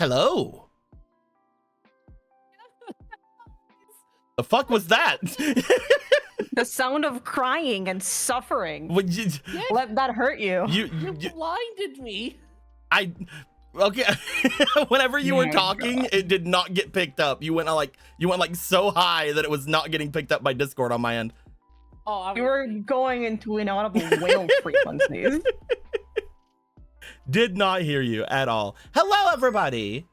Hello. The fuck was that? The sound of crying and suffering. Yes. Let that hurt you. You blinded me. Okay. Whenever you were talking, it did not get picked up. You went like so high that it was not getting picked up by Discord on my end. Oh, You were going into inaudible whale frequencies. Did not hear you at all. Hello, everybody.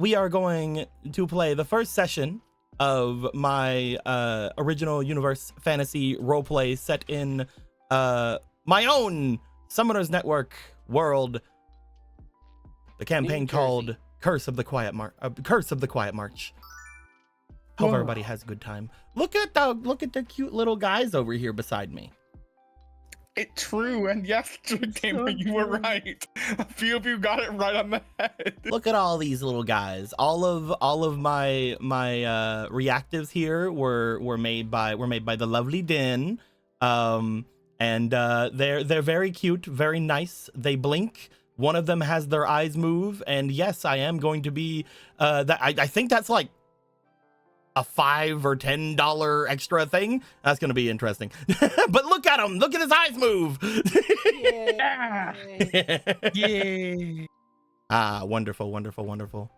We are going to play the first session of my original universe fantasy roleplay set in my own Summoners Network world. The campaign called Curse of the Quietmarch. Hope everybody has a good time. Look at the cute little guys over here beside me. It's true, and yes, Gamer, you were right. A few of you got it right on the head. Look at all these little guys. All of my reactives here were made by the lovely Din, and they're very cute, very nice. They blink. One of them has their eyes move, and yes, I am going to be I think that's like a $5 or $10 extra thing. That's gonna be interesting. But look at him, look at his eyes move. yeah. Yay. Ah, wonderful, wonderful, wonderful.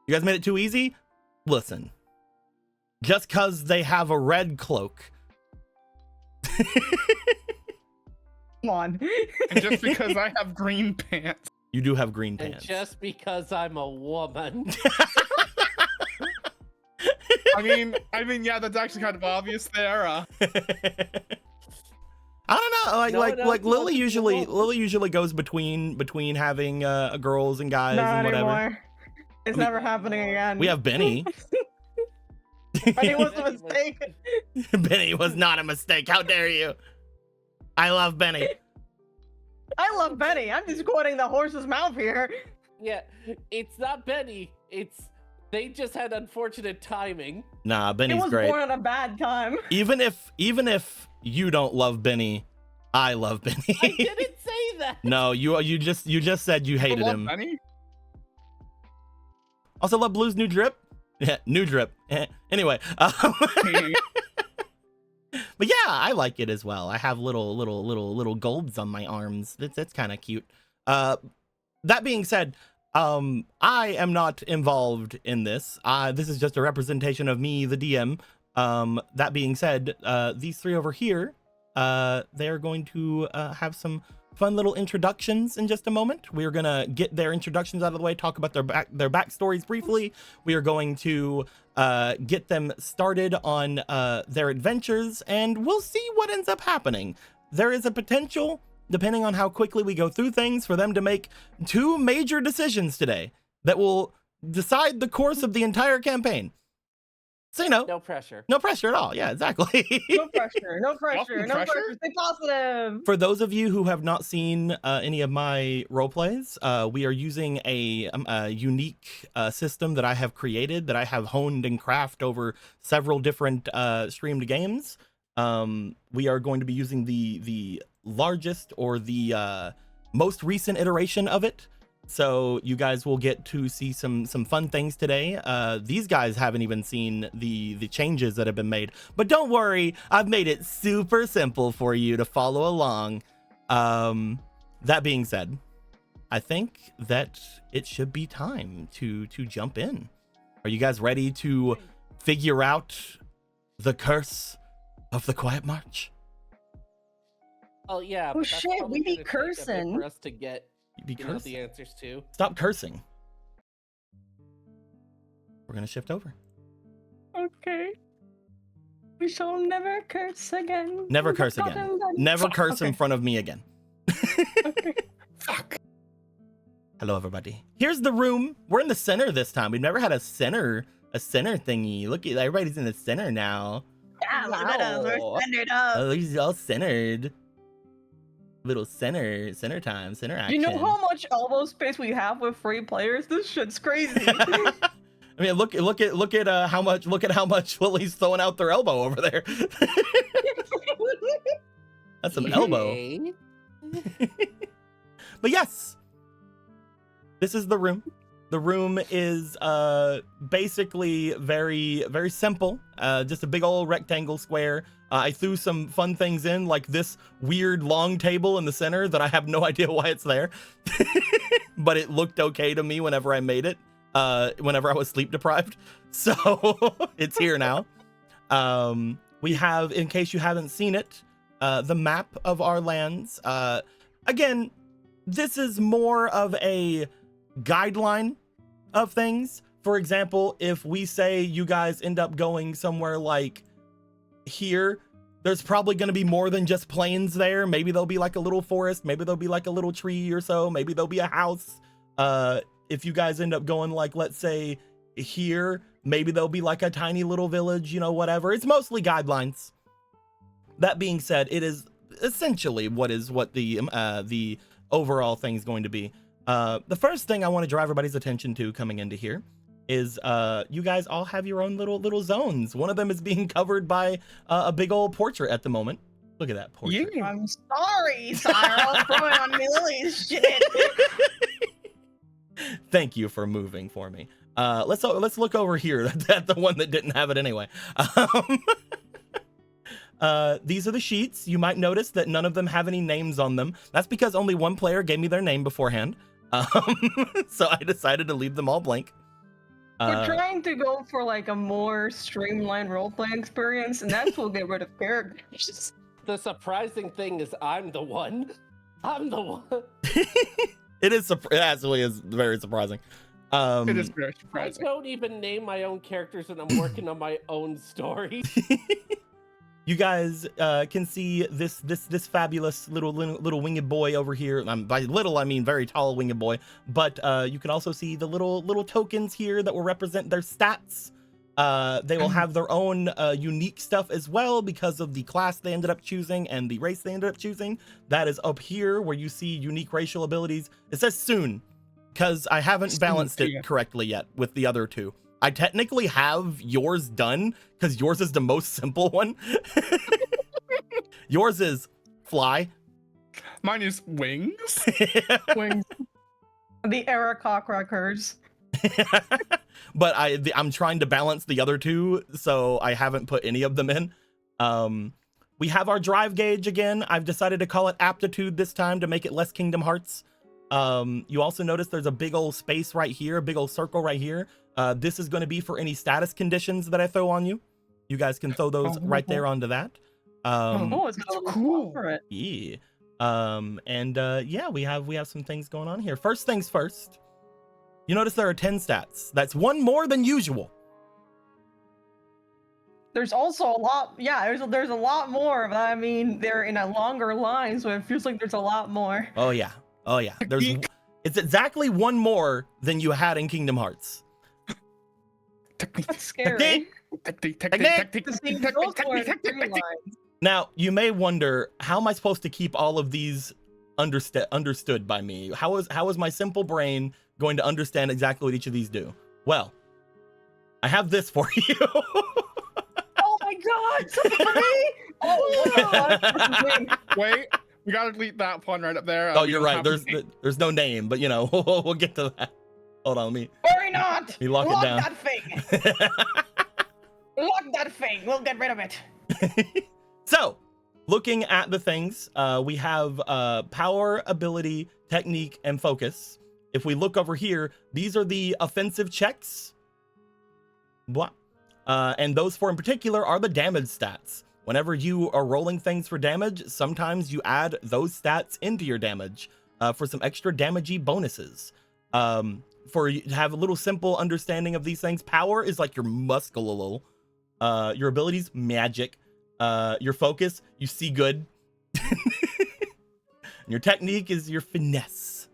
You guys made it too easy? Listen, just cause they have a red cloak. Come on. And just because I have green pants. You do have green And pants. just because I'm a woman. I mean, yeah, that's actually kind of obvious there. I don't know, like Lily usually goes between having girls and guys Not and whatever. anymore. It's never happening again. We have Benny. Benny was a mistake. Benny was not a mistake. How dare you? I love Benny. I love Benny. I'm just quoting the horse's mouth here. Yeah, it's not Benny. They just had unfortunate timing. Nah, He Benny's was great. born at a bad time. Even if you don't love Benny, I love Benny. I didn't say that. No, you just said you hated him. Benny? Also love Blue's new drip. Yeah, new drip. Anyway, but yeah, I like it as well. I have little golds on my arms. It's kind of cute. That being said, I am not involved in this. This is just a representation of me, the DM. That being said, these three over here, they're going to have some fun little introductions in just a moment. We are gonna get their introductions out of the way, talk about their backstories briefly. We are going to get them started on their adventures, and we'll see what ends up happening. There is a potential, depending on how quickly we go through things, for them to make two major decisions today that will decide the course of the entire campaign. So, No pressure. no pressure at all. Yeah, exactly. No pressure. No pressure. No pressure? pressure. Stay positive. For those of you who have not seen any of my role plays, we are using a unique system that I have created, that I have honed and crafted over several different streamed games. We are going to be using the largest or the most recent iteration of it. So you guys will get to see some fun things today. These guys haven't even seen the changes that have been made, but don't worry, I've made it super simple for you to follow along. That being said, I think that it should be time to jump in. Are you guys ready to figure out the curse of the Quietmarch? Oh yeah. Oh, but that's shit, probably we be gonna take a bit cursing. for us to get You be the cursing. answers to. Stop cursing. We're gonna shift over. Okay. We shall never curse again. Never curse again. Never curse in front of me again. Okay. Fuck. Hello, everybody. Here's the room. We're in the center this time. We've never had a center thingy. Look at everybody's in the center now. Yeah, look at us. We're centered up. Oh, he's all centered. Little center time, center Do action. you know how much elbow space we have with 3 players? This shit's crazy. I mean, look at how much Lily's throwing out their elbow over there. That's some elbow. Yay. But yes, this is the room. The room is basically very, very simple. Just a big old rectangle square. I threw some fun things in, like this weird long table in the center that I have no idea why it's there. But it looked okay to me whenever I made it, whenever I was sleep deprived. So it's here now. We have, in case you haven't seen it, the map of our lands. Again, this is more of a guideline of things. For example, if we say you guys end up going somewhere like here, there's probably going to be more than just plains there. Maybe there'll be like a little forest, maybe there'll be like a little tree or so, maybe there'll be a house. If you guys end up going like, let's say here, maybe there'll be like a tiny little village, you know, whatever. It's mostly guidelines. That being said, it is essentially what the overall thing is going to be. The first thing I want to draw everybody's attention to coming into here is you guys all have your own little zones. One of them is being covered by a big old portrait at the moment. Look at that portrait. Yeah. I'm sorry, Cyril, throwing on me Lily's shit. Thank you for moving for me. Let's look over here at the one that didn't have it anyway. These are the sheets. You might notice that none of them have any names on them. That's because only one player gave me their name beforehand. So I decided to leave them all blank. We're trying to go for like a more streamlined roleplay experience, and that's we'll get rid of characters. The surprising thing is I'm the one. I'm the one. It actually is very surprising. It is very I surprising. don't even name my own characters, and I'm working on my own story. You guys can see this fabulous little winged boy over here. By little, I mean very tall winged boy. But you can also see the little tokens here that will represent their stats. They will have their own unique stuff as well because of the class they ended up choosing and the race they ended up choosing. That is up here where you see unique racial abilities. It says soon because I haven't balanced it correctly yet with the other two. I technically have yours done because yours is the most simple one. Yours is fly. Mine is wings. Wings. The Era Cockrockers. But I'm trying to balance the other two, so I haven't put any of them in. We have our drive gauge again. I've decided to call it aptitude this time to make it less Kingdom Hearts. You also notice there's a big old space right here, a big old circle right here. This is going to be for any status conditions that I throw on you. You guys can throw those right there onto that. It's cool. Yeah. Yeah, we have some things going on here. First things first. You notice there are 10 stats. That's one more than usual. There's also a lot. Yeah, there's a lot more. But I mean, they're in a longer line, so it feels like there's a lot more. Oh yeah. It's exactly one more than you had in Kingdom Hearts. That's scary. Now, you may wonder, how am I supposed to keep all of these understood by me? How is my simple brain going to understand exactly what each of these do? Well, I have this for you. Oh my god, something for me! Oh my god. Wait, we gotta delete that one right up there. Oh, you're right. There's no name, but you know, we'll get to that. Hold on, me. Worry not. Let me lock it down. That thing. Lock that thing. We'll get rid of it. So, looking at the things, we have power, ability, technique, and focus. If we look over here, these are the offensive checks. What? And those four in particular are the damage stats. Whenever you are rolling things for damage, sometimes you add those stats into your damage for some extra damagey bonuses. For you to have a little simple understanding of these things, power is like your muscle. Your abilities, magic. Your focus, you see good. Your technique is your finesse.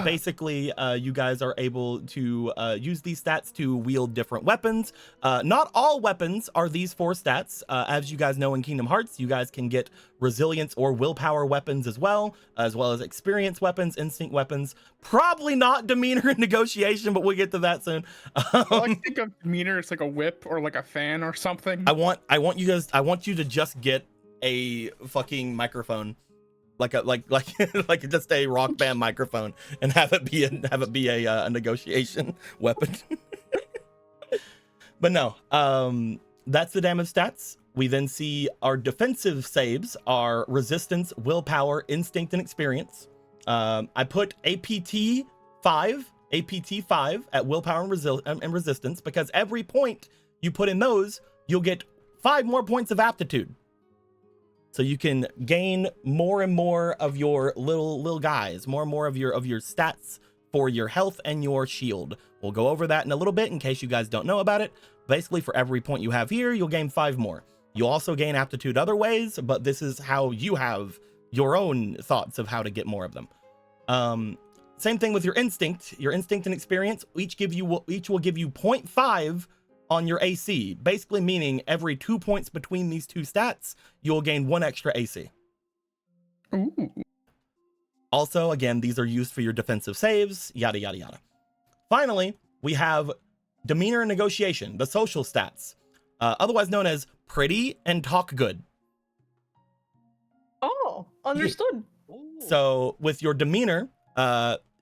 Basically, you guys are able to use these stats to wield different weapons. Not all weapons are these four stats. As you guys know in Kingdom Hearts, you guys can get resilience or willpower weapons as well as experience weapons, instinct weapons. Probably not demeanor and negotiation, but we'll get to that soon. I think of demeanor, it's like a whip or like a fan or something. I want you to just get a fucking microphone. like like just a rock band microphone, and have it be a negotiation weapon. But no, that's the damage stats. We then see our defensive saves are resistance, willpower, instinct, and experience. I put APT 5 at willpower and resistance, because every point you put in those, you'll get 5 more points of aptitude. So you can gain more and more of your little guys, more and more of your stats for your health and your shield. We'll go over that in a little bit in case you guys don't know about it. Basically, for every point you have here, you'll gain 5 more. You'll also gain aptitude other ways, but this is how you have your own thoughts of how to get more of them. Same thing with your instinct and experience. Each will give you 0.5 on your AC, basically meaning every 2 points between these two stats, you'll gain 1 extra AC. Ooh. Also, again, these are used for your defensive saves, yada, yada, yada. Finally, we have demeanor and negotiation, the social stats, otherwise known as pretty and talk good. Oh, understood. So with your demeanor,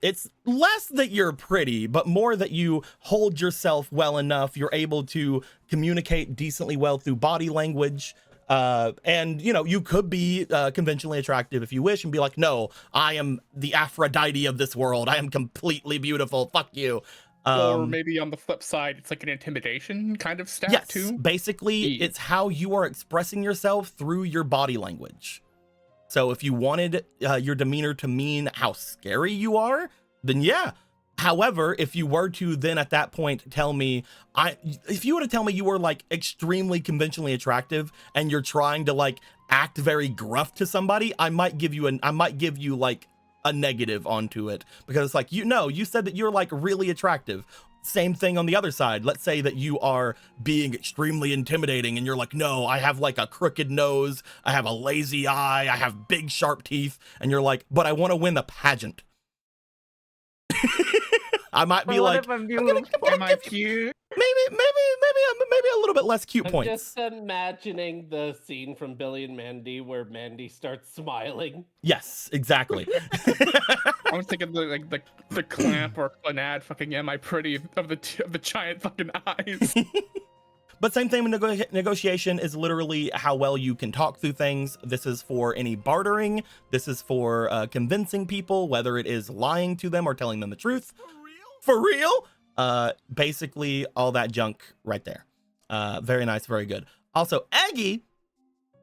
it's less that you're pretty, but more that you hold yourself well enough. You're able to communicate decently well through body language. And, you know, you could be conventionally attractive if you wish and be like, no, I am the Aphrodite of this world. I am completely beautiful. Fuck you. Or maybe on the flip side, it's like an intimidation kind of stat yes, too. Basically, it's how you are expressing yourself through your body language. So if you wanted your demeanor to mean how scary you are, then yeah. However, if you were to then at that point tell me, if you were to tell me you were like extremely conventionally attractive and you're trying to like act very gruff to somebody, I might give you like a negative onto it, because it's like, you said that you're like really attractive. Same thing on the other side. Let's say that you are being extremely intimidating and you're like, no, I have like a crooked nose, I have a lazy eye, I have big sharp teeth, and you're like, but I want to win the pageant. I might be like, am I cute? Maybe a little bit less cute I'm points. just imagining the scene from Billy and Mandy where Mandy starts smiling. Yes, exactly. I was thinking the clamp or clannad fucking am I pretty of the giant fucking eyes. But same thing with negotiation is literally how well you can talk through things. This is for any bartering. This is for convincing people, whether it is lying to them or telling them the truth. For real? Basically all that junk right there. Very nice, very good. Also, Aggie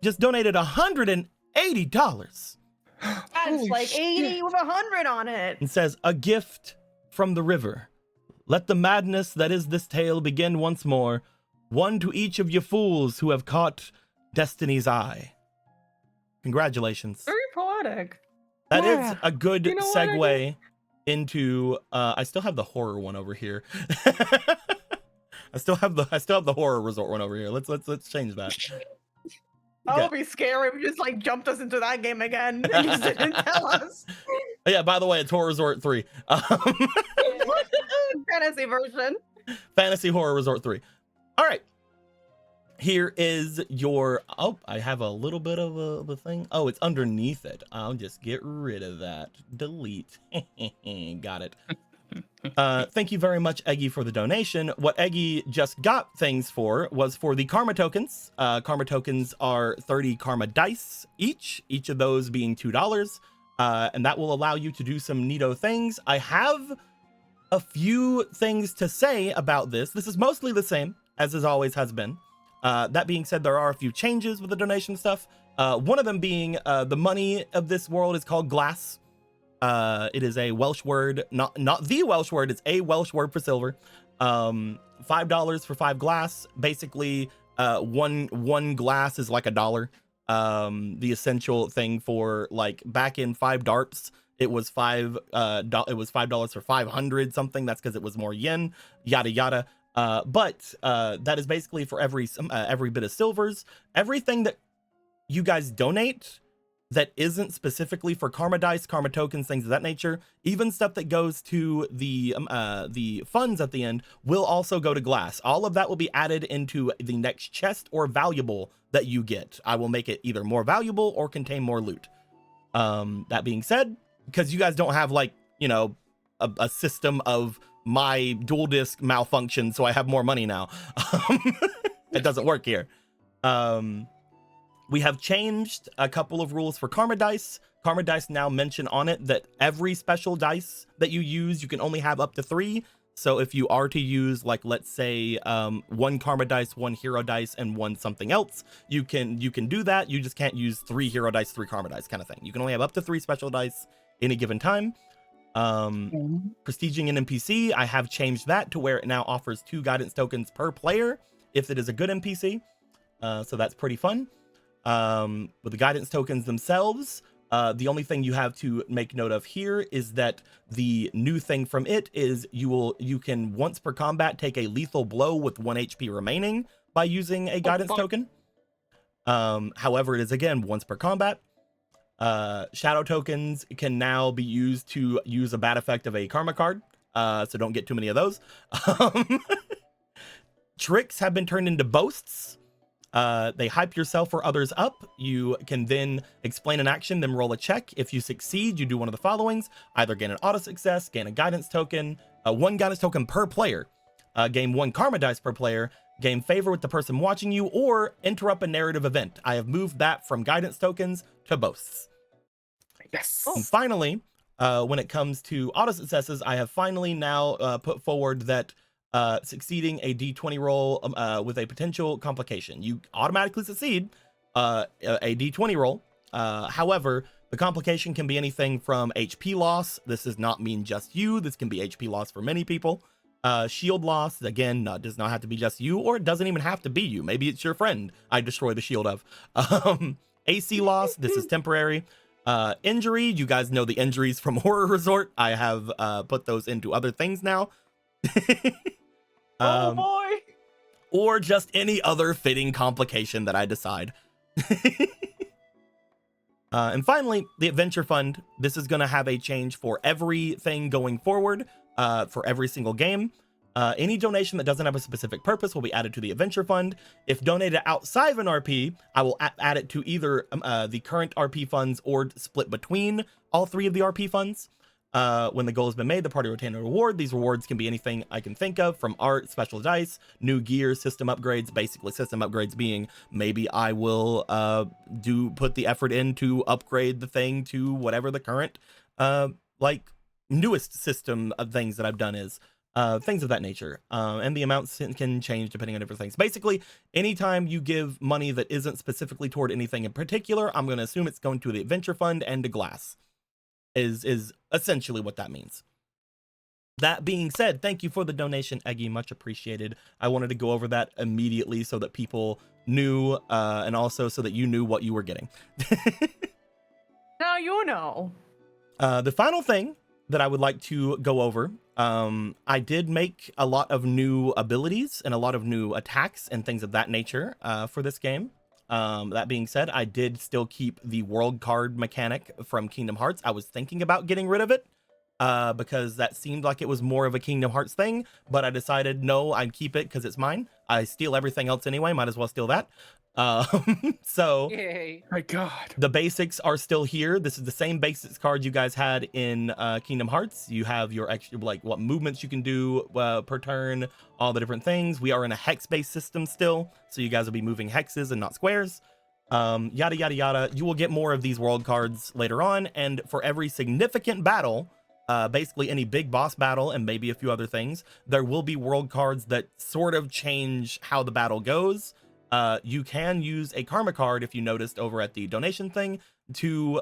just donated $180. That's like 80 with 100 on it. And says, a gift from the river. Let the madness that is this tale begin once more. One to each of you fools who have caught destiny's eye. Congratulations. Very poetic. That is a good You know what, segue into I still have the horror one over here. I still have the horror resort one over here. Let's change that. That would be scary if you just like jumped us into that game again and just didn't tell us. Yeah, by the way, it's Horror Resort 3. Fantasy version. Fantasy Horror Resort 3. All right. Here is your, I have a little bit of a thing. Oh, it's underneath it. I'll just get rid of that. Delete. Got it. Thank you very much, Eggy, for the donation. What Eggy just got things for was for the karma tokens. Karma tokens are 30 karma dice each of those being $2. And that will allow you to do some neato things. I have a few things to say about this. This is mostly the same as it always has been. That being said, there are a few changes with the donation stuff. One of them being the money of this world is called glass. It is a Welsh word, not the Welsh word, it's a Welsh word for silver. $5 for 5 glass. Basically, one glass is like $1. The essential thing for like back in 5 darps, it was $5 for 500 something. That's because it was more yen, yada yada. But that is basically for every bit of silvers. Everything that you guys donate that isn't specifically for karma dice, karma tokens, things of that nature, even stuff that goes to the funds at the end will also go to glass. All of that will be added into the next chest or valuable that you get. I will make it either more valuable or contain more loot. That being said, because you guys don't have like, you know, a system of my dual disc malfunction, so I have more money now. It doesn't work here. We have changed a couple of rules for karma dice. Karma dice now mention on it that every special dice that you use, you can only have up to 3. So if you are to use, like, let's say 1 karma dice, 1 hero dice, and 1 something else, you can do that. You just can't use 3 hero dice, 3 karma dice kind of thing. You can only have up to 3 special dice any given time. Prestiging an NPC, I have changed that to where it now offers 2 guidance tokens per player if it is a good NPC. So that's pretty fun. With the guidance tokens themselves, the only thing you have to make note of here is that the new thing from it is you can once per combat take a lethal blow with 1 HP remaining by using a guidance token. However, it is again once per combat. Shadow tokens can now be used to use a bad effect of a karma card, so don't get too many of those. Tricks have been turned into boasts. They hype yourself or others up. You can then explain an action, then roll a check. If you succeed, you do one of the followings: either gain an auto success, gain a guidance token, 1 guidance token per player, gain 1 karma dice per player, gain favor with the person watching you, or interrupt a narrative event. I have moved that from guidance tokens to boasts. Yes. And finally, when it comes to auto successes, I have finally now put forward that succeeding a D20 roll with a potential complication, you automatically succeed a D20 roll. However, the complication can be anything from HP loss. This does not mean just you. This can be HP loss for many people. Shield loss, again, does not have to be just you, or it doesn't even have to be you. Maybe it's your friend I destroy the shield of. AC loss, this is temporary. Injury, you guys know the injuries from Horror Resort. I have put those into other things now. Oh boy! Or just any other fitting complication that I decide. And finally, the Adventure Fund. This is going to have a change for everything going forward, for every single game. Any donation that doesn't have a specific purpose will be added to the Adventure Fund. If donated outside of an RP, I will add it to either the current RP funds or split between all 3 of the RP funds. When the goal has been made, the party will obtain a reward. These rewards can be anything I can think of, from art, special dice, new gear, system upgrades. Basically, system upgrades being maybe I will put the effort in to upgrade the thing to whatever the current like newest system of things that I've done is. Things of that nature. And the amounts can change depending on different things. Basically, anytime you give money that isn't specifically toward anything in particular, I'm going to assume it's going to the Adventure Fund and to Glass. Is essentially what that means. That being said, thank you for the donation, Eggy, much appreciated. I wanted to go over that immediately so that people knew, and also so that you knew what you were getting. Now you know. The final thing that I would like to go over, I did make a lot of new abilities and a lot of new attacks and things of that nature for this game. That being said, I did still keep the world card mechanic from Kingdom Hearts. I was thinking about getting rid of it because that seemed like it was more of a Kingdom Hearts thing, but I decided no, I'd keep it because it's mine. I steal everything else anyway, might as well steal that. So Yay. My God. the basics are still here. This is the same basics card you guys had in Kingdom Hearts. You have your extra, like, what movements you can do per turn, all the different things. We are in a hex-based system still, so you guys will be moving hexes and not squares. Yada, yada, yada. You will get more of these world cards later on, and for every significant battle, basically any big boss battle and maybe a few other things, there will be world cards that sort of change how the battle goes. You can use a karma card, if you noticed over at the donation thing, to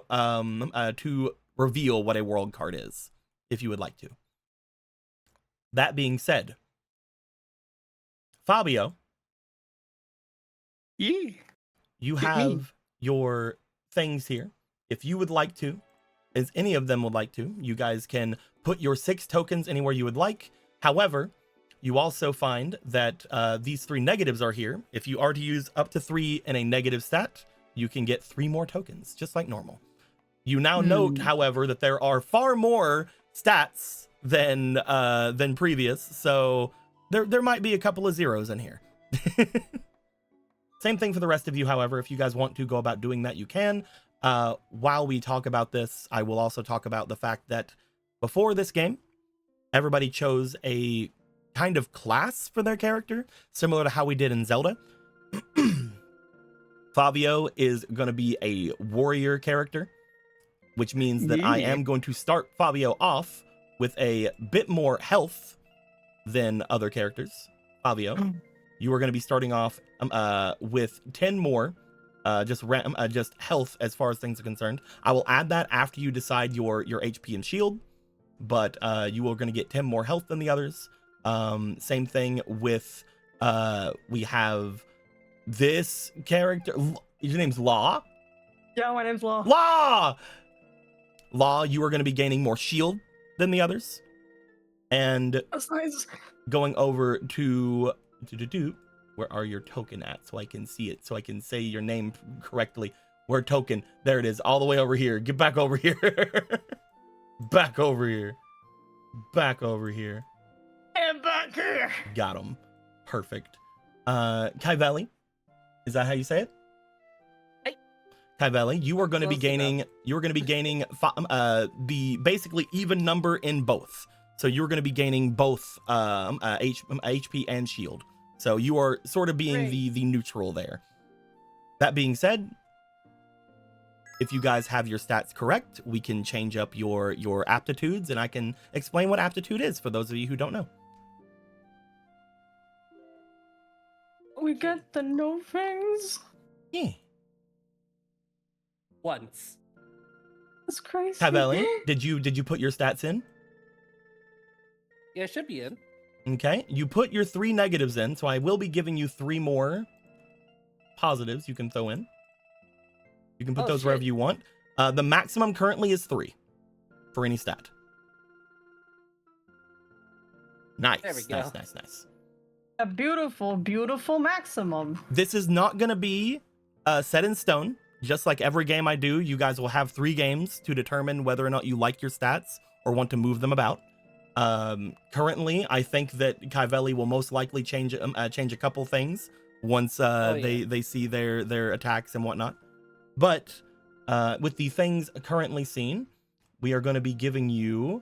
reveal what a world card is, if you would like to. That being said, Fabio, Yeah. you Hit me. have your things here. If you would like to, as any of them would like to, you guys can put your 6 tokens anywhere you would like. However, you also find that these 3 negatives are here. If you are to use up to 3 in a negative stat, you can get 3 more tokens, just like normal. You now note, however, that there are far more stats than previous, so there might be a couple of zeros in here. Same thing for the rest of you, however. If you guys want to go about doing that, you can. while we talk about this, I will also talk about the fact that before this game, everybody chose a kind of class for their character, similar to how we did in Zelda. Fabio is going to be a warrior character, which means that I am going to start Fabio off with a bit more health than other characters. Fabio, you are going to be starting off with 10 more just health as far as things are concerned. I will add that after you decide your HP and shield, but you are going to get 10 more health than the others. Same thing with we have this character. Your name's Law? Yeah, my name's Law. Law, you are going to be gaining more shield than the others. And That's nice. going over to where are your token at, so I can see it, so I can say your name correctly. Where token? There it is, all the way over here. Get back over here. Back over here. Back over here. And back here. Got him. Perfect. Kaivelli, is that how you say it? Hey. Kaivelli, you are going to be Close gaining. enough. You are going to be gaining the basically even number in both. So you're going to be gaining both HP and shield. So you are sort of being the neutral there. That being said, if you guys have your stats correct, we can change up your aptitudes, and I can explain what aptitude is for those of you who don't know. We get the no things. Yeah. Once. That's crazy. Kaivelli, did you put your stats in? Yeah, it should be in. Okay, you put your 3 negatives in, so I will be giving you 3 more positives you can throw in. You can put those wherever you want. The maximum currently is 3 for any stat. Nice. There we go. Nice. A beautiful, beautiful maximum. This is not going to be set in stone. Just like every game I do, you guys will have 3 games to determine whether or not you like your stats or want to move them about. Currently, I think that Kaivelli will most likely change a couple things once they see their attacks and whatnot. But with the things currently seen, we are going to be giving you.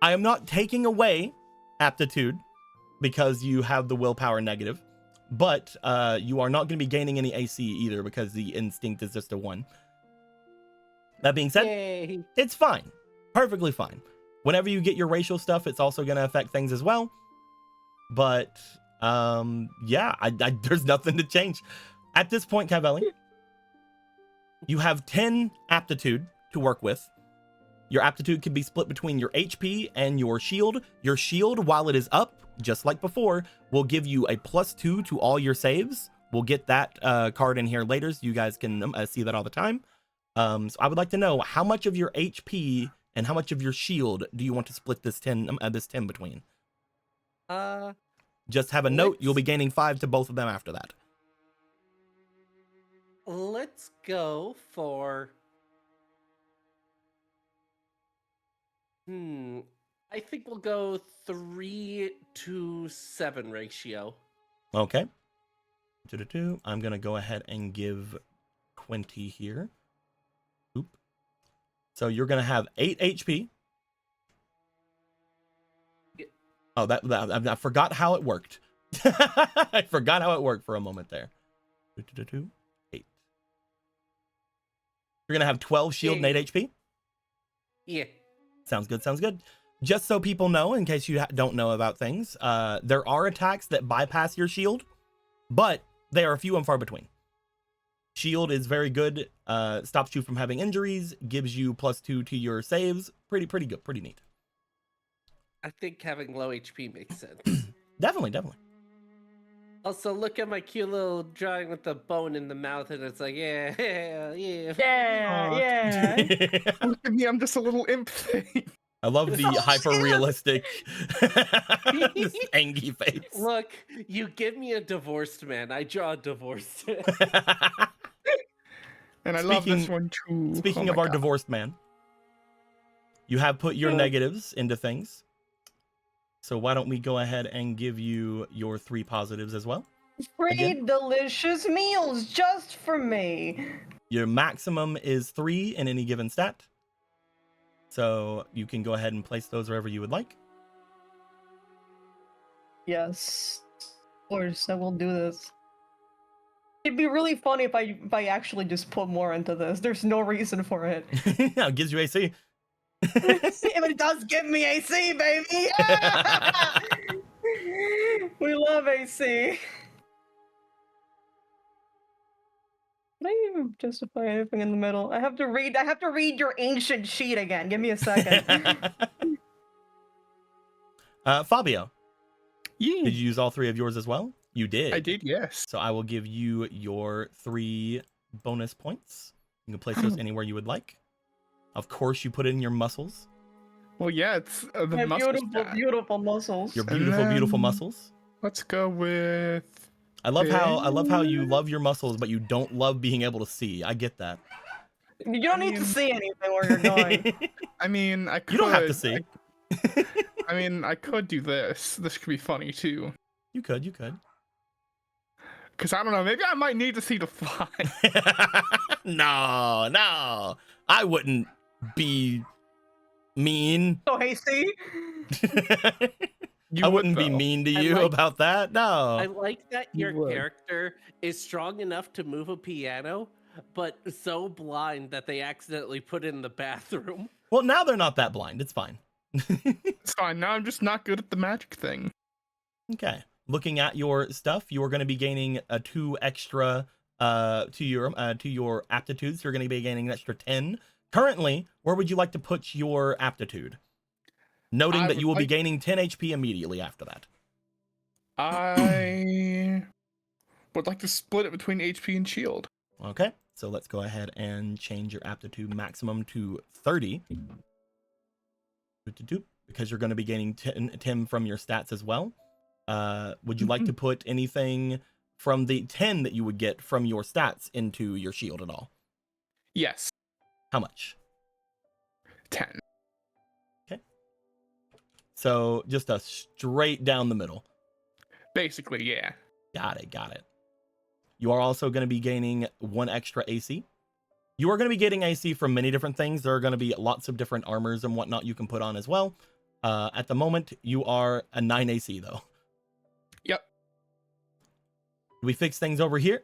I am not taking away aptitude because you have the willpower negative, but you are not going to be gaining any AC either because the instinct is just a 1. That being said, Yay. it's fine. Perfectly fine. Whenever you get your racial stuff, it's also going to affect things as well. But yeah, there's nothing to change. At this point, Kaivelli, you have 10 aptitude to work with. Your aptitude can be split between your HP and your shield. Your shield, while it is up, just like before, will give you a +2 to all your saves. We'll get that card in here later, so you guys can see that all the time. So I would like to know how much of your HP and how much of your shield do you want to split this 10 between? Just have a note. You'll be gaining 5 to both of them after that. Let's go for. I think we'll go 3-to-7 ratio. Okay. 2-to-2. I'm gonna go ahead and give 20 here. Oop. So you're gonna have 8 HP. Oh, I forgot how it worked. I forgot how it worked for a moment there. 2-to-2. 8. You're gonna have 12 shield and 8 HP. Yeah. Sounds good. Just so people know, in case you don't know about things, there are attacks that bypass your shield, but they are few and far between. Shield is very good, stops you from having injuries, gives you +2 to your saves. Pretty good, pretty neat. I think having low HP makes sense. Definitely. Also, look at my cute little drawing with the bone in the mouth, and it's like, yeah. Look at me, I'm just a little imp thing. I love the hyper-realistic angry face. Look, you give me a divorced man, I draw a divorced man. And I love this one too. Speaking of our divorced man, you have put your negatives into things. So why don't we go ahead and give you your 3 positives as well? Free Again? delicious meals just for me. Your maximum is 3 in any given stat. So you can go ahead and place those wherever you would like. Yes. Of course, I will do this. It'd be really funny if I actually just put more into this. There's no reason for it. Yeah, it gives you AC. If it does give me AC, baby! Yeah! We love AC. Can I even justify anything in the middle? I have to read your ancient sheet again. Give me a second. Fabio, Yeah, did you use all 3 of yours as well? You did. I did, yes. So I will give you your 3 bonus points. You can place those anywhere you would like. Of course, you put it in your muscles. Well, yeah, it's the My muscle beautiful, stat. beautiful muscles. Your And beautiful, beautiful then- muscles. Let's go with... I love how you love your muscles, but you don't love being able to see. I get that. You don't need to mean- see anything where you're going. I mean, I could... You don't have to see. I mean, I could do this. This could be funny, too. You could. Because, I don't know, maybe I might need to see the fly. No. I wouldn't be mean. So hasty. You I would, wouldn't be though. mean to I you like- about that. No. I like that You your would. character is strong enough to move a piano, but so blind that they accidentally put it in the bathroom. Well, now they're not that blind. It's fine. It's fine. Now I'm just not good at the magic thing. Okay. Looking at your stuff, you are going to be gaining a 2 extra to your aptitudes. You're going to be gaining an extra 10. Currently, where would you like to put your aptitude? Noting I that would you will be like- gaining 10 HP immediately after that. I would like to split it between HP and shield. Okay. So let's go ahead and change your aptitude maximum to 30. Because you're going to be gaining 10 from your stats as well. Would you like to put anything from the 10 that you would get from your stats into your shield at all? Yes, How much? 10. So just a straight down the middle. Basically, yeah. Got it. You are also going to be gaining 1 extra AC. You are going to be getting AC from many different things. There are going to be lots of different armors and whatnot you can put on as well. At the moment, you are a 9 AC though. Yep. Do we fix things over here?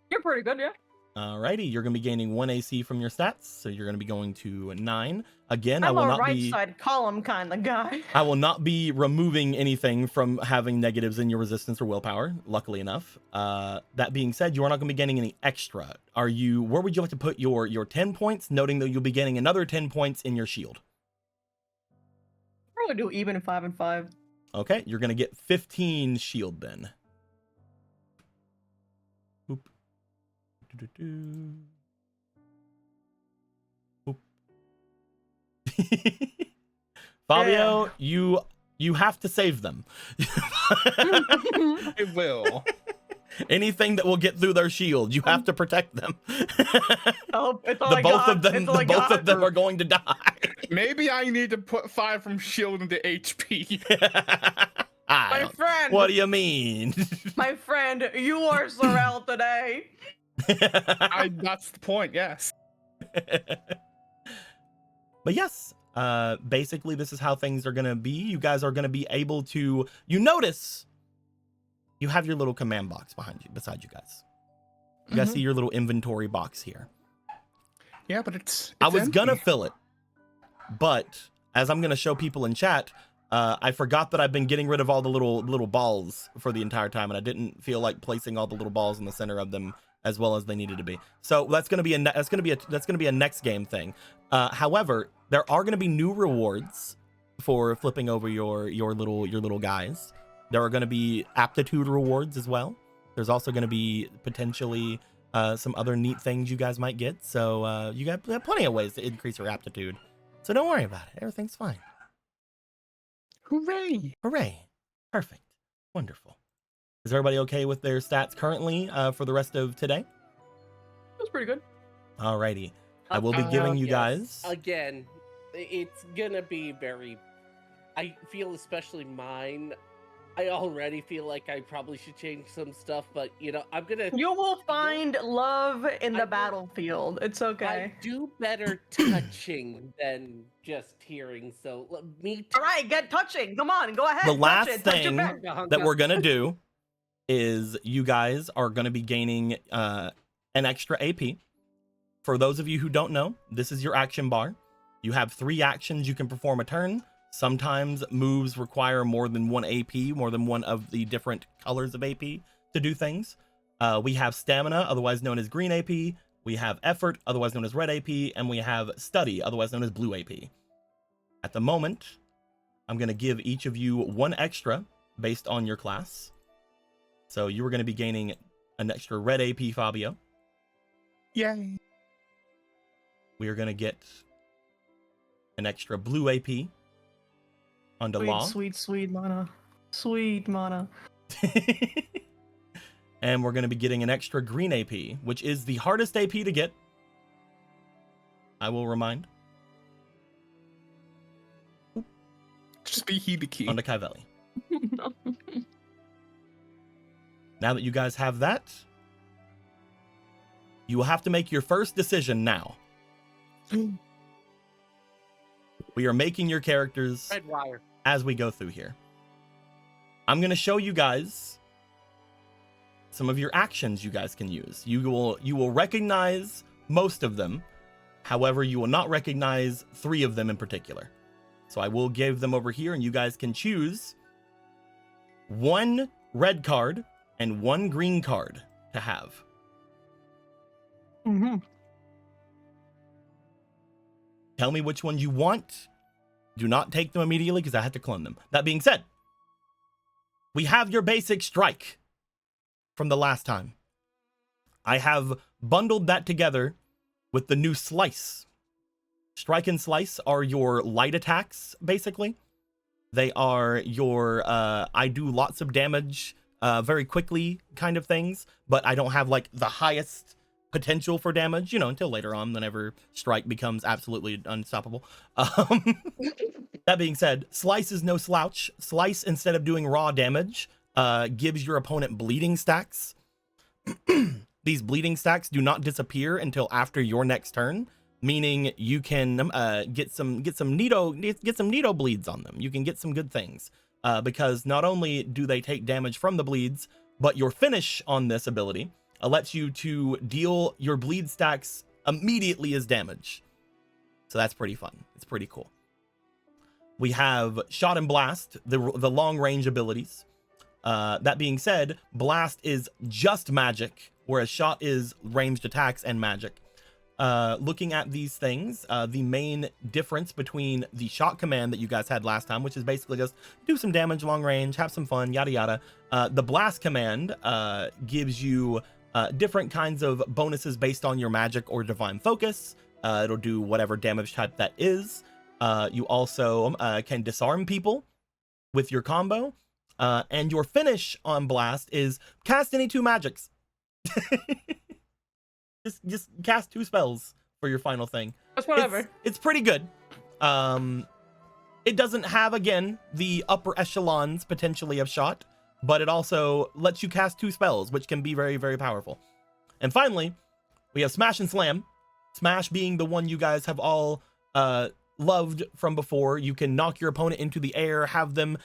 You're pretty good, yeah. Alrighty, you're going to be gaining 1 AC from your stats, so you're going to be going to 9. Again, I I'm will a not right be side column kind of guy. I will not be removing anything from having negatives in your resistance or willpower, luckily enough. That being said, you are not going to be getting any extra. Where would you like to put your 10 points, noting that you'll be getting another 10 points in your shield? Probably do even 5 and 5. Okay, you're going to get 15 shield then. Boop. Boop. Fabio, you have to save them. I will. Anything that will get through their shield, you have to protect them. Oh, it's all the I both got. of them, It's all I the both got. of them are going to die. Maybe I need to put 5 from shield into HP. My friend. What do you mean? My friend, you are Sorrel today. That's the point, yes. But yes, basically this is how things are gonna be. You guys are gonna be able to. You notice you have your little command box beside you guys. You guys see your little inventory box here. Yeah, but it's I was empty. gonna fill it, but as I'm gonna show people in chat, I forgot that I've been getting rid of all the little balls for the entire time, and I didn't feel like placing all the little balls in the center of them as well as they needed to be. So that's gonna be a next game thing. However, there are gonna be new rewards for flipping over your little guys. There are gonna be aptitude rewards as well. There's also gonna be potentially some other neat things you guys might get. So you got plenty of ways to increase your aptitude. So don't worry about it. Everything's fine. Hooray! Hooray. Perfect. Wonderful. Is everybody okay with their stats currently for the rest of today? That's pretty good. Alrighty. I will be giving you Yes. guys. Again, it's gonna be very. I feel especially mine I already feel like I probably should change some stuff, but you know, I'm gonna. You will find love in I the will- battlefield. It's okay. I do better touching than just hearing. So me. All right, get touching. Come on, go ahead. The touch last it. Touch your thing back. that we're gonna do is you guys are gonna be gaining an extra AP. For those of you who don't know, this is your action bar. You have 3 actions you can perform a turn. Sometimes moves require more than 1 AP, more than one of the different colors of AP to do things. We have stamina, otherwise known as green AP. We have effort, otherwise known as red AP. And we have study, otherwise known as blue AP. At the moment, I'm going to give each of you 1 extra based on your class. So you are going to be gaining an extra red AP, Fabio. Yay. We are going to get an extra blue AP on the law. Sweet mana. Sweet mana. And we're going to be getting an extra green AP, which is the hardest AP to get. I will remind. Just be he the key. On the Kaivelli. Now that you guys have that, you will have to make your first decision now. We are making your characters Red wire. as we go through here. I'm going to show you guys some of your actions you guys can use. You will recognize most of them. However, you will not recognize 3 of them in particular. So I will give them over here, and you guys can choose 1 red card and 1 green card to have. Mm-hmm. Tell me which ones you want. Do not take them immediately because I have to clone them. That being said, we have your basic strike from the last time. I have bundled that together with the new slice. Strike and slice are your light attacks, basically. They are your I do lots of damage very quickly kind of things, but I don't have like the highest potential for damage, you know, until later on whenever strike becomes absolutely unstoppable. That being said, slice is no slouch. Slice, instead of doing raw damage, gives your opponent bleeding stacks. These bleeding stacks do not disappear until after your next turn, meaning you can get some neato bleeds on them. You can get some good things because not only do they take damage from the bleeds, but your finish on this ability lets you to deal your bleed stacks immediately as damage. So that's pretty fun. It's pretty cool. We have Shot and Blast, the long range abilities. That being said, Blast is just magic, whereas Shot is ranged attacks and magic. Looking at these things, the main difference between the Shot command that you guys had last time, which is basically just do some damage long range, have some fun, yada yada. The Blast command gives you different kinds of bonuses based on your magic or divine focus. It'll do whatever damage type that is. You also can disarm people with your combo. And your finish on Blast is cast any 2 magics. just cast 2 spells for your final thing. That's whatever. It's pretty good. It doesn't have, again, the upper echelons potentially of Shot, but it also lets you cast 2 spells, which can be very, very powerful. And finally, we have Smash and Slam. Smash being the one you guys have all loved from before. You can knock your opponent into the air, have them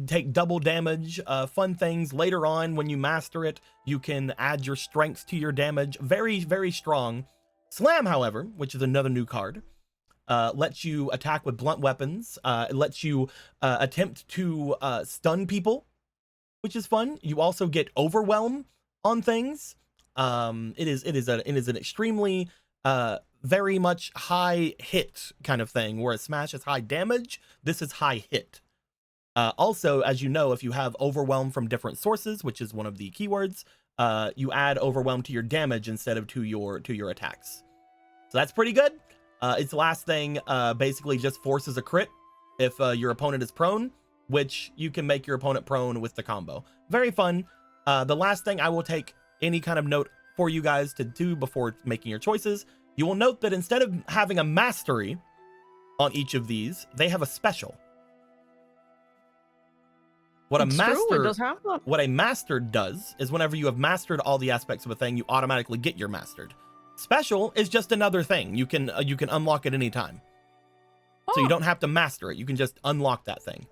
take double damage, fun things. Later on, when you master it, you can add your strength to your damage. Very, very strong. Slam, however, which is another new card, lets you attack with blunt weapons. It lets you attempt to stun people, which is fun. You also get overwhelm on things. It is an extremely very much high hit kind of thing, whereas Smash is high damage. This is high hit. Also, as you know, if you have overwhelm from different sources, which is one of the keywords, you add overwhelm to your damage instead of to your attacks. So that's pretty good. Its last thing basically just forces a crit if your opponent is prone, which you can make your opponent prone with the combo. Very fun. The last thing I will take any kind of note for you guys to do before making your choices, you will note that instead of having a mastery on each of these, they have a special. What It's a true, master it does have that. what a mastered does is whenever you have mastered all the aspects of a thing, you automatically get your mastered. Special is just another thing. You can unlock at any time. So you Oh. don't have to master it. You can just unlock that thing.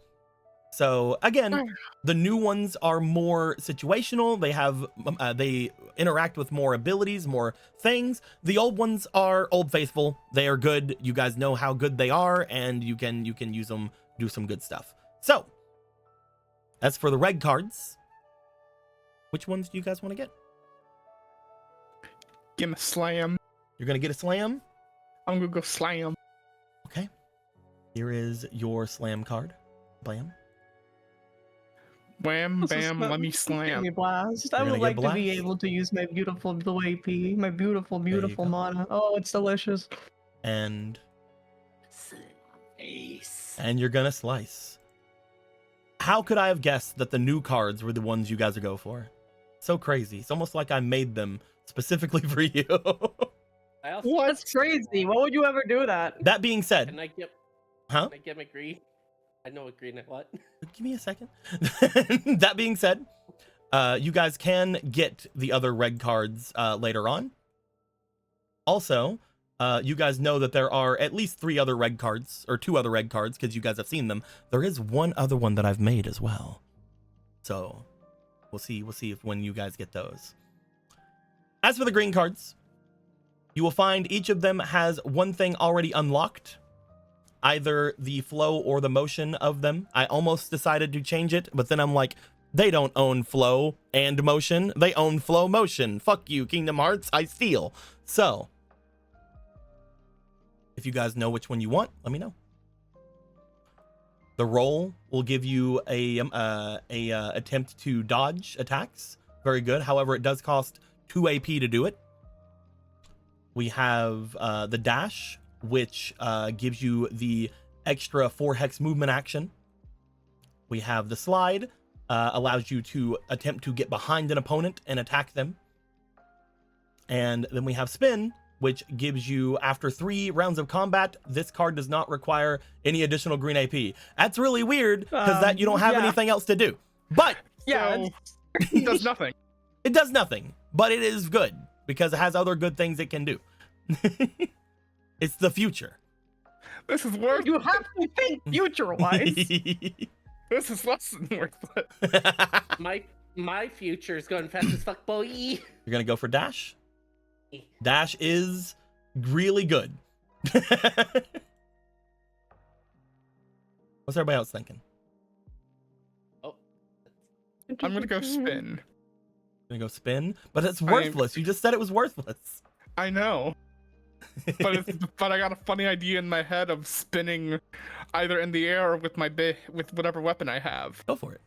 So again, the new ones are more situational. They have they interact with more abilities, more things. The old ones are old faithful. They are good. You guys know how good they are, and you can use them, do some good stuff. So as for the red cards, which ones do you guys want to get? Give me slam. You're gonna get a slam. I'm gonna go slam. Okay. Here is your slam card. Blam. Wham, This is bam, fun. let me Give slam. me blast. I You're would gonna get like to be blast? able to use my beautiful blue AP, my beautiful, you beautiful go. mana. Oh, it's delicious. And Ace. you're gonna slice. How could I have guessed that the new cards were the ones you guys would go for? So crazy. It's almost like I made them specifically for you. I also, What? That's crazy. Why would you ever do that? That being said, Can I get? huh? Can I get my green? I know what green I want. Give me a second. That being said, you guys can get the other red cards later on. Also, you guys know that there are at least 3 other red cards, or 2 other red cards, because you guys have seen them. There is one other one that I've made as well. So we'll see if when you guys get those. As for the green cards, you will find each of them has one thing already unlocked. Either the flow or the motion of them. I almost decided to change it, but then I'm like, they don't own flow and motion. They own flow motion. Fuck you, Kingdom Hearts. I steal. So, if you guys know which one you want, let me know. The roll will give you a attempt to dodge attacks. Very good. However, it does cost 2 AP to do it. We have the dash, which gives you the extra 4 hex movement action. We have the slide, allows you to attempt to get behind an opponent and attack them. And then we have spin, which gives you, after 3 rounds of combat, this card does not require any additional green AP. That's really weird, because that you don't have yeah. anything else to do. But Yeah. So, it does nothing. it does nothing, but it is good, because it has other good things it can do. It's the future. This is worth. You have to think future-wise. This is less than worth it. My future is going fast as fuck, boy. You're gonna go for dash? Dash is really good. What's everybody else thinking? Oh, I'm gonna go spin. Gonna go spin? But it's worthless. You just said it was worthless. I know. But I got a funny idea in my head of spinning either in the air or with with whatever weapon I have. Go for it.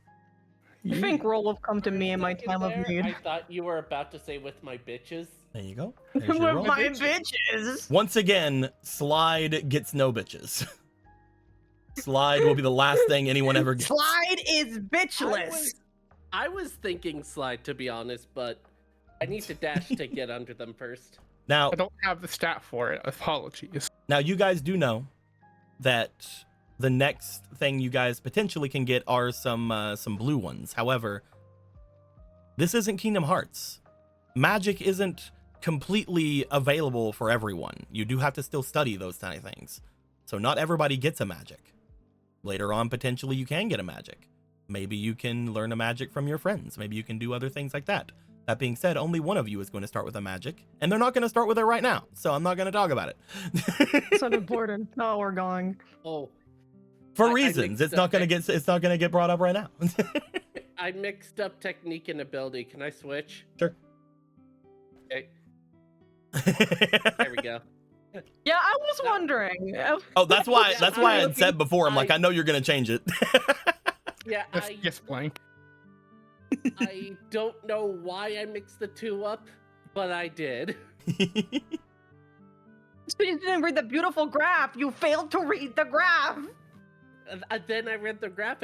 I think roll have come to me in my time of I need. thought you were about to say with my bitches. There you go. There's your With roll. my bitches. Once again, slide gets no bitches. Slide will be the last thing anyone ever gets. Slide is bitchless. I was thinking slide, to be honest, but I need to dash to get under them first. Now, I don't have the stat for it. Apologies. now you guys do know that the next thing you guys potentially can get are some blue ones. However, this isn't Kingdom Hearts. Magic isn't completely available for everyone. You do have to still study those tiny things. So not everybody gets a magic. Later on, potentially you can get a magic. Maybe you can learn a magic from your friends. Maybe you can do other things like that. That being said, only one of you is going to start with a magic, and they're not going to start with it right now, so I'm not going to talk about it. It's not important. No, we're going. Oh, For I reasons, mixed it's not up going to get brought up right now. I mixed up technique and ability. Can I switch? Sure. Okay, there we go. Yeah, I was wondering. Oh, that's why Yeah, I had said before. I'm like, I know you're going to change it. Yeah, Yes, blank. I don't know why I mixed the 2 up, but I did. So you didn't read the beautiful graph. You failed to read the graph. Then I read the graph,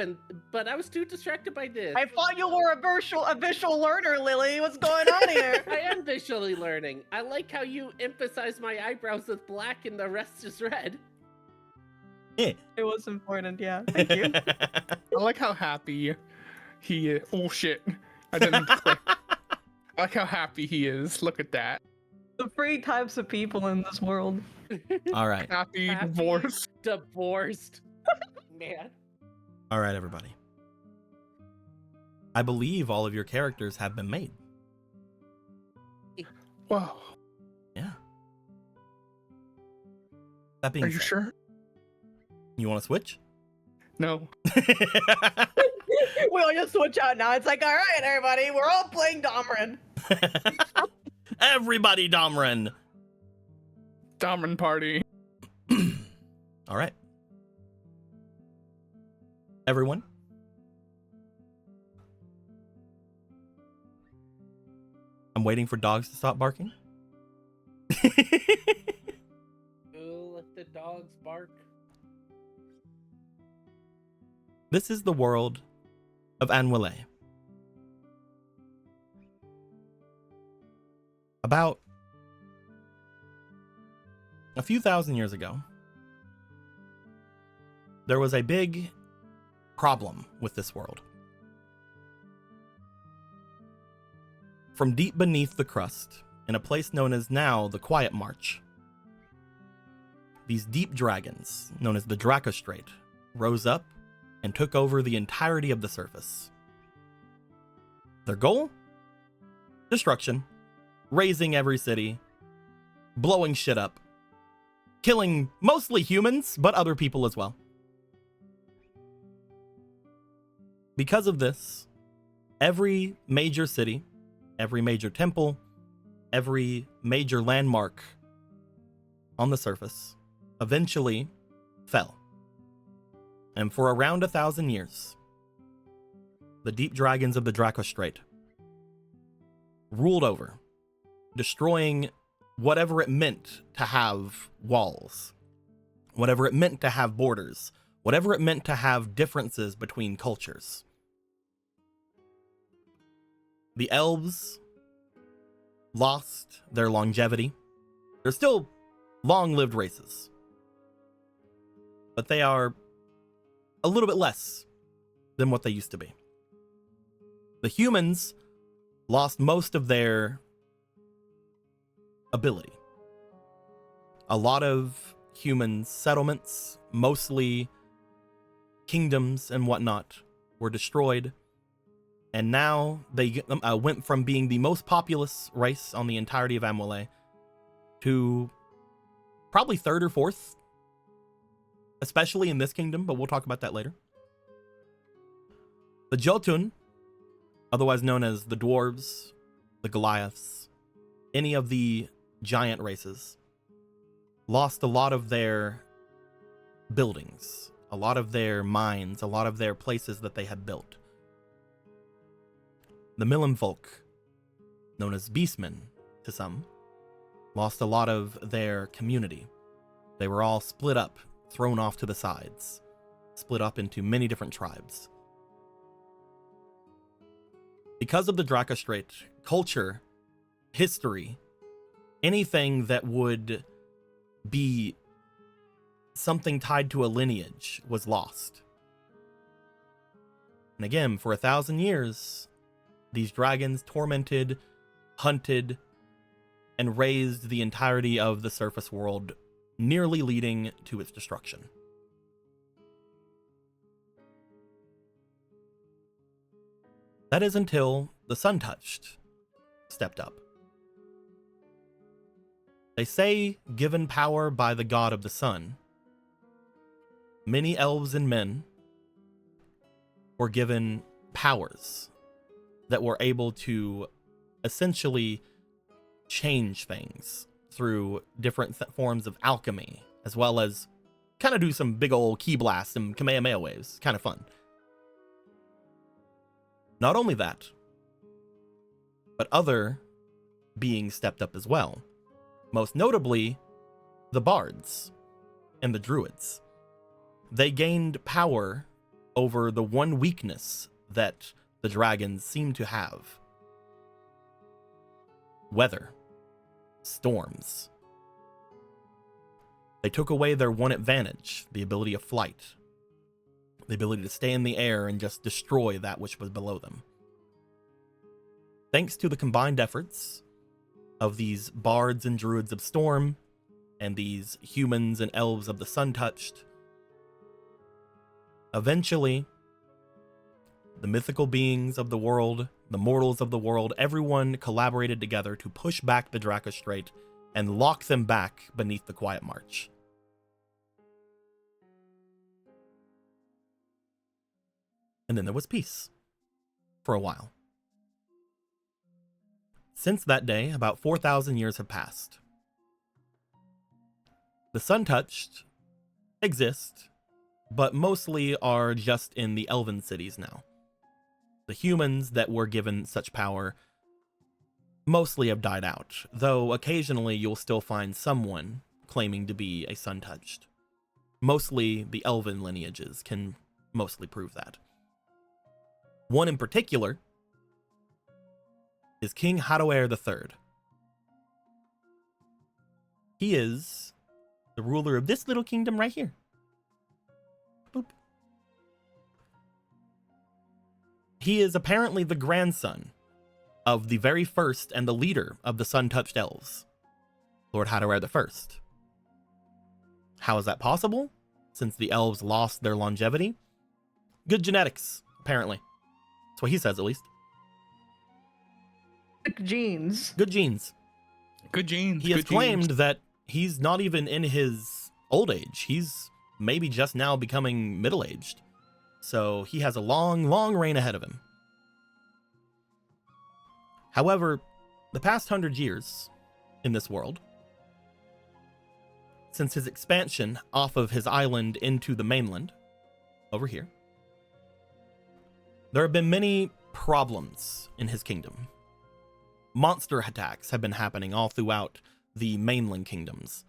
but I was too distracted by this. I thought you were a visual learner, Lily. What's going on here? I am visually learning. I like how you emphasize my eyebrows with black and the rest is red. It was important, yeah. Thank you. I like how happy He is. Oh shit! I didn't. Click. I like how happy he is. Look at that. The three types of people in this world. All right. Happy divorce. Divorced. Man. All right, everybody. I believe all of your characters have been made. Wow. Yeah. That being Are you said, sure? you want to switch? No. We all just switch out now. It's like, all right, everybody, we're all playing Domran. Everybody, Domran. Domran party. All right. Everyone. I'm waiting for dogs to stop barking. Oh, let the dogs bark. This is the world of Anwele. About a few thousand years ago, there was a big problem with this world. From deep beneath the crust, in a place known as now the Quietmarch, these deep dragons, known as the Dracostrait, rose up and took over the entirety of the surface. Their goal? Destruction. Razing every city. Blowing shit up. Killing mostly humans, but other people as well. Because of this, every major city, every major temple, every major landmark on the surface eventually fell. And for around 1,000 years, the deep dragons of the Dracostrait ruled over, destroying whatever it meant to have walls, whatever it meant to have borders, whatever it meant to have differences between cultures. The elves lost their longevity. They're still long-lived races, but they are a little bit less than what they used to be. The humans lost most of their ability. A lot of human settlements, mostly kingdoms and whatnot, were destroyed, and now they went from being the most populous race on the entirety of Anwele to probably third or fourth, especially in this kingdom, but we'll talk about that later. The Jotun, otherwise known as the dwarves, the Goliaths, any of the giant races, lost a lot of their buildings, a lot of their mines, a lot of their places that they had built. The Millenfolk, known as beastmen to some, lost a lot of their community. They were all split up, thrown off to the sides, split up into many different tribes. Because of the Dracostrait, culture, history, anything that would be something tied to a lineage was lost. And again, for 1,000 years, these dragons tormented, hunted, and razed the entirety of the surface world, nearly leading to its destruction. That is until the Sun-Touched stepped up. They say, given power by the god of the sun, many elves and men were given powers that were able to essentially change things through different forms of alchemy, as well as kind of do some big old key blasts and Kamehameha waves. Kind of fun. Not only that, but other beings stepped up as well. Most notably, the bards and the druids. They gained power over the one weakness that the dragons seem to have. Weather. Storms. They took away their one advantage, the ability of flight. the ability to stay in the air and just destroy that which was below them. Thanks to the combined efforts of these bards and druids of storm and these humans and elves of the sun-touched, eventually the mythical beings of the world, the mortals of the world, everyone collaborated together to push back the Draka Strait and lock them back beneath the Quietmarch. And then there was peace for a while. Since that day, about 4,000 years have passed. The Sun-Touched exist, but mostly are just in the elven cities now. The humans that were given such power mostly have died out, though occasionally you'll still find someone claiming to be a Sun-Touched. Mostly the elven lineages can mostly prove that. One in particular is King Hadoer III. He is the ruler of this little kingdom right here. Boop. He is apparently the grandson of the very first and the leader of the Sun-Touched Elves, Lord Hadoer I. How is that possible, since the elves lost their longevity? Good genetics, apparently. That's what he says, at least. Good genes. Good genes. Good genes. He has claimed that he's not even in his old age. He's maybe just now becoming middle-aged. So he has a long, long reign ahead of him. However, the past 100 years in this world, since his expansion off of his island into the mainland, over here, there have been many problems in his kingdom. Monster attacks have been happening all throughout the mainland kingdoms.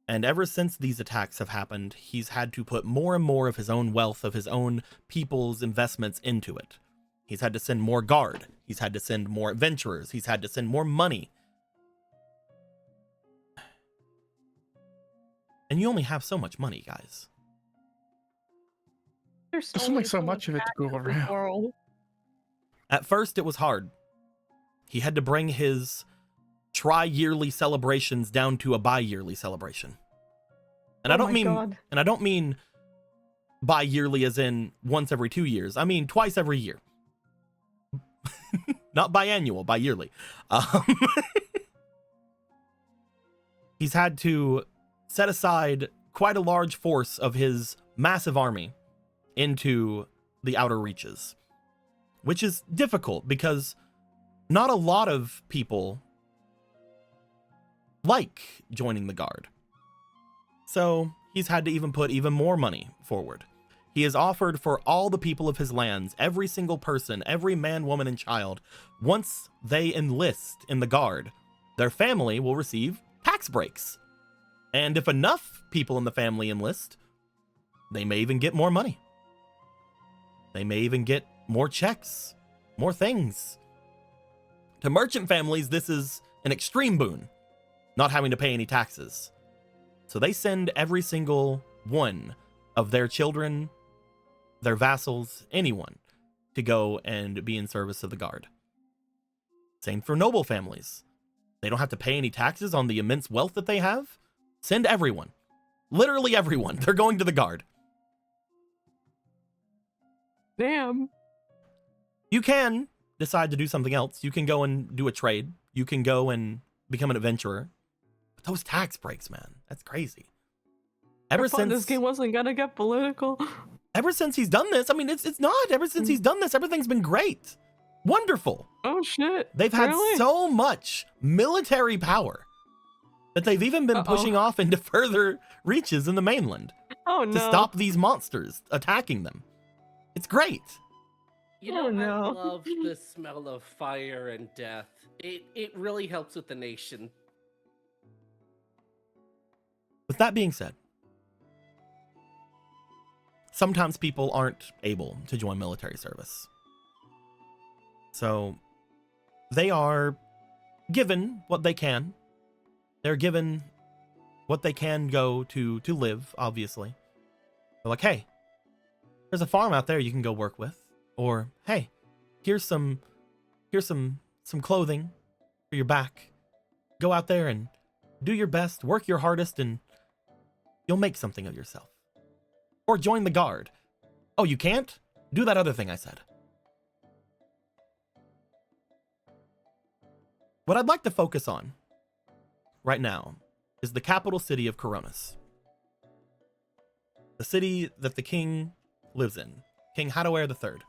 And ever since these attacks have happened, he's had to put more and more of his own wealth, of his own people's investments into it. He's had to send more guard. He's had to send more adventurers. He's had to send more money. And you only have so much money, guys. There's There's only so much of it to go around. World. At first, it was hard. He had to bring his tri-yearly celebrations down to a bi-yearly celebration. And I don't mean bi-yearly as in once every 2 years. I mean twice every year. Not biannual, bi-yearly. He's had to set aside quite a large force of his massive army into the outer reaches, which is difficult because not a lot of people like joining the guard. So he's had to even put even more money forward. He has offered for all the people of his lands, every single person, every man, woman, and child, once they enlist in the guard, their family will receive tax breaks. And if enough people in the family enlist, they may even get more money. They may even get more checks, more things. To merchant families, this is an extreme boon, not having to pay any taxes. So they send every single one of their children, their vassals, anyone, to go and be in service of the guard. Same for noble families. They don't have to pay any taxes on the immense wealth that they have. Send everyone. Literally everyone. They're going to the guard. Damn. You can decide to do something else. You can go and do a trade. You can go and become an adventurer. But those tax breaks, man, that's crazy. Ever since this game wasn't gonna get political. Ever since he's done this, I mean, it's not. Ever since he's done this, everything's been great. Wonderful. Oh shit. They've had so much military power that they've even been pushing off into further reaches in the mainland to stop these monsters attacking them. It's great. You know, I love the smell of fire and death. It really helps with the nation. With that being said, sometimes people aren't able to join military service. So they are given what they can. They're given what they can go to live, obviously. They're like, hey, There's a farm out there you can go work with. Or, hey, here's some clothing for your back. Go out there and do your best, work your hardest, and you'll make something of yourself. Or join the guard. Oh, you can't? Do that other thing I said. What I'd like to focus on right now is the capital city of Coronis. The city that the king lives in. King Hadaware III.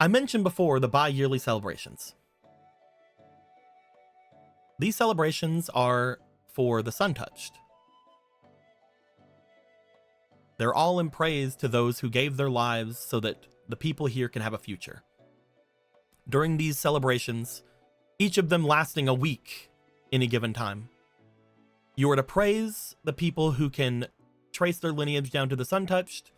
I mentioned before the bi-yearly celebrations. These celebrations are for the Sun-Touched. They're all in praise to those who gave their lives so that the people here can have a future. During these celebrations, each of them lasting a week any given time, you are to praise the people who can trace their lineage down to the Sun-Touched.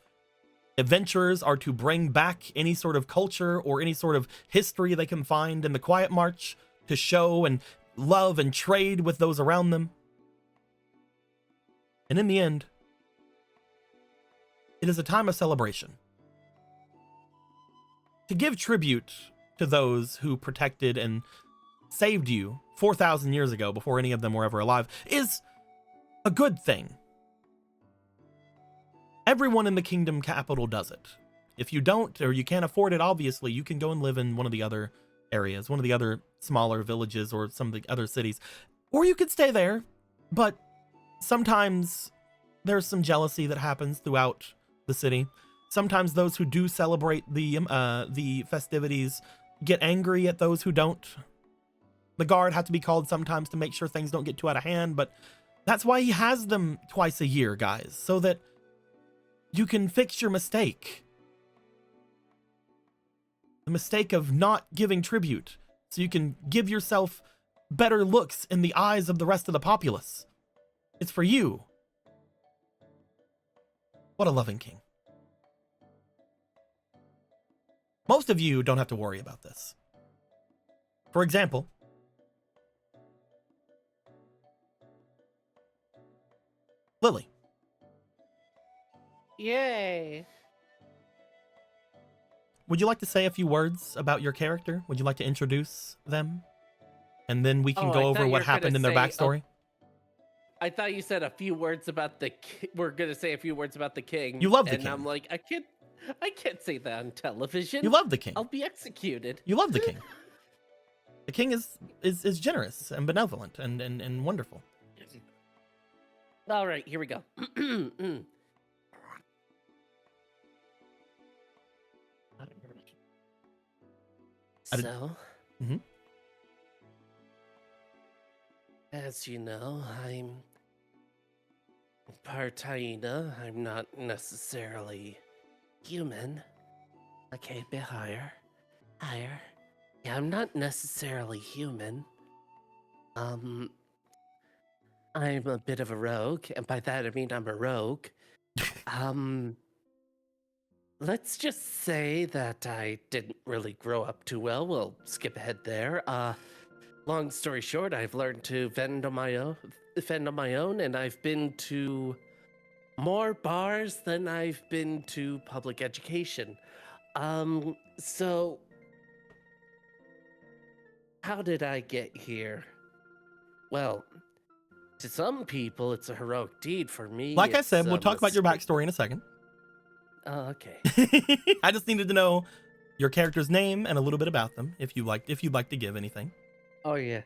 Adventurers are to bring back any sort of culture or any sort of history they can find in the Quietmarch to show and love and trade with those around them. And in the end, it is a time of celebration. To give tribute to those who protected and saved you 4,000 years ago before any of them were ever alive is a good thing. Everyone in the kingdom capital does it. If you don't, or you can't afford it, obviously, you can go and live in one of the other areas, one of the other smaller villages or some of the other cities, or you could stay there. But sometimes there's some jealousy that happens throughout the city. Sometimes those who do celebrate the festivities get angry at those who don't. The guard have to be called sometimes to make sure things don't get too out of hand, but that's why he has them twice a year, guys, so that you can fix your mistake. The mistake of not giving tribute, so you can give yourself better looks in the eyes of the rest of the populace. It's for you. What a loving king. Most of you don't have to worry about this. For example, Lily. Yay. Would you like to say a few words about your character? Would you like to introduce them? And then we can Oh, go I over thought you what were happened in gonna their say, backstory. I thought you said a few words about the we're going to say a few words about the king. You love the and king. I'm like, I can't say that on television. You love the king. I'll be executed. You love the king. The king is generous and benevolent and wonderful. All right, here we go. So, Mhm. as you know, I'm part hyena. I'm not necessarily human. Okay, a bit higher. Higher. Yeah, I'm not necessarily human. I'm a bit of a rogue, and by that I mean I'm a rogue. Let's just say that I didn't really grow up too well. We'll skip ahead there. Long story short, I've learned to fend on my own, and I've been to more bars than I've been to public education. So how did I get here? Well, to some people, it's a heroic deed. For me, Like I it's, said, we'll talk about your mistake. backstory in a second. Oh, okay. I just needed to know your character's name and a little bit about them, if you'd like to give anything. Oh yeah,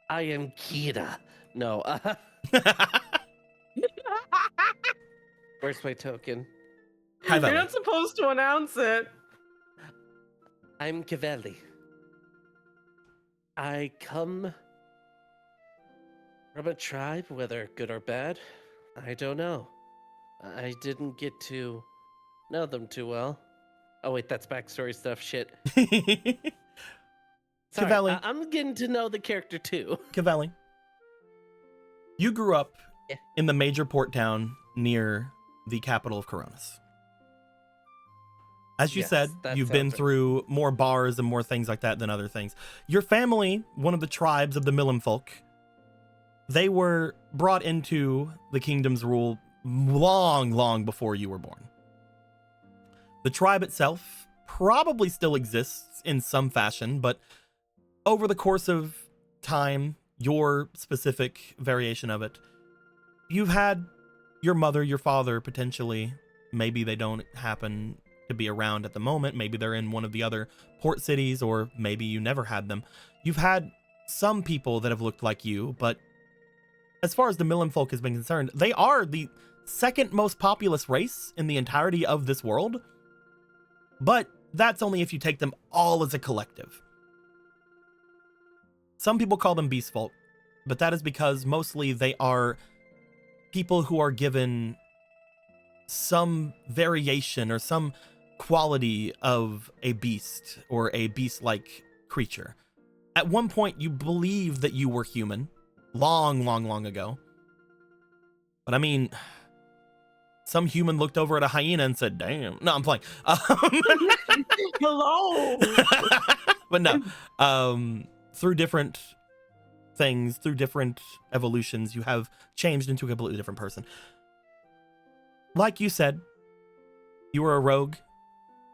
I am Kira. No. Where's my token? Hi, You're Valley. not supposed to announce it. I'm Cavelli. I come from a tribe, whether good or bad, I don't know. I didn't get to know them too well. Oh wait, that's backstory stuff. Shit. Sorry, Cavelli. I'm getting to know the character too. Cavelli, you grew up Yeah. in the major port town near the capital of Coronis. As you Yes, said, that you've been sounds right. through more bars and more things like that than other things. Your family, one of the tribes of the Millenfolk, they were brought into the kingdom's rule long, long before you were born. The tribe itself probably still exists in some fashion, but over the course of time, your specific variation of it, you've had your mother, your father, potentially. Maybe they don't happen to be around at the moment. Maybe they're in one of the other port cities, or maybe you never had them. You've had some people that have looked like you, but as far as the Millen folk has been concerned, they are the second most populous race in the entirety of this world. But that's only if you take them all as a collective. Some people call them beast folk, but that is because mostly they are people who are given some variation or some quality of a beast or a beast-like creature. At one point, you believed that you were human, long, long, long ago. But I mean, some human looked over at a hyena and said, damn. No, I'm playing. Hello. But no, through different things, through different evolutions, you have changed into a completely different person. Like you said, you were a rogue.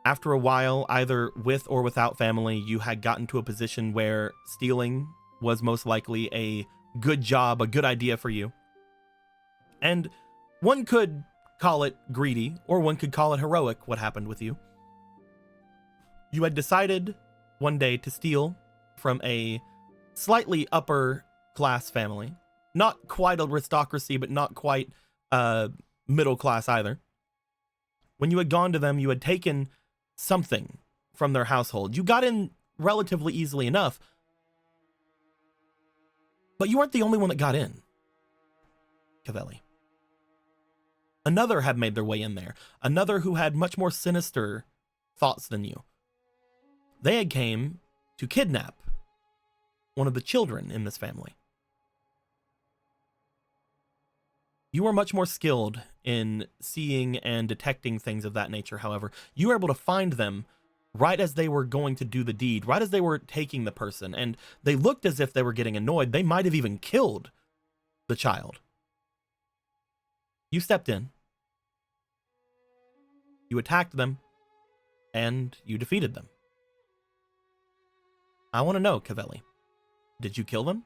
After a while, either with or without family, you had gotten to a position where stealing was most likely a good job, a good idea for you. And one could call it greedy, or one could call it heroic, what happened with you. You had decided one day to steal from a slightly upper class family. Not quite aristocracy, but not quite middle class either. When you had gone to them, you had taken something from their household. You got in relatively easily enough, but you weren't the only one that got in, Cavelli. Another had made their way in there. Another who had much more sinister thoughts than you. They had came to kidnap one of the children in this family. You are much more skilled in seeing and detecting things of that nature, however. You were able to find them right as they were going to do the deed, right as they were taking the person, and they looked as if they were getting annoyed. They might have even killed the child. You stepped in. You attacked them, and you defeated them. I want to know, Cavelli, did you kill them?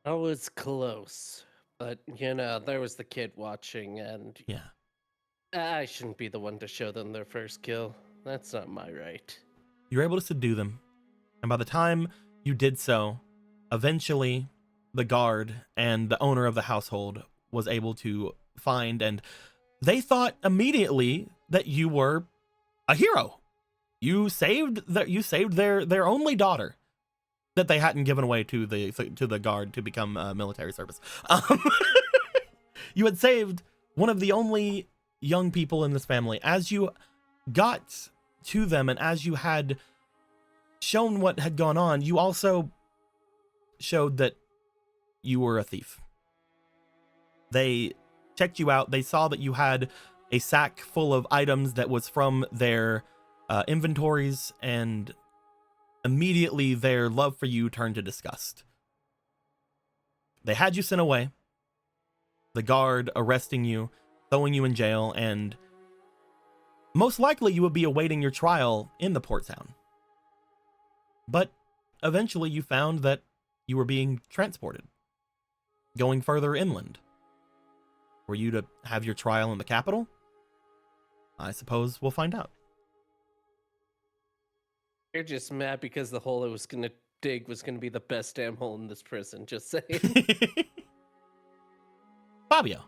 I was close, but there was the kid watching, and Yeah. I shouldn't be the one to show them their first kill. That's not my right. You were able to subdue them, and by the time you did so, eventually the guard and the owner of the household was able to find, and they thought immediately that you were a hero. You saved their only daughter that they hadn't given away to the guard to become military service. You had saved one of the only young people in this family. As you got to them and as you had shown what had gone on, you also showed that you were a thief. They checked you out. They saw that you had a sack full of items that was from their inventories, and immediately their love for you turned to disgust. They had you sent away, the guard arresting you, throwing you in jail, and most likely you would be awaiting your trial in the port town. But eventually you found that you were being transported, going further inland. Were you to have your trial in the capital? I suppose we'll find out. You're just mad because the hole I was gonna dig was gonna be the best damn hole in this prison, just saying. Fabio.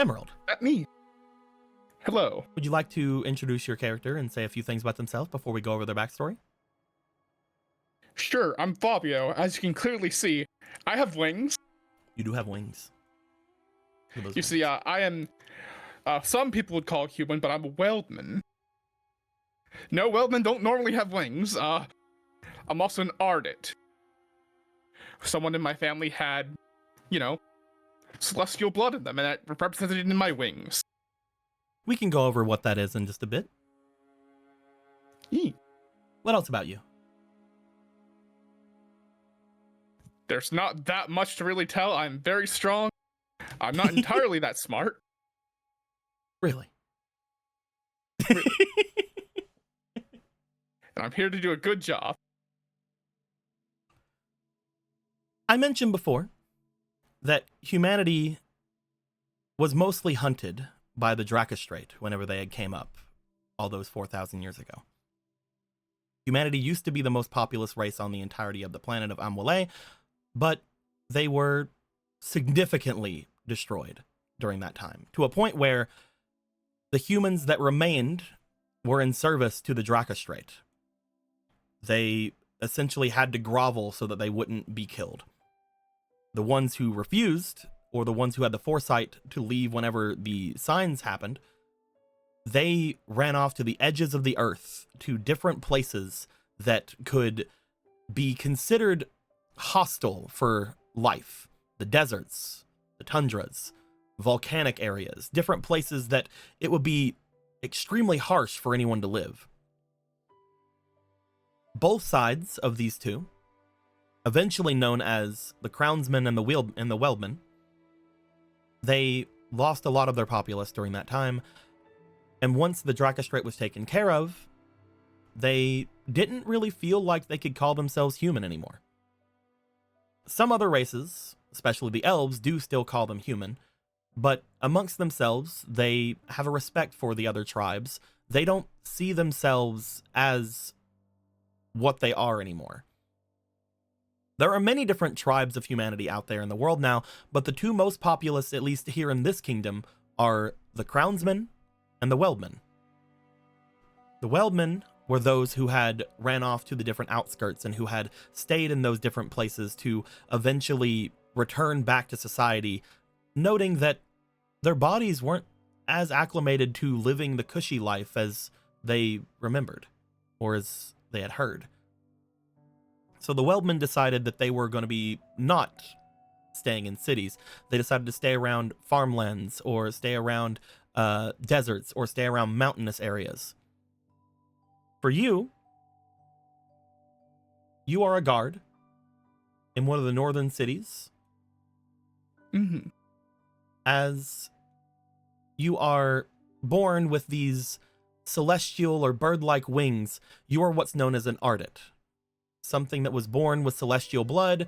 Emerald. That me. Hello. Would you like to introduce your character and say a few things about themselves before we go over their backstory? Sure, I'm Fabio. As you can clearly see, I have wings. You do have wings. You see, I am, some people would call human, but I'm a weldman. No, weldmen don't normally have wings. I'm also an ardent. Someone in my family had, celestial blood in them, and that represented in my wings. We can go over what that is in just a bit. Eee. What else about you? There's not that much to really tell. I'm very strong. I'm not entirely that smart. Really? And I'm here to do a good job. I mentioned before that humanity was mostly hunted by the Dracostrate whenever they had came up all those 4,000 years ago. Humanity used to be the most populous race on the entirety of the planet of Amwale, but they were significantly destroyed during that time, to a point where the humans that remained were in service to the Dracostrate. They essentially had to grovel so that they wouldn't be killed. The ones who refused, or the ones who had the foresight to leave whenever the signs happened, they ran off to the edges of the earth, to different places that could be considered hostile for life. The deserts, the tundras, volcanic areas, different places that it would be extremely harsh for anyone to live. Both sides of these two, eventually known as the Crownsmen and the Weldmen, they lost a lot of their populace during that time, and once the Dracostrate was taken care of, they didn't really feel like they could call themselves human anymore. Some other races, especially the elves, do still call them human, but amongst themselves, they have a respect for the other tribes. They don't see themselves as what they are anymore. There are many different tribes of humanity out there in the world now, but the two most populous, at least here in this kingdom, are the Crownsmen and the Weldmen. The Weldmen were those who had ran off to the different outskirts and who had stayed in those different places to eventually return back to society, noting that their bodies weren't as acclimated to living the cushy life as they remembered, or as they had heard. So the Weldmen decided that they were going to be not staying in cities. They decided to stay around farmlands, or stay around deserts, or stay around mountainous areas. For you, you are a guard in one of the northern cities. Mm-hmm. As you are born with these celestial or bird-like wings, you are what's known as an ardent. Something that was born with celestial blood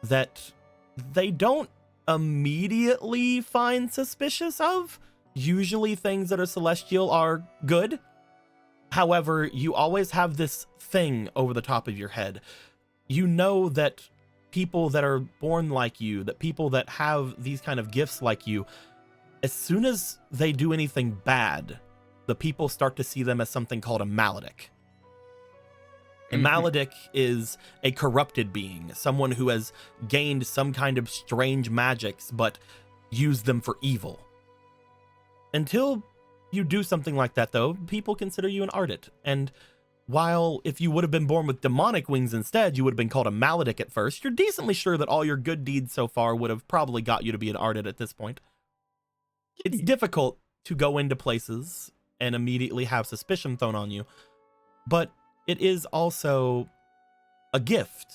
that they don't immediately find suspicious of. Usually things that are celestial are good. However, you always have this thing over the top of your head. You know that people that are born like you, that people that have these kind of gifts like you, as soon as they do anything bad, the people start to see them as something called a maledic. A maledic is a corrupted being, someone who has gained some kind of strange magics, but used them for evil. Until you do something like that, though, people consider you an ardent. And while if you would have been born with demonic wings instead, you would have been called a maledic at first, you're decently sure that all your good deeds so far would have probably got you to be an ardent at this point. It's difficult to go into places and immediately have suspicion thrown on you, but it is also a gift.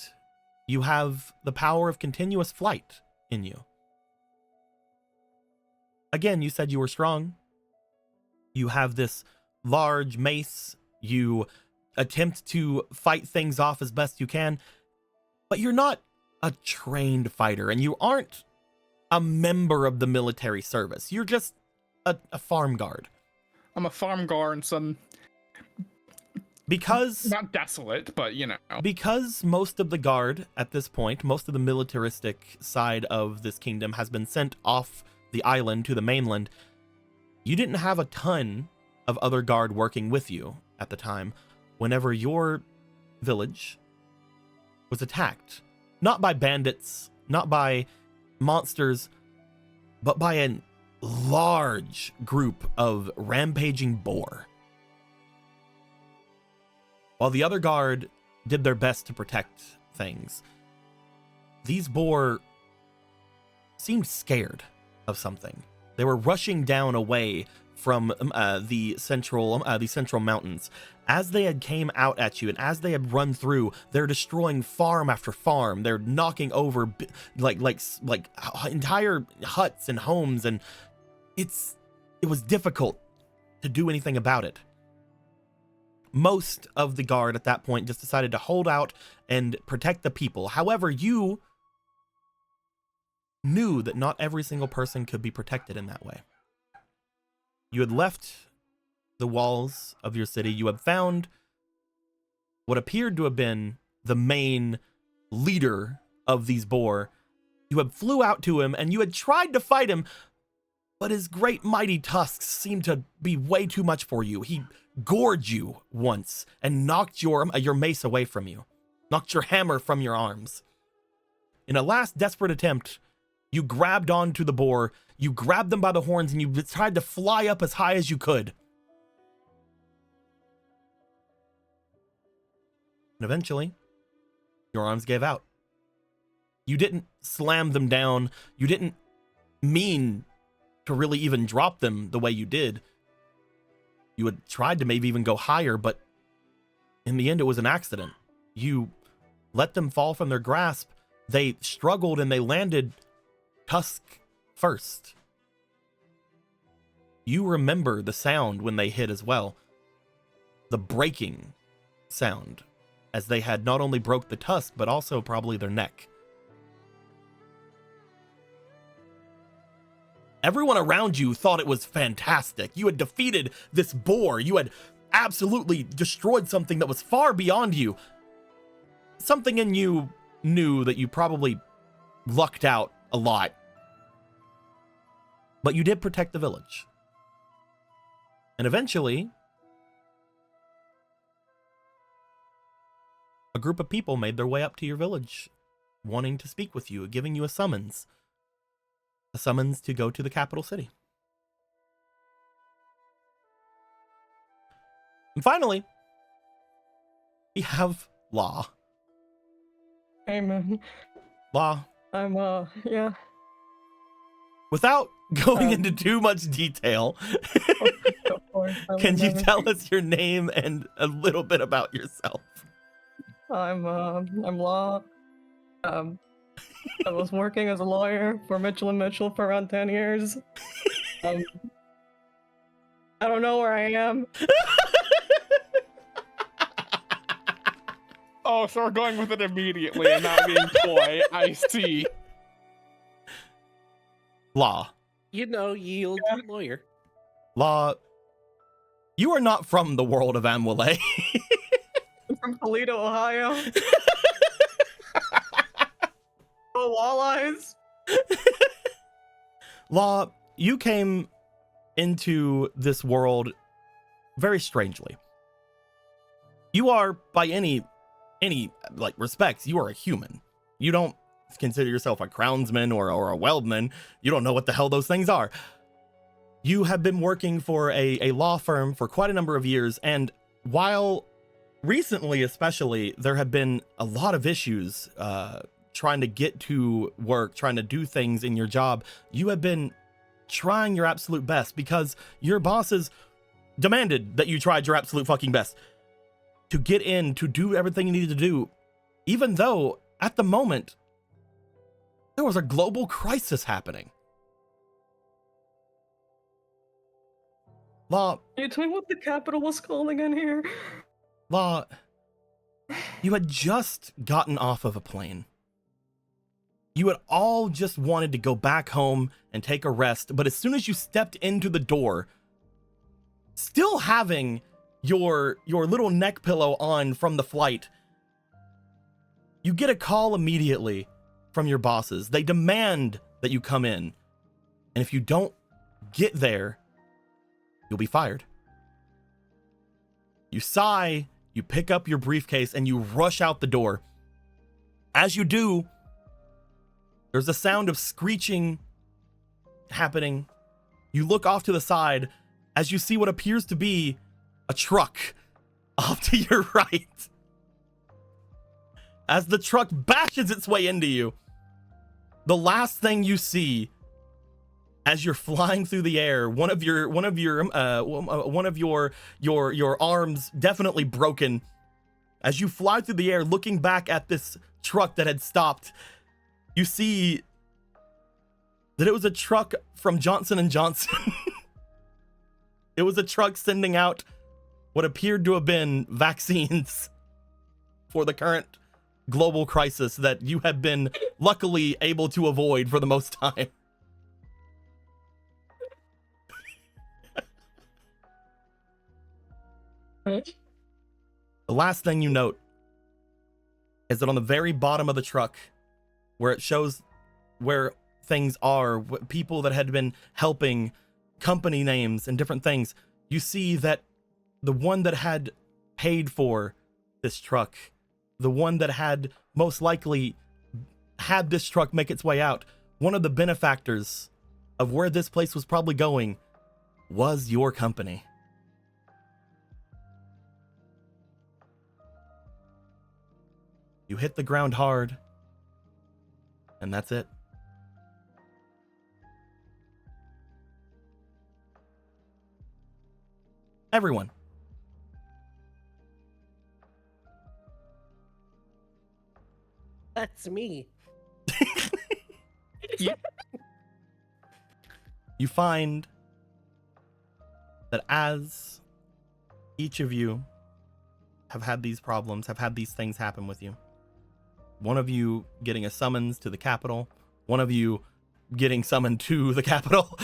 You have the power of continuous flight in you. Again, you said you were strong. You have this large mace. You attempt to fight things off as best you can, but you're not a trained fighter, and you aren't a member of the military service. You're just a farm guard. I'm a farm guard and some... Because... Not desolate, but, you know. Because most of the guard, at this point, most of the militaristic side of this kingdom has been sent off the island to the mainland, you didn't have a ton of other guard working with you at the time whenever your village was attacked. Not by bandits, not by monsters, but by a large group of rampaging boar. While the other guard did their best to protect things, these boar seemed scared of something. They were rushing down away from the central mountains. As they had came out at you and as they had run through, they're destroying farm after farm. They're knocking over like entire huts and homes, and it was difficult to do anything about it. Most of the guard at that point just decided to hold out and protect the people. However, you knew that not every single person could be protected in that way. You had left the walls of your city. You had found what appeared to have been the main leader of these boar. You had flew out to him and you had tried to fight him, but his great mighty tusks seemed to be way too much for you. He gored you once and knocked your mace away from you, knocked your hammer from your arms. In a last desperate attempt, you grabbed onto the boar, you grabbed them by the horns, and you tried to fly up as high as you could. And eventually, your arms gave out. You didn't slam them down. You didn't mean to really even drop them the way you did. You had tried to maybe even go higher, but in the end, it was an accident. You let them fall from their grasp. They struggled and they landed tusk first. You remember the sound when they hit as well. The breaking sound, as they had not only broke the tusk, but also probably their neck. Everyone around you thought it was fantastic. You had defeated this boar. You had absolutely destroyed something that was far beyond you. Something in you knew that you probably lucked out a lot. But you did protect the village. And eventually, a group of people made their way up to your village, wanting to speak with you, giving you a summons. A summons to go to the capital city. And finally, we have Law. Hey, man. Law. I'm, yeah. Without going into too much detail, Of course, can you tell us your name and a little bit about yourself? I'm Law. I was working as a lawyer for Mitchell & Mitchell for around 10 years. I don't know where I am. Oh, so we're going with it immediately and not being coy. I see. Law. You know, yield lawyer. Law, you are not from the world of Amwile. I'm from Toledo, Ohio. Oh, walleyes. Law, you came into this world very strangely. You are, by any like respects, you are a human. You don't consider yourself a crownsman or a weldman. You don't know what the hell those things are. You have been working for a law firm for quite a number of years, and while recently especially there have been a lot of issues trying to get to work, trying to do things in your job, you have been trying your absolute best because your bosses demanded that you tried your absolute fucking best to get in, to do everything you needed to do, even though at the moment there was a global crisis happening. Law, You told me what the capital was called again here? Law, you had just gotten off of a plane. You had all just wanted to go back home and take a rest, but as soon as you stepped into the door, still having your little neck pillow on from the flight, you get a call immediately from your bosses. They demand that you come in, and if you don't get there, you'll be fired. You sigh, you pick up your briefcase, and you rush out the door. As you do, there's a sound of screeching happening. You look off to the side as you see what appears to be a truck off to your right. As the truck bashes its way into you, the last thing you see as you're flying through the air, one of your arms definitely broken. As you fly through the air, looking back at this truck that had stopped, you see that it was a truck from Johnson & Johnson. It was a truck sending out what appeared to have been vaccines for the current global crisis that you have been luckily able to avoid for the most time. The last thing you note is that on the very bottom of the truck, where it shows where things are, people that had been helping, company names and different things, you see that the one that had paid for this truck, the one that had most likely had this truck make its way out, one of the benefactors of where this place was probably going, was your company. You hit the ground hard, and that's it. Everyone. That's me. You find that as each of you have had these problems, have had these things happen with you, one of you getting a summons to the Capitol, one of you getting summoned to the Capitol,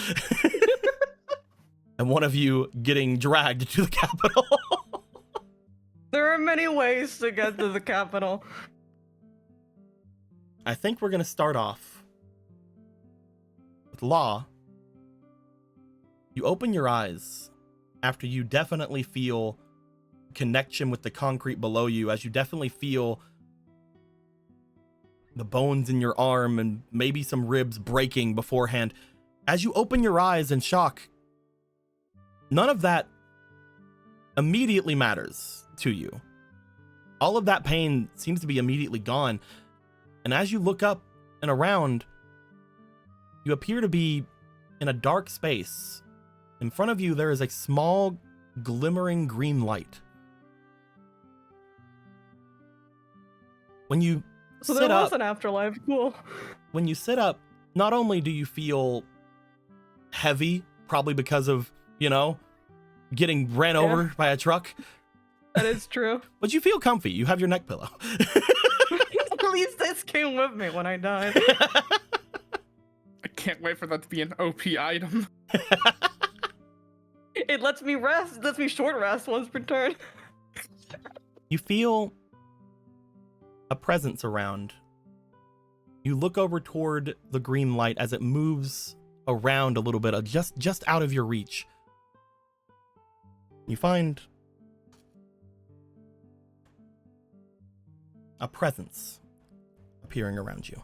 and one of you getting dragged to the Capitol. There are many ways to get to the Capitol. I think we're going to start off with Law. You open your eyes after you definitely feel connection with the concrete below you, as you definitely feel the bones in your arm and maybe some ribs breaking beforehand. As you open your eyes in shock, none of that immediately matters to you. All of that pain seems to be immediately gone. And as you look up and around, you appear to be in a dark space. In front of you, there is a small, glimmering green light. When you So sit there was up, an afterlife. Cool. when you sit up, not only do you feel heavy, probably because of, getting ran over by a truck, That is true. but you feel comfy. You have your neck pillow. At least this came with me when I died. I can't wait for that to be an OP item. It lets me rest. It lets me short rest once per turn. You feel a presence around. You look over toward the green light as it moves around a little bit, just out of your reach. You find a presence appearing around you.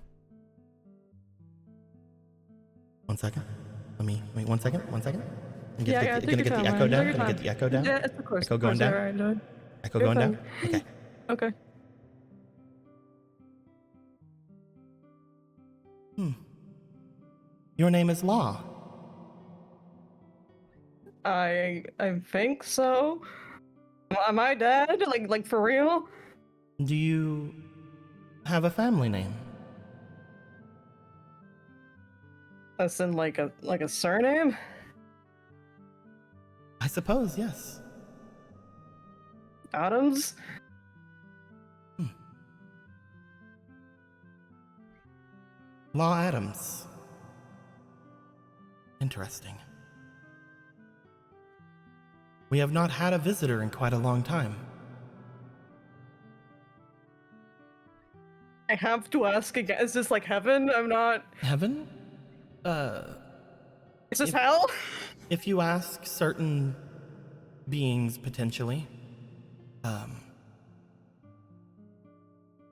One second. Wait, 1 second. I'm gonna get the echo down. I'm gonna get the echo down. Yeah, of course. Echo going down. Right, Echo You're going down. fine. Okay. Okay. Your name is Law. I think so. Am I dead? Like for real? Do you have a family name? As in like a surname? I suppose, yes. Adams? Law Adams. Interesting. We have not had a visitor in quite a long time. I have to ask again. Is this like heaven? I'm not. Heaven? Is this hell? If you ask certain beings, potentially.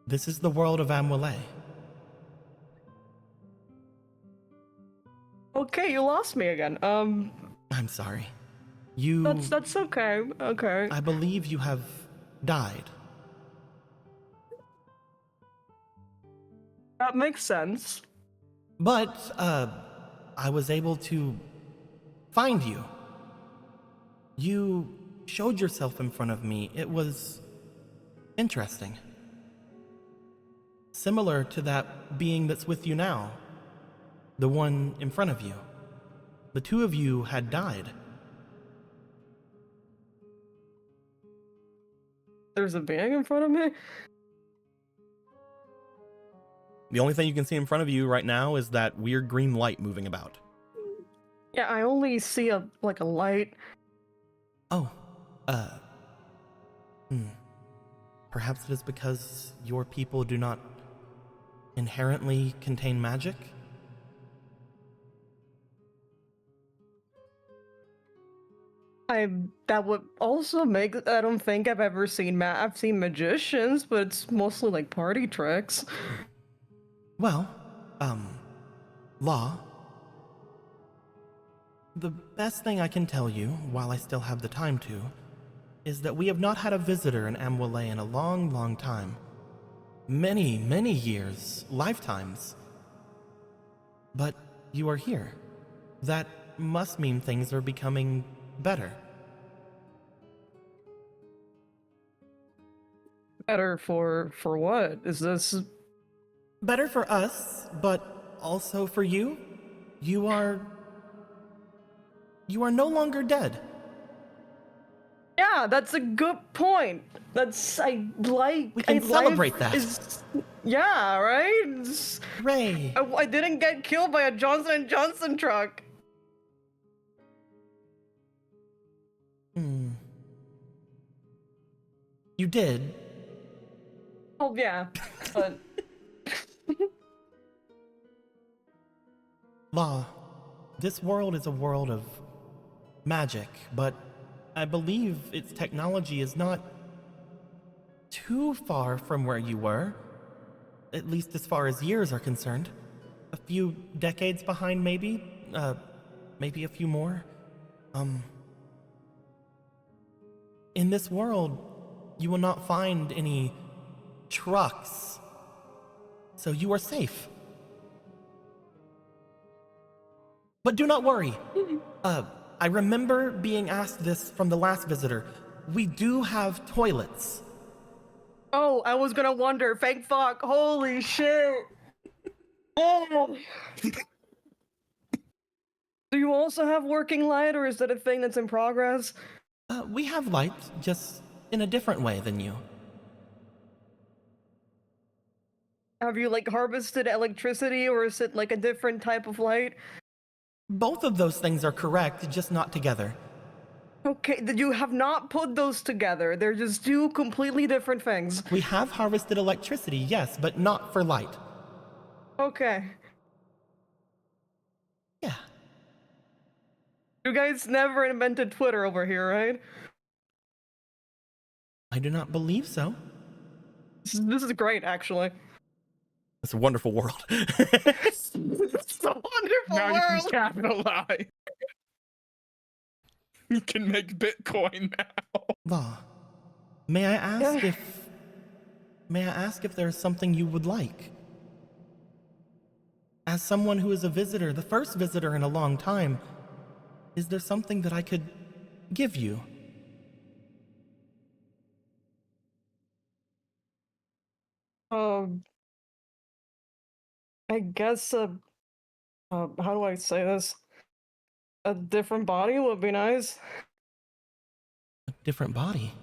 This is the world of Amwile. Okay, you lost me again. I'm sorry. You... That's okay. Okay. I believe you have died. That makes sense. But, I was able to find you. You showed yourself in front of me. It was interesting. Similar to that being that's with you now. The one in front of you. The two of you had died. There's a being in front of me? The only thing you can see in front of you right now is that weird green light moving about. Yeah, I only see a light. Oh, perhaps it is because your people do not inherently contain magic? That would also make, I don't think I've ever seen I've seen magicians, but it's mostly like party tricks. Well, Law, the best thing I can tell you, while I still have the time to, is that we have not had a visitor in Amwalay in a long, long time. Many, many years, lifetimes. But you are here. That must mean things are becoming better. Better for what? Is this... Better for us, but also for you. You are no longer dead. Yeah, that's a good point. That's, We can celebrate that. Yeah, right? It's... Hooray. I didn't get killed by a Johnson & Johnson truck. You did. Oh, yeah, but... Law, this world is a world of magic, but I believe its technology is not too far from where you were, at least as far as years are concerned. A few decades behind, maybe? Maybe a few more? In this world, you will not find any trucks, so you are safe. But do not worry. I remember being asked this from the last visitor. We do have toilets. Oh, I was gonna wonder. Thank fuck. Holy shit. Oh. Do you also have working light, or is that a thing that's in progress? We have light, just in a different way than you. Have you, like, harvested electricity, or is it, like, a different type of light? Both of those things are correct, just not together. Okay, you have not put those together. They're just two completely different things. We have harvested electricity, yes, but not for light. Okay. Yeah. You guys never invented Twitter over here, right? I do not believe so. This is great, actually. It's a wonderful world. It's a wonderful Now you world. can capitalize. You can make Bitcoin now. Law, may I ask if there is something you would like? As someone who is a visitor, the first visitor in a long time, is there something that I could give you? I guess, how do I say this? A different body would be nice. A different body?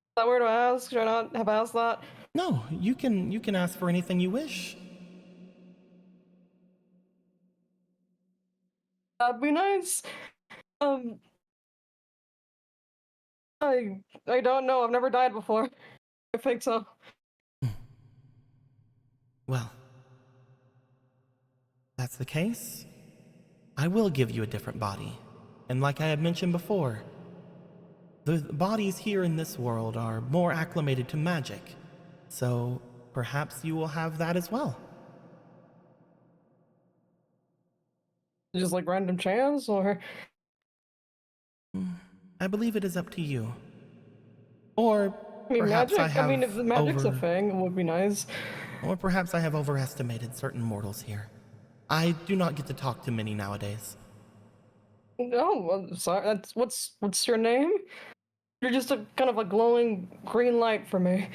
Is that weird to ask? Should I not have asked that? No, you can ask for anything you wish. That'd be nice. I don't know. I've never died before. I think so. Well, if that's the case, I will give you a different body. And like I had mentioned before, the bodies here in this world are more acclimated to magic, so perhaps you will have that as well. Just like random chance, or? I believe it is up to you. Or I mean, perhaps magic. I have I mean, if the magic's a over... thing, it would be nice. Or perhaps I have overestimated certain mortals here. I do not get to talk to many nowadays. Oh, well, sorry. That's what's your name? You're just a kind of a glowing green light for me.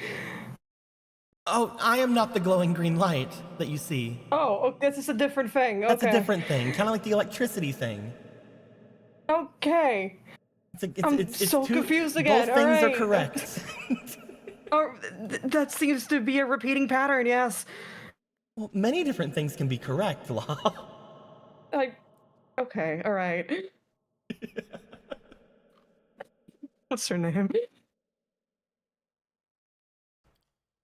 Oh, I am not the glowing green light that you see. Oh, this is a different thing. That's a Okay. different thing, kind of like the electricity thing. Okay. It's So two, confused again. both things are Alright. correct. Oh, that seems to be a repeating pattern, yes. Well, many different things can be correct, Law. Okay, alright. What's her name?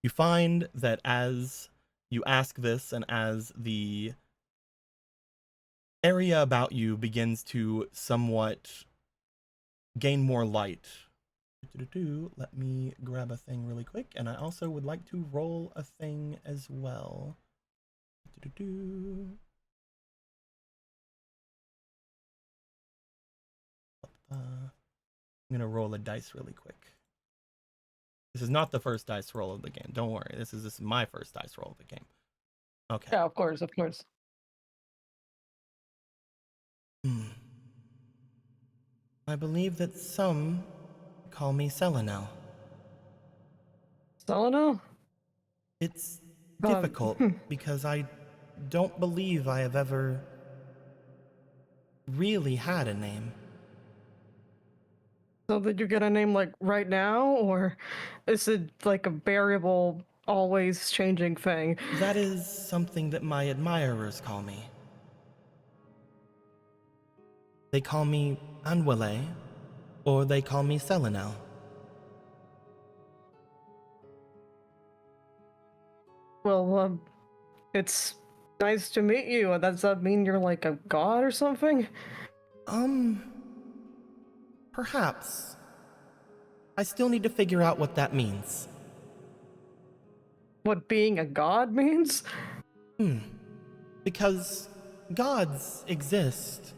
You find that as you ask this and as the area about you begins to somewhat gain more light. Let me grab a thing really quick, and I also would like to roll a thing as well. I'm gonna roll a dice really quick. This is not the first dice roll of the game. Don't worry. This is my first dice roll of the game. Okay. Yeah, of course, of course. I believe that some call me Selenel. Selena? It's difficult because I don't believe I have ever really had a name. So did you get a name like right now, or is it like a variable, always changing thing? That is something that my admirers call me. They call me Anwele, or they call me Selenel. Well, it's nice to meet you. Does that mean you're like a god or something? Perhaps. I still need to figure out what that means. What being a god means? Because gods exist,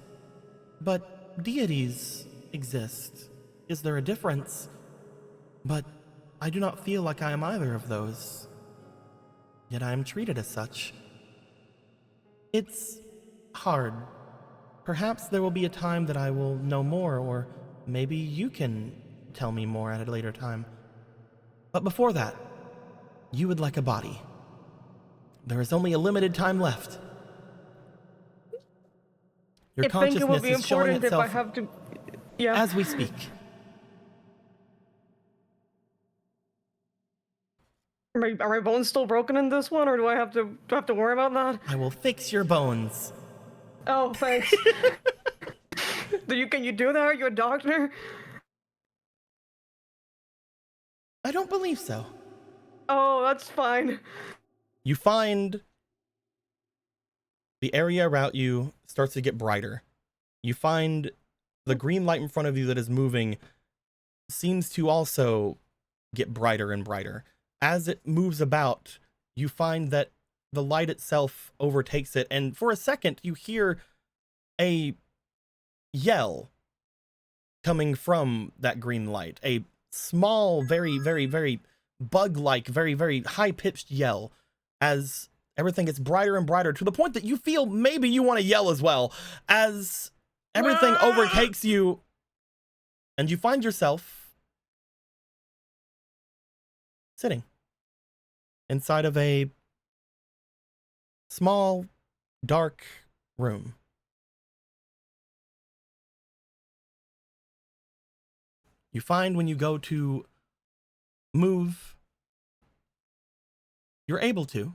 but deities exist. Is there a difference? But I do not feel like I am either of those. Yet I am treated as such. It's hard. Perhaps there will be a time that I will know more, or maybe you can tell me more at a later time. But before that, you would like a body. There is only a limited time left. Your I think it will consciousness be is showing important if I itself have to. Yeah. as we speak. Are my bones still broken in this one, or do I have to worry about that? I will fix your bones. Oh, thanks. Can you do that? Are you a doctor? I don't believe so. Oh, that's fine. You find the area around you starts to get brighter. You find the green light in front of you that is moving seems to also get brighter and brighter. As it moves about, you find that the light itself overtakes it, and for a second you hear a yell coming from that green light. A small, very, very, very bug-like, very, very high-pitched yell as everything gets brighter and brighter to the point that you feel maybe you want to yell as well as everything overtakes you, and you find yourself sitting inside of a small, dark room. You find when you go to move, you're able to.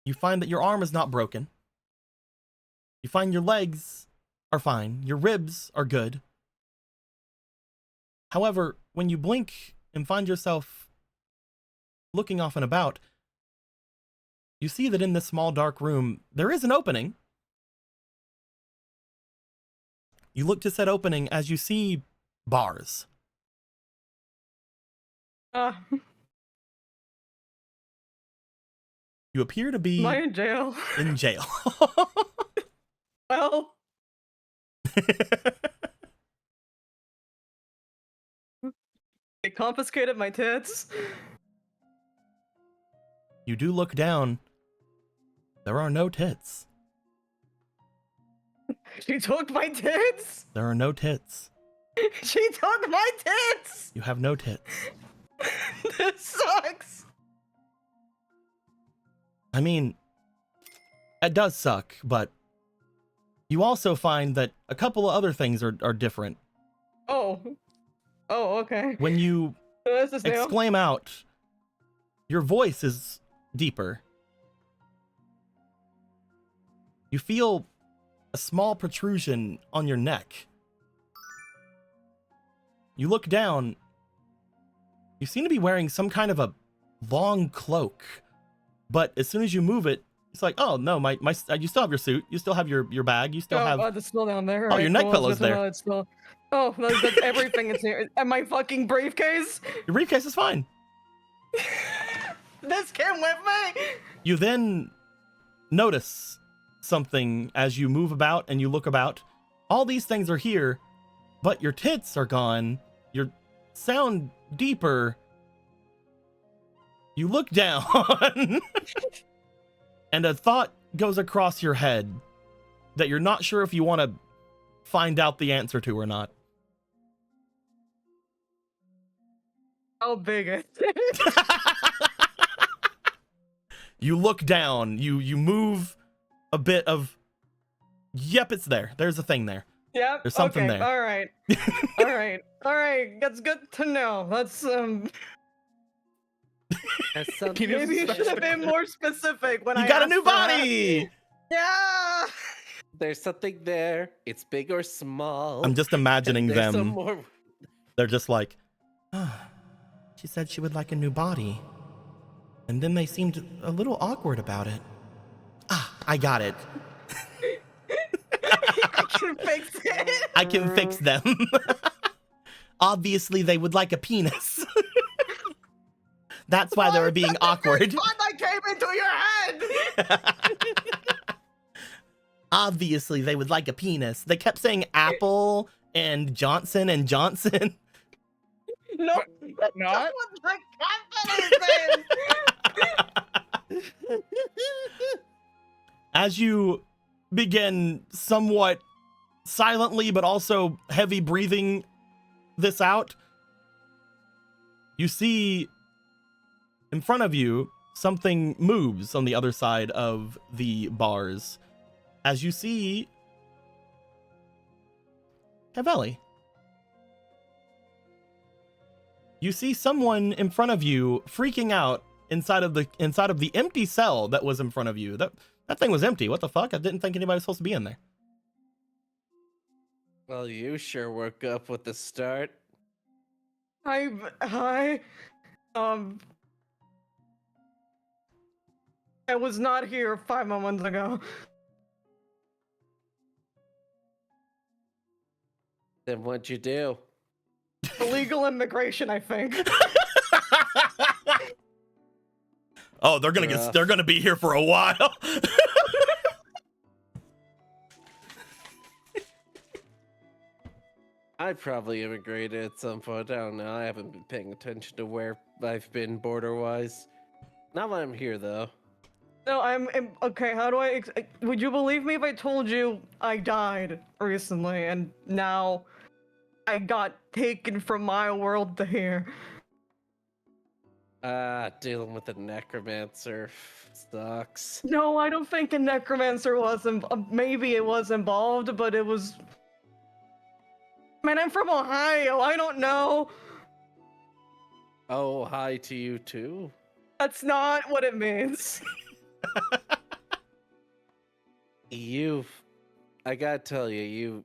You find that your arm is not broken. You find your legs are fine. Your ribs are good. However, when you blink and find yourself looking off and about, you see that in this small dark room, there is an opening. You look to said opening as you see bars. You appear to be Am I in jail? in jail. Well, they confiscated my tits. You do look down. There are no tits. She took my tits. There are no tits. She took my tits. You have no tits. This sucks. I mean, it does suck, but you also find that a couple of other things are different. Oh. Oh, okay. When you This is new. exclaim out, your voice is deeper. You feel a small protrusion on your neck. You look down. You seem to be wearing some kind of a long cloak. But as soon as you move it, it's like, oh no, you still have your suit. You still have your bag. You still have. Oh, it's still down there. Oh, your neck pillow's there. It's still... Oh, that's everything is here. And my fucking briefcase. Your briefcase is fine. This came with me. You then notice something as you move about and you look about. All these things are here, but your tits are gone. Your sound deeper. You look down and a thought goes across your head that you're not sure if you want to find out the answer to or not. How big is it? You look down, you move a bit of, yep, it's there. There's a thing there. Yep. There's something okay, there. All right. All right. All right. That's good to know. That's maybe you should have been more specific when You got a new asked for that. body. Yeah. There's something there. It's big or small. I'm just imagining and there's them. some more... They're just like, oh, she said she would like a new body. And then they seemed a little awkward about it. Ah, I got it. I can fix it. I can fix them. Obviously, they would like a penis. That's why they were being awkward. What that came into your head? Obviously, they would like a penis. They kept saying Apple and Johnson and Johnson. No, that's not? what the company said. As you begin somewhat silently but also heavy breathing this out, you see in front of you something moves on the other side of the bars. As you see Cavelli. You see someone in front of you freaking out inside of the empty cell that was in front of you. That thing was empty. What the fuck? I didn't think anybody was supposed to be in there. Well, you sure woke up with the start. I was not here 5 moments ago. Then what'd you do? Illegal immigration, I think. Oh, they're gonna be here for a while. I probably immigrated at some point. I don't know. I haven't been paying attention to where I've been border-wise. Not when I'm here, though. No, I'm okay. How do I? Would you believe me if I told you I died recently and now I got taken from my world to here? Dealing with a necromancer sucks. No, I don't think a necromancer was. Maybe it was involved, but it was. Man, I'm from Ohio. I don't know. Oh, hi to you too. That's not what it means. I gotta tell you, you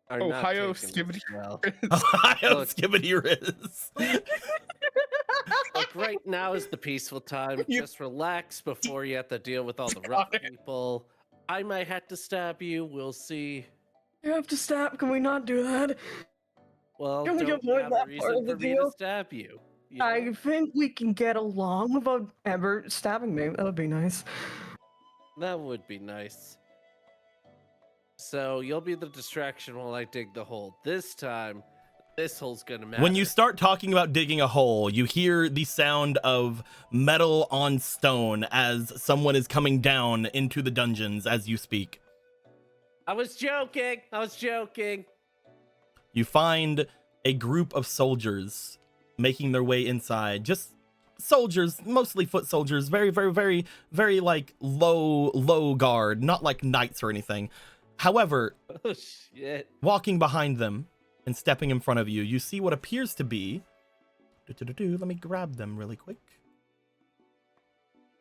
are Ohio not taking skibbity. this well. Ohio Look. skibbity riz. Like right now is the peaceful time. Just relax before you have to deal with all the rough people. I might have to stab you. We'll see. You have to stab. Can we not do that? Well, Can we don't avoid have that a part reason of the for me deal? to stab you. You know? I think we can get along without ever stabbing me. That would be nice. That would be nice. So you'll be the distraction while I dig the hole. This time, This hole's gonna matter. When you start talking about digging a hole, you hear the sound of metal on stone as someone is coming down into the dungeons as you speak. I was joking. I was joking. You find a group of soldiers making their way inside. Just soldiers, mostly foot soldiers, very, very, very, very like low guard, not like knights or anything. However, Oh shit. walking behind them and stepping in front of you, you see what appears to be. Let me grab them really quick.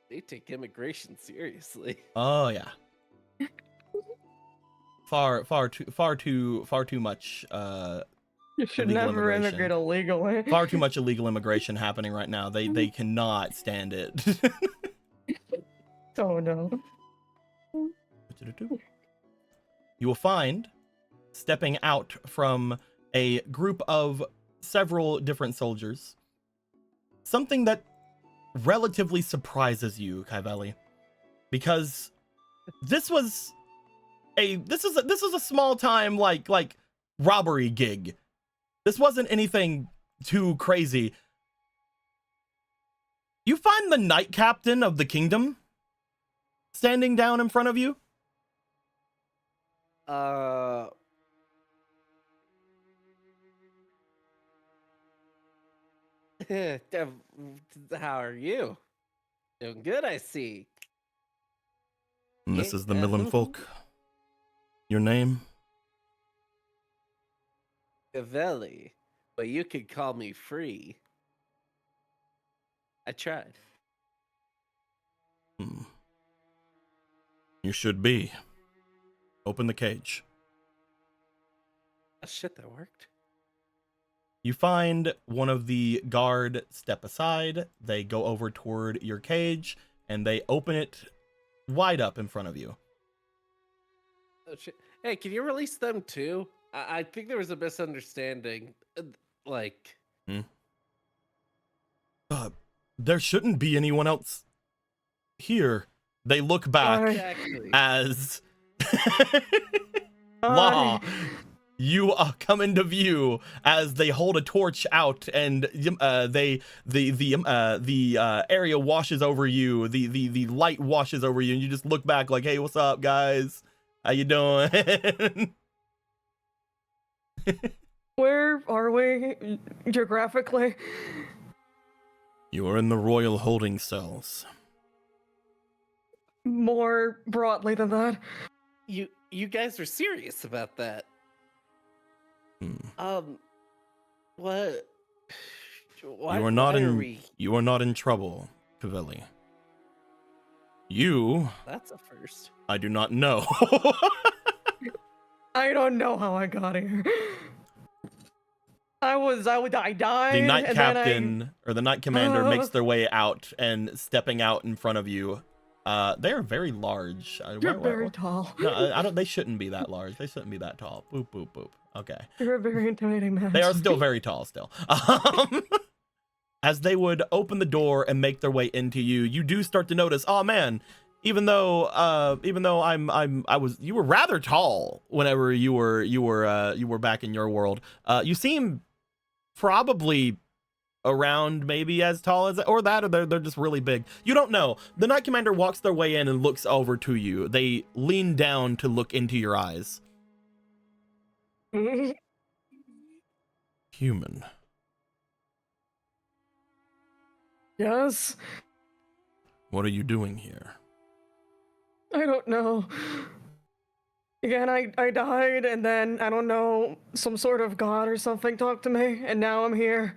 They take immigration seriously. Oh yeah. Far too much. You should Illegal never immigration. immigrate illegally. Far too much illegal immigration happening right now. They cannot stand it. Oh no. You will find, stepping out from a group of several different soldiers, something that relatively surprises you, Kaivelli, because this is a small time like robbery gig. This wasn't anything too crazy. You find the knight captain of the kingdom standing down in front of you. How are you? Doing good, I see. And this is the Millen folk. Your name? Gavelli, but you could call me Free. I tried. You should be. Open the cage. Oh shit, that worked. You find one of the guard step aside. They go over toward your cage and they open it wide up in front of you. Oh shit. Hey, can you release them too? I think there was a misunderstanding. Like, There shouldn't be anyone else here. They look back exactly. as Law. You come into view as they hold a torch out, and the area washes over you. The light washes over you, and you just look back like, "Hey, what's up, guys? How you doing?" Where are we geographically? You are in the royal holding cells. More broadly than that. You guys are serious about that? What? Why, you are not why in. Are we... You are not in trouble, Cavelli. You. That's a first. I do not know. I don't know how I got here. I died. The knight and captain or the knight commander makes their way out and stepping out in front of you. They are very large. You're very tall. No, I don't. They shouldn't be that large. They shouldn't be that tall. Boop boop boop. Okay. You're a very intimidating man. They are still very tall. Still. As they would open the door and make their way into you, you do start to notice. Oh man. Even though you were rather tall whenever you were back in your world. You seem probably around maybe as tall as or they're just really big. You don't know. The knight commander walks their way in and looks over to you. They lean down to look into your eyes. Human. Yes. What are you doing here? I don't know. Again, I died, and then, I don't know, some sort of god or something talked to me, and now I'm here.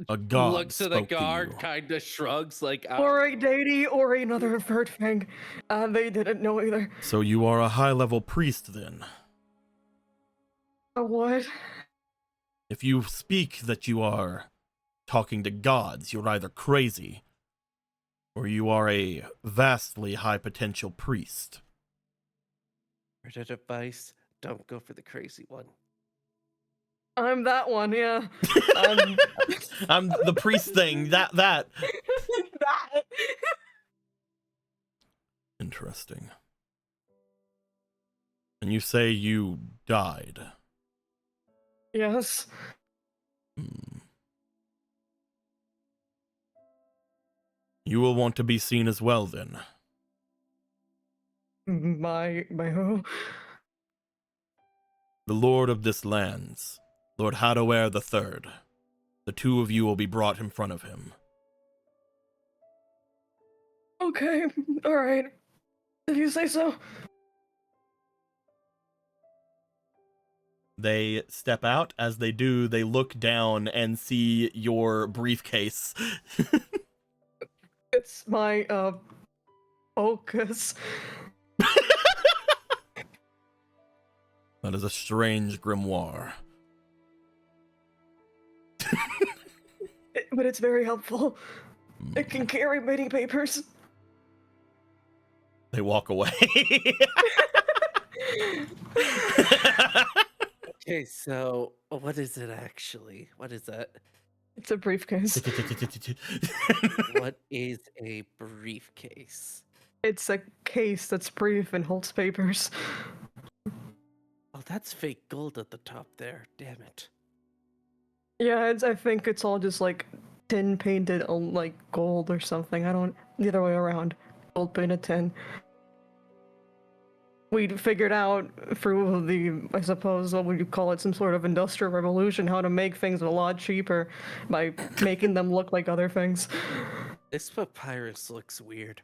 A god looks at the spoke to guard, you. kind of shrugs like, Or a deity, or another third thing. They didn't know either. So you are a high-level priest then? A what? If you speak that you are talking to gods, you're either crazy or you are a vastly high potential priest. word of advice, don't go for the crazy one. I'm that one, yeah. I'm the priest thing. That. That. Interesting. And you say you died. Yes. You will want to be seen as well, then. By who? The Lord of this lands, Lord Hadoware III. The two of you will be brought in front of him. Okay, alright. If you say so. They step out. As they do, they look down and see your briefcase. It's my, focus. That is a strange grimoire. But it's very helpful. It can carry many papers. They walk away. Okay, so what is it actually? What is that? It's a briefcase. What is a briefcase? It's a case that's brief and holds papers. Oh, that's fake gold at the top there. Damn it. Yeah, I think it's all just like tin painted on like gold or something. The other way around. Gold painted tin. We figured out through the, I suppose, what would you call it, some sort of industrial revolution, how to make things a lot cheaper by making them look like other things. This papyrus looks weird.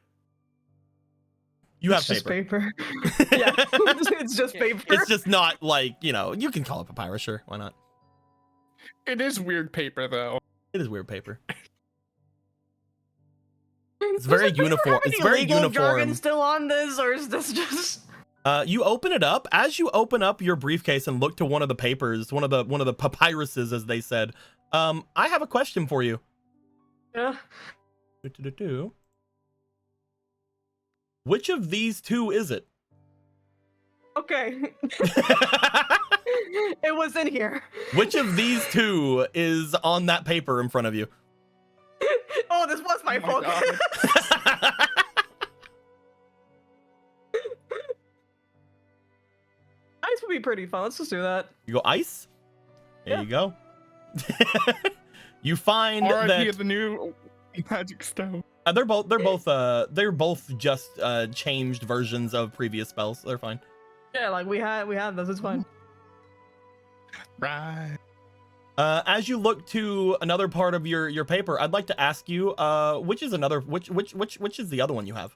You have It's just paper. Yeah, it's just paper. It's just not like, you know, you can call it papyrus, sure. Why not? It is weird paper, though. It is weird paper. It's very uniform. It's very legal jargon uniform. still on this, or is this just? You open it up. As you open up your briefcase and look to one of the papers, one of the papyruses, as they said, I have a question for you. Yeah. Which of these two is it? Okay. It was in here. Which of these two is on that paper in front of you? Oh, this was my Oh my focus. Ice would be pretty fun. Let's just do that. You go ice. There Yeah. you go. You find R.I.P. that the new magic stone. they're both just changed versions of previous spells. They're fine. Yeah, like we had this. It's fine. Right. As you look to another part of your paper, I'd like to ask you, which is the other one you have?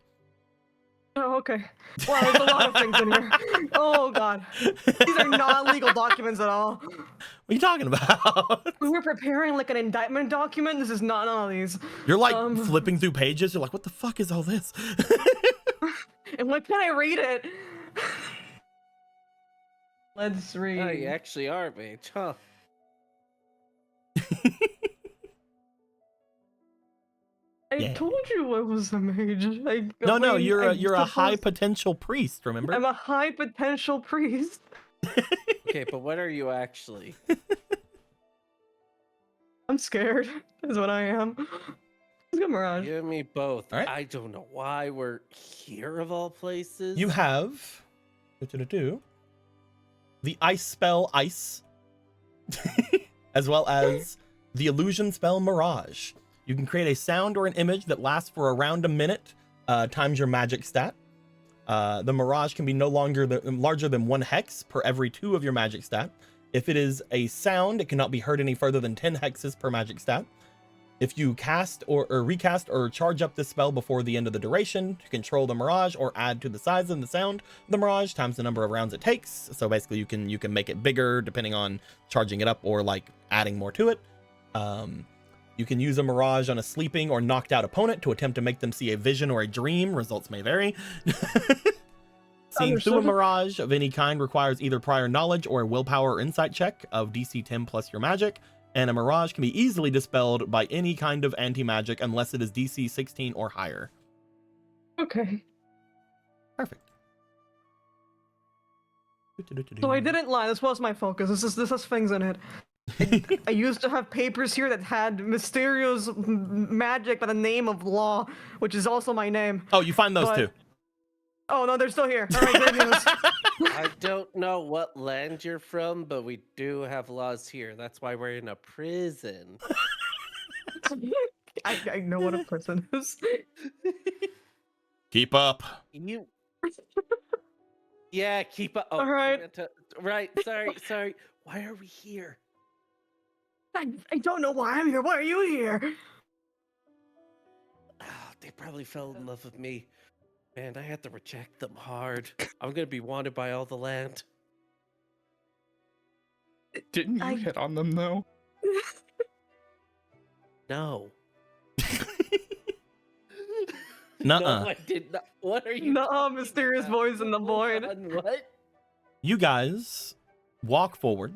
Oh, okay. Wow, there's a lot of things in here. Oh god, these are not legal documents at all. What are you talking about? We were preparing like an indictment document. This is not none of these. You're like flipping through pages. You're like, what the fuck is all this? And when can I read it? Let's read. Oh, you actually are a mage, huh? I Yeah. told you I was a mage. No, you're a supposed- high potential priest. Remember? I'm a high potential priest. Okay, but what are you actually? I'm scared. Is what I am. Let's go, Mirage. You and me both. All right. I don't know why we're here of all places. You have the ice spell Ice, as well as the illusion spell Mirage. You can create a sound or an image that lasts for around a minute, times your magic stat. The Mirage can be larger than 1 hex per every 2 of your magic stat. If it is a sound, it cannot be heard any further than 10 hexes per magic stat. If you cast or recast or charge up this spell before the end of the duration to control the Mirage or add to the size of the sound of the Mirage times the number of rounds it takes. So basically you can make it bigger depending on charging it up or like adding more to it. You can use a Mirage on a sleeping or knocked out opponent to attempt to make them see a vision or a dream. Results may vary. Seeing through a Mirage of any kind requires either prior knowledge or a willpower or insight check of DC 10 plus your magic. And a Mirage can be easily dispelled by any kind of anti-magic unless it is DC 16 or higher. Okay. Perfect. So I didn't lie. This was my focus. This has things in it. I used to have papers here that had mysterious magic by the name of Law, which is also my name. Oh, you find those But- too. Oh no, they're still here. All right, great news. I don't know what land you're from, but we do have laws here. That's why we're in a prison. I know what a prison is. Keep up. You. Yeah, keep up. Oh, All right. Right. Sorry. Why are we here? I don't know why I'm here. Why are you here? Oh, they probably fell in love with me. Man, I had to reject them hard. I'm gonna be wanted by all the land. Didn't you hit on them though? No. Nuh-uh. No, I did not. What are you? Nuh-uh, mysterious voice in the void. What? You guys walk forward.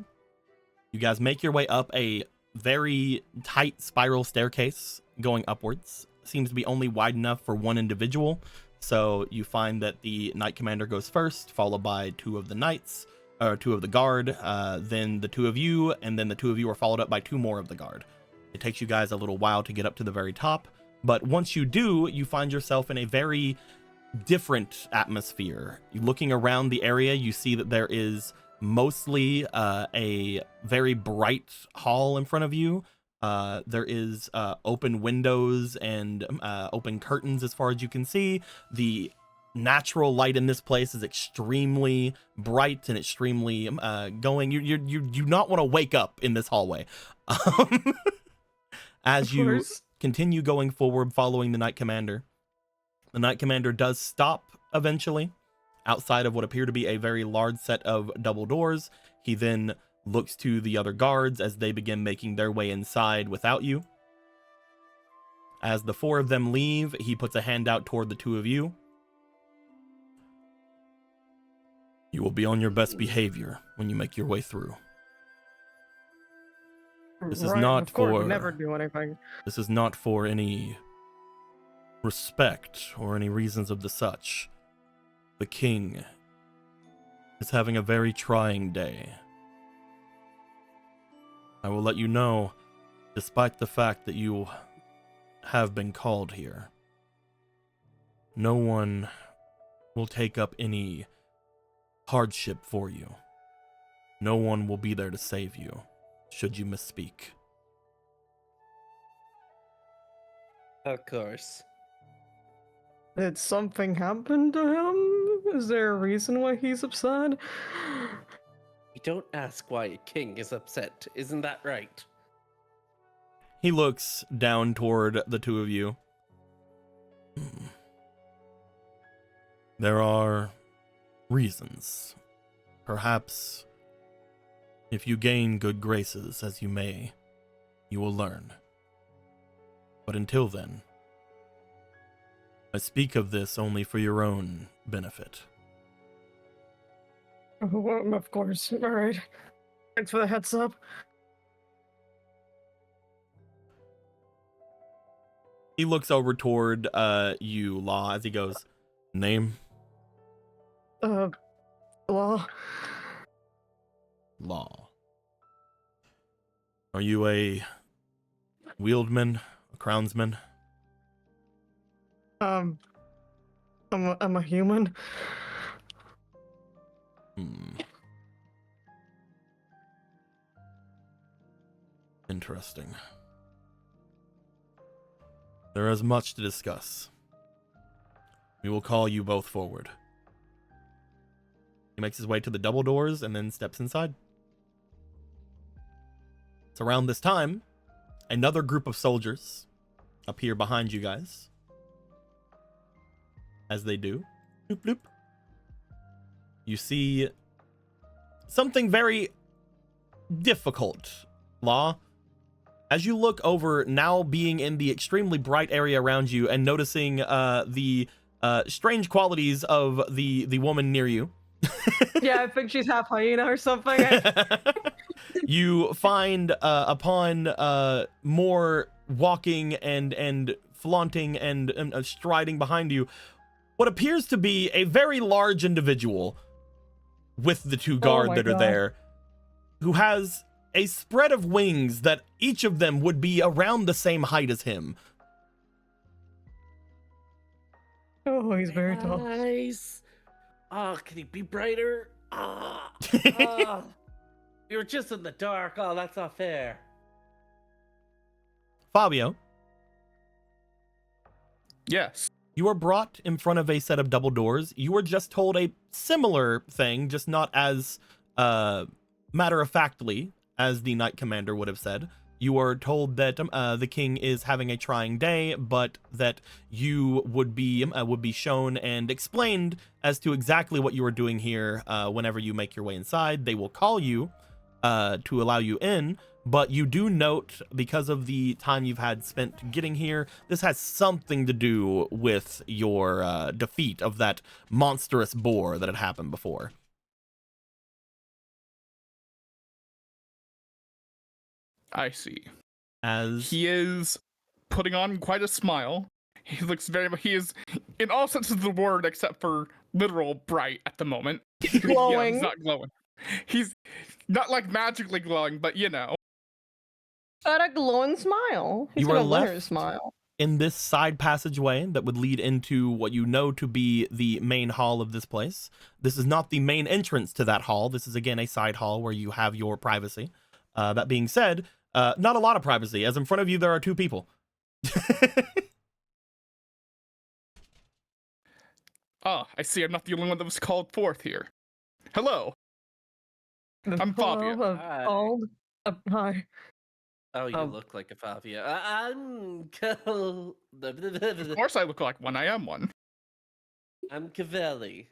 You guys make your way up a very tight spiral staircase going upwards. Seems to be only wide enough for one individual. So you find that the knight commander goes first, followed by two of the knights, or two of the guard, then the two of you, and then the two of you are followed up by two more of the guard. It takes you guys a little while to get up to the very top, but once you do, you find yourself in a very different atmosphere. Looking around the area, you see that there is mostly a very bright hall in front of you. There is open windows and open curtains as far as you can see. The natural light in this place is extremely bright and extremely going. You do not want to wake up in this hallway. As you continue going forward, following the knight commander, the knight commander does stop eventually outside of what appear to be a very large set of double doors. He then looks to the other guards as they begin making their way inside without you. As the four of them leave, he puts a hand out toward the two of you. You will be on your best behavior when you make your way through. This is not of course, for never do anything. This is not for any respect or any reasons of the such. The king is having a very trying day. I will let you know, despite the fact that you have been called here, no one will take up any hardship for you. No one will be there to save you, should you misspeak. Of course. Did something happen to him? Is there a reason why he's upset? You don't ask why a king is upset, isn't that right? He looks down toward the two of you. There are reasons. Perhaps if you gain good graces, as you may, you will learn. But until then, I speak of this only for your own benefit. Oh, well, of course. All right. Thanks for the heads up. He looks over toward you, Law, as he goes, name? Law. Law. Are you a wieldman, a crownsman? I'm a human. Interesting. There is much to discuss. We will call you both forward. He makes his way to the double doors and then steps inside. It's around this time, another group of soldiers appear behind you guys. As they do, bloop, bloop. You see something very difficult, Law. As you look over, now being in the extremely bright area around you and noticing the strange qualities of the woman near you. Yeah, I think she's half hyena or something. You find upon more walking and flaunting and striding behind you, what appears to be a very large individual with the two guard that are there, who has a spread of wings that each of them would be around the same height as him. Oh, he's very tall. Nice. Oh, can he be brighter? You were just in the dark. Oh, that's not fair. Fabio, Yes. you are brought in front of a set of double doors. You were just told a similar thing, just not as matter-of-factly as the Knight Commander would have said. You were told that the king is having a trying day, but that you would be shown and explained as to exactly what you are doing here whenever you make your way inside. They will call you to allow you in, but you do note, because of the time you've had spent getting here, this has something to do with your defeat of that monstrous boar that had happened before. I see. As He is putting on quite a smile. He looks he is, in all senses of the word, except for literal bright at the moment. Yeah, Glowing. he's not glowing. He's not like magically glowing, but you know. Got a glowing smile. He's You got are a winner's left smile. in this side passageway that would lead into what you know to be the main hall of this place. This is not the main entrance to that hall. This is, again, a side hall where you have your privacy. That being said, not a lot of privacy, as in front of you there are two people. Ah, I see I'm not the only one that was called forth here. Hello. I'm Fabio. Hi. Called. Hi. Oh, you look like a Fabio. I'm Of course I look like one, I am one. I'm Cavelli.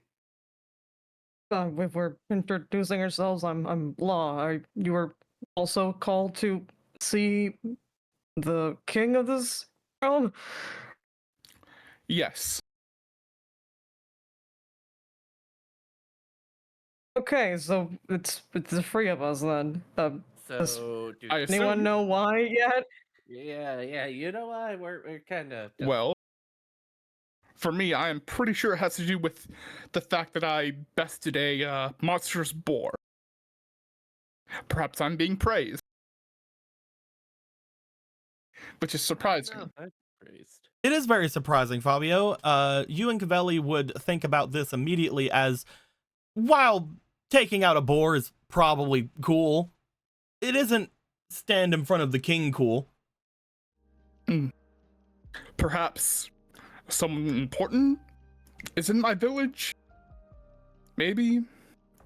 If we're introducing ourselves, I'm Law. You were also called to see the king of this realm. Yes. Okay, so it's the three of us then. So, do I Anyone assume. know why yet? yeah, you know why we're kind of Well, for me, I am pretty sure it has to do with the fact that I bested a monstrous boar. Perhaps I'm being praised. Which is surprising. praised. It is very surprising, Fabio. You and Cavelli would think about this immediately as, while taking out a boar is probably cool, it isn't stand in front of the king cool. Perhaps someone important is in my village? Maybe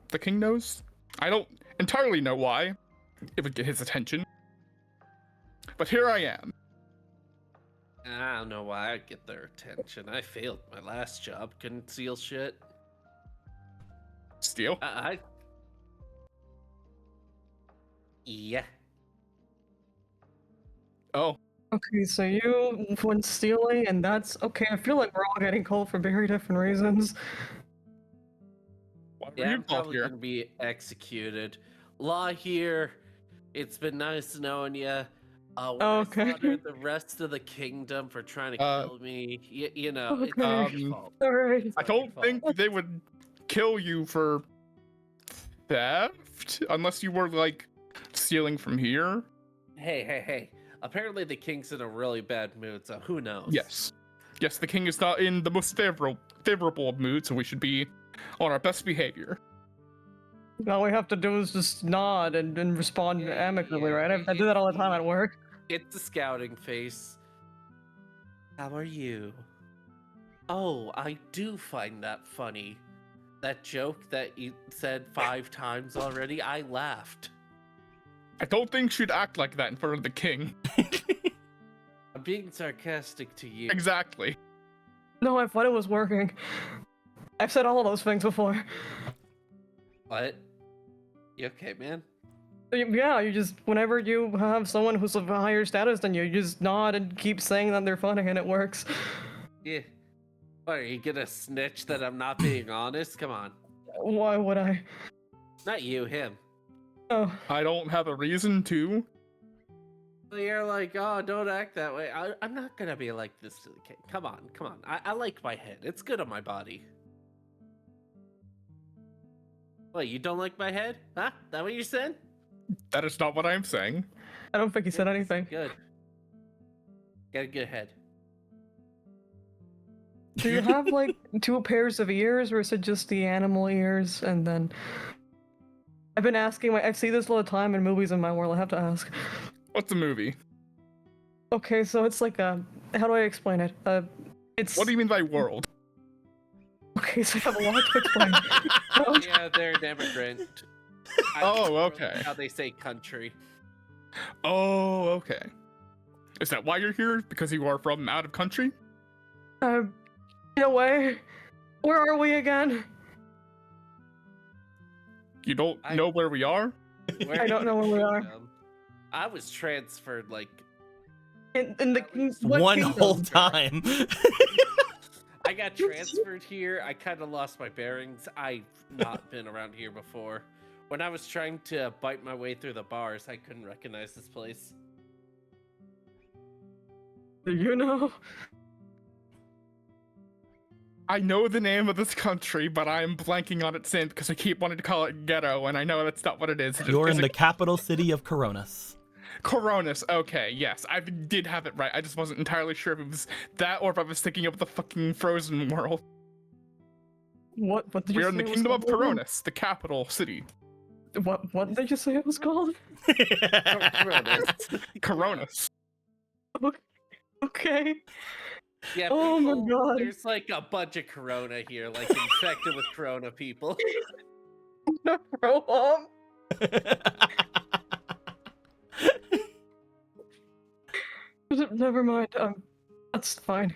the king knows? I don't entirely know why. It would get his attention. But here I am. I don't know why I'd get their attention. I failed my last job. Couldn't steal shit. Steal? Yeah. Oh. Okay, so you went stealing, and that's okay. I feel like we're all getting called for very different reasons. Why were Yeah, you I'm called probably here? gonna be executed. Law here. It's been nice knowing you. When I Okay. slaughtered the rest of the kingdom for trying to kill me, you know, it's Okay. not your fault. Alright. It's I not your don't fault. think they would kill you for theft, unless you were, like, stealing from here. Hey. Apparently the king's in a really bad mood, so who knows? Yes. Yes, the king is not in the most favorable of mood, so we should be on our best behavior. All we have to do is just nod and respond amicably, right? I do that all the time at work. It's the scouting face. How are you? Oh, I do find that funny. That joke that you said 5 times already, I laughed. I don't think she'd act like that in front of the king. I'm being sarcastic to you. Exactly. No, I thought it was working. I've said all of those things before. What? You okay, man? Yeah, you just, whenever you have someone who's of a higher status than you just nod and keep saying that they're funny and it works. Yeah. What, are you gonna snitch that I'm not being honest? Come on. Why would I? Not you, him. Oh, I don't have a reason to. You're like, oh, don't act that way. I'm not gonna be like this to the king. Come on. I like my head. It's good on my body. What, you don't like my head? Huh? That what you said? That is not what I am saying. I don't think he said anything. Good. Got a good head. Do you have like 2 pairs of ears, or is it just the animal ears? And then I've been asking. I see this all the time in movies in my world. I have to ask. What's a movie? Okay, so it's like a. How do I explain it? It's. What do you mean by world? Okay, so I have a lot to explain. Yeah, they're an immigrant. Oh, okay. How they say country. Oh, okay. Is that why you're here? Because you are from out of country? In a way, where are we again? You don't know where we are? I don't know where we are. I was transferred like In the what One kingdom? whole time. I got transferred here. I kind of lost my bearings. I've not been around here before. When I was trying to bite my way through the bars, I couldn't recognize this place. Do you know? I know the name of this country, but I am blanking on its name because I keep wanting to call it ghetto, and I know that's not what it is. You're in the capital city of Coronas. Coronas. Okay, yes, I did have it right. I just wasn't entirely sure if it was that or if I was thinking of the fucking Frozen world. What did you We're say in the it was kingdom of called? Coronas, the capital city. What did you say it was called? Coronas. Okay. Yeah, Oh my God. There's like a bunch of corona here, like infected with corona people. Grow up. Never mind. That's fine.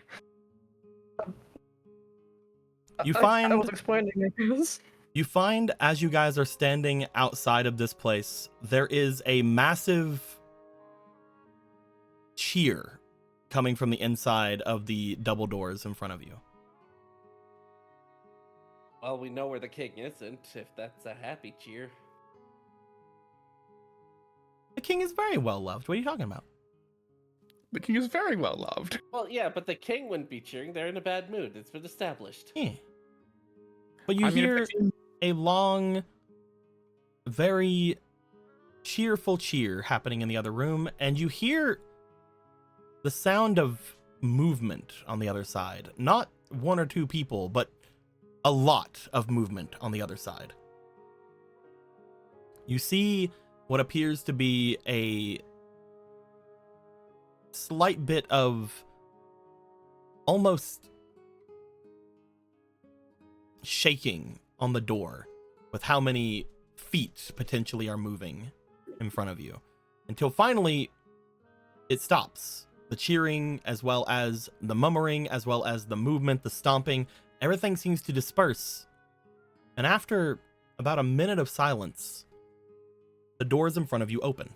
You I find was explaining it because you find as you guys are standing outside of this place, there is a massive cheer coming from the inside of the double doors in front of you. Well, we know where the king isn't, if that's a happy cheer. The king is very well loved. What are you talking about? The king is very well loved. Well, yeah, but the king wouldn't be cheering. They're in a bad mood. It's been established. Yeah. But you I mean, if hear the king- a long, very cheerful cheer happening in the other room, and you hear the sound of movement on the other side. Not 1 or 2 people, but a lot of movement on the other side. You see what appears to be a slight bit of almost shaking on the door with how many feet potentially are moving in front of you, until finally it stops. The cheering, as well as the murmuring, as well as the movement, the stomping, everything seems to disperse. And after about a minute of silence, the doors in front of you open.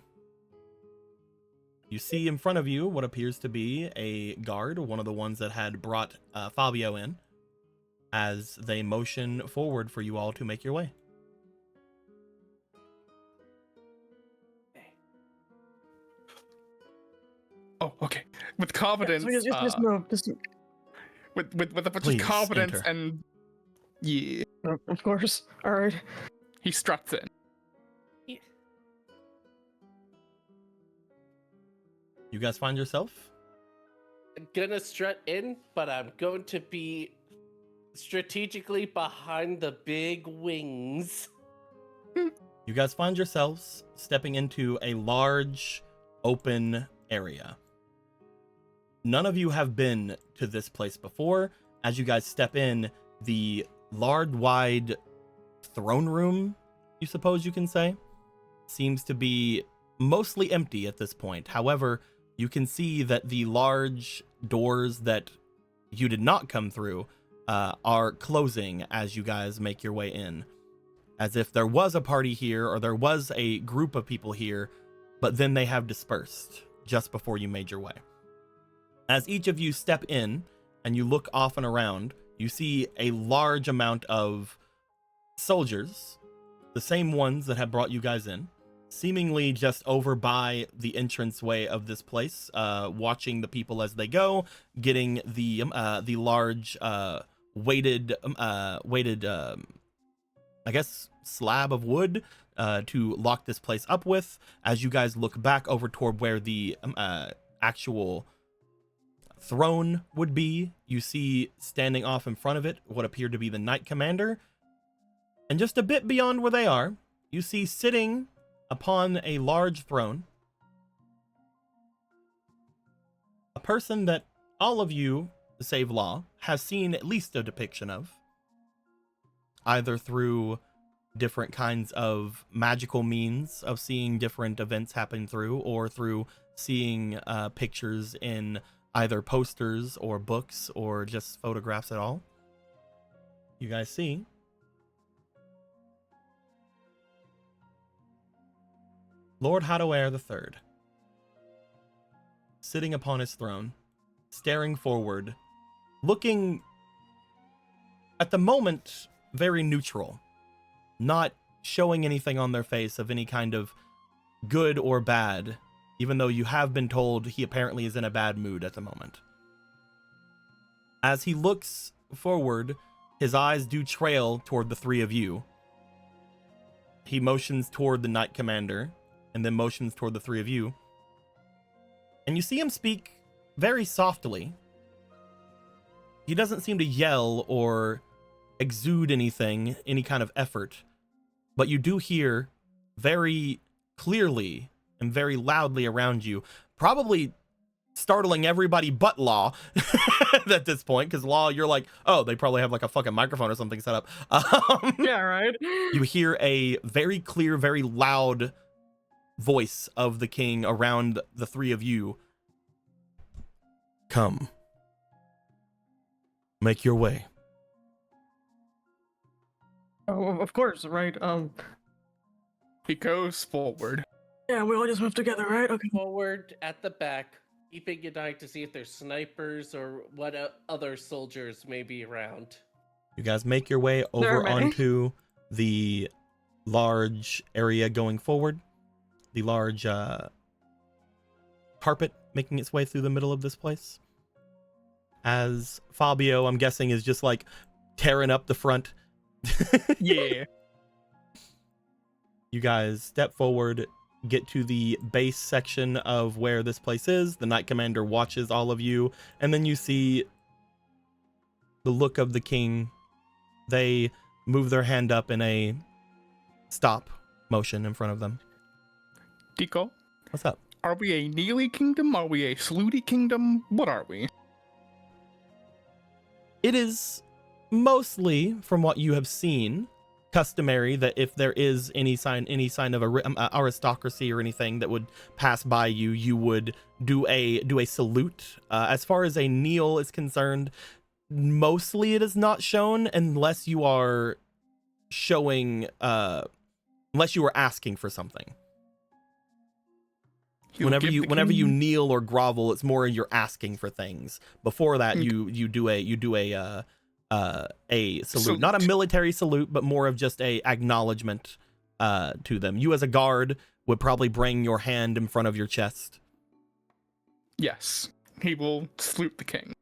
You see in front of you what appears to be a guard, one of the ones that had brought Fabio in, as they motion forward for you all to make your way. Oh, okay. With confidence. just move. Just, with a bunch Please, of confidence enter. and yeah, of course. All right. he struts in. You guys find yourself? I'm gonna strut in, but I'm going to be strategically behind the big wings. You guys find yourselves stepping into a large, open area. None of you have been to this place before. As you guys step in, the large, wide throne room, you suppose you can say, seems to be mostly empty at this point. However, you can see that the large doors that you did not come through are closing as you guys make your way in. As if there was a party here, or there was a group of people here, but then they have dispersed just before you made your way. As each of you step in and you look off and around, you see a large amount of soldiers, the same ones that have brought you guys in, seemingly just over by the entranceway of this place, watching the people as they go, getting the large weighted I guess slab of wood to lock this place up with. As you guys look back over toward where the actual throne would be. You see standing off in front of it what appeared to be the Knight Commander. And just a bit beyond where they are, you see sitting upon a large throne a person that all of you, save Law, has seen at least a depiction of, either through different kinds of magical means of seeing different events happen through, or through seeing pictures in either posters or books or just photographs at all. You guys see Lord Hadoer III sitting upon his throne, staring forward, looking at the moment very neutral, not showing anything on their face of any kind of good or bad, even though you have been told he apparently is in a bad mood at the moment. As he looks forward, his eyes do trail toward the three of you. He motions toward the Knight Commander and then motions toward the three of you. And you see him speak very softly. He doesn't seem to yell or exude anything, any kind of effort, but you do hear very clearly and very loudly around you, probably startling everybody but Law at this point, because Law, you're like, oh, they probably have like a fucking microphone or something set up. Yeah, right. You hear a very clear, very loud voice of the king around the three of you. Come. Make your way. Oh, of course, right. He goes forward. Yeah, we all just move together, right? Okay. Forward at the back, keeping an eye to see if there's snipers or what other soldiers may be around. You guys make your way There are over many. onto the large area going forward. The large carpet making its way through the middle of this place. As Fabio, I'm guessing, is just like tearing up the front. Yeah. You guys step forward, get to the base section of where this place is. The Knight Commander watches all of you, and then you see the look of the king. They move their hand up in a stop motion in front of them. Deco, What's up? are we a Neely kingdom? Are we a Slooty kingdom? What are we? It is mostly, from what you have seen, customary that if there is any sign of aristocracy or anything that would pass by you, you would do a salute. As far as a kneel is concerned, mostly it is not shown unless you are showing, unless you are asking for something. Whenever you kneel or grovel, it's more you're asking for things. Before that, you do a salute, not a military salute, but more of just a acknowledgement to them. You as a guard would probably bring your hand in front of your chest. Yes, he will salute the king.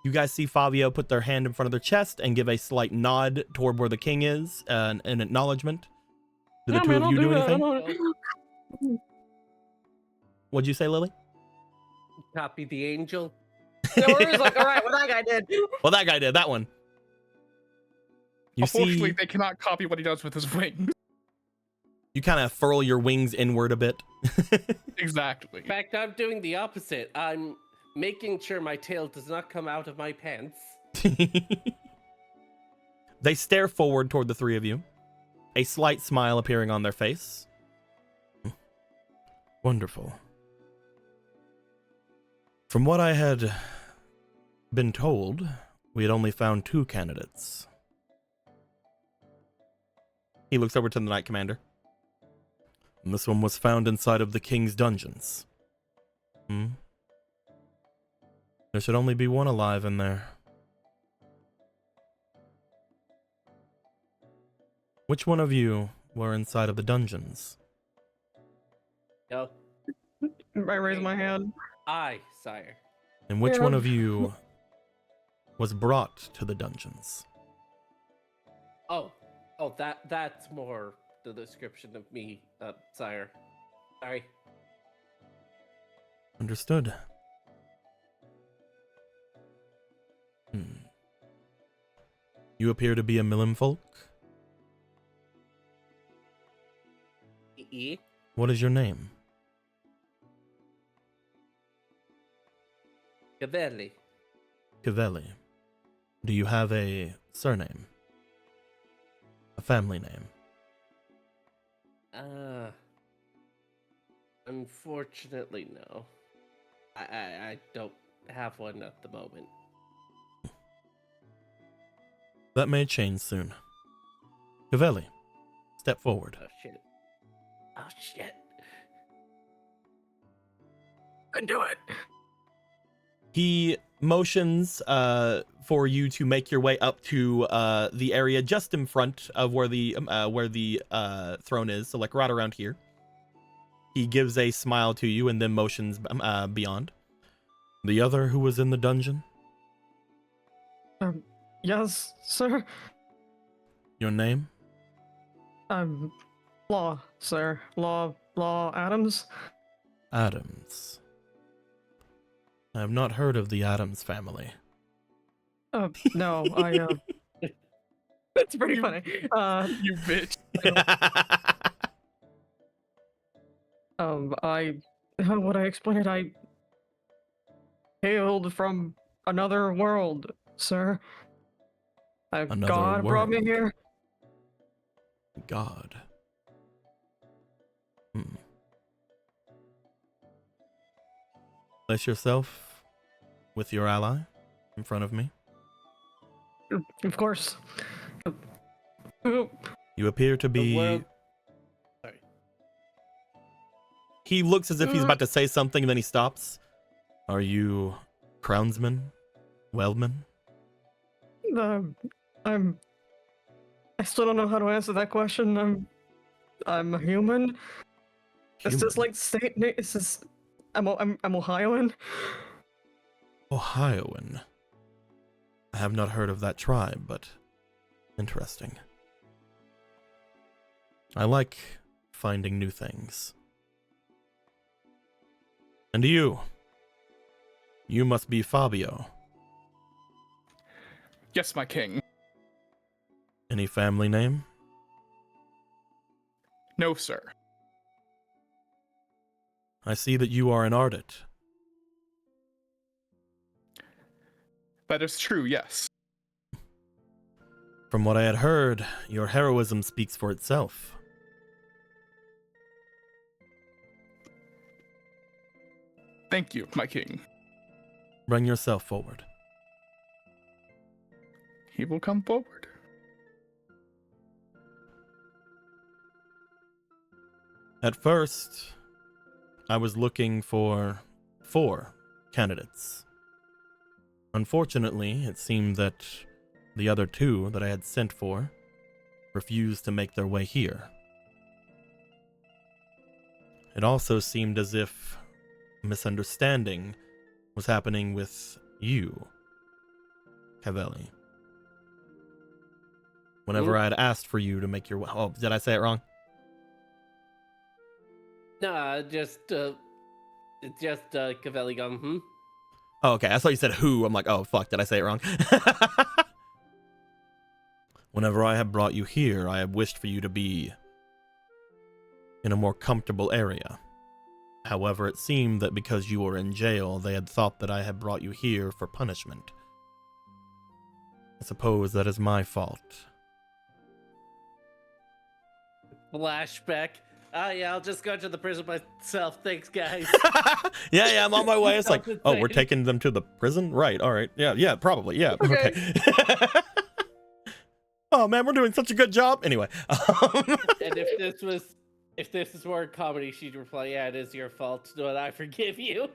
You guys see Fabio put their hand in front of their chest and give a slight nod toward where the king is, an acknowledgement. Do the two of you do anything? What'd you say, Lily? Copy the angel. No worries, like, all right, what that guy did. Well, that guy did that one. You Unfortunately, see, they cannot copy what he does with his wings. you kind of furl your wings inward a bit. Exactly. In fact, I'm doing the opposite. I'm making sure my tail does not come out of my pants. They stare forward toward the three of you, a slight smile appearing on their face. Wonderful. From what I had been told, we had only found 2 candidates. He looks over to the Knight Commander. And this one was found inside of the king's dungeons. There should only be one alive in there. Which one of you were inside of the dungeons? No, I raise my hand. I, sire. And which Yeah. one of you was brought to the dungeons? Oh, that's more the description of me, sire. Sorry. Understood. You appear to be a Millenfolk. What is your name? Cavelli. Cavelli. Do you have a surname? A family name? Unfortunately, no. I don't have one at the moment. That may change soon. Cavelli, step forward. Oh shit. Oh shit. I do it. He motions for you to make your way up to the area just in front of where the throne is, so like right around here. He gives a smile to you and then motions beyond. The other who was in the dungeon? Yes, sir. Your name? Law, sir. Law Adams. Adams. I have not heard of the Adams family. No, That's pretty funny. You bitch. How would I explain it? I hailed from another world, sir. Another God brought me world. here. God. Place yourself with your ally in front of me. Of course. You appear to be... Sorry. He looks as if he's about to say something, and then he stops. Are you crownsman? Weldman? I still don't know how to answer that question. I'm a human. It's just like state name. It's just I'm Ohioan. Ohioan. I have not heard of that tribe, but interesting. I like finding new things. And you must be Fabio. Yes, my king. Any family name? No, sir. I see that you are an ardent. That is true, yes. From what I had heard, your heroism speaks for itself. Thank you, my king. Bring yourself forward. He will come forward. At first, I was looking for 4 candidates. Unfortunately, it seemed that the other 2 that I had sent for refused to make their way here. It also seemed as if a misunderstanding was happening with you, Cavelli. Whenever I had asked for you to make your way... Oh, did I say it wrong? Nah, just Cavelli gum, Oh, okay. I thought you said who. I'm like, oh, fuck. Did I say it wrong? Whenever I have brought you here, I have wished for you to be in a more comfortable area. However, it seemed that because you were in jail, they had thought that I had brought you here for punishment. I suppose that is my fault. Flashback. Oh yeah, I'll just go to the prison myself. Thanks, guys. Yeah, I'm on my way. It's like, oh, we're taking them to the prison? Right, all right. Yeah, probably. Yeah, okay. Oh, man, we're doing such a good job. Anyway. And if this is more comedy, she'd reply, yeah, it is your fault, but I forgive you.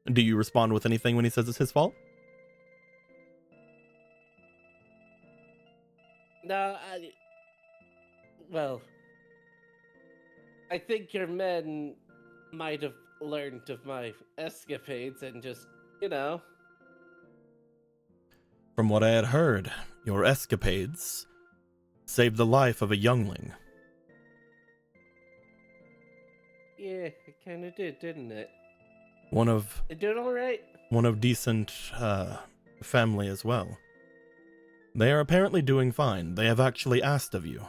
Do you respond with anything when he says it's his fault? No, well, I think your men might have learned of my escapades and just, From what I had heard, your escapades saved the life of a youngling. Yeah, it kind of did, didn't it? You doing all right? one of decent family as well. They are apparently doing fine. They have actually asked of you.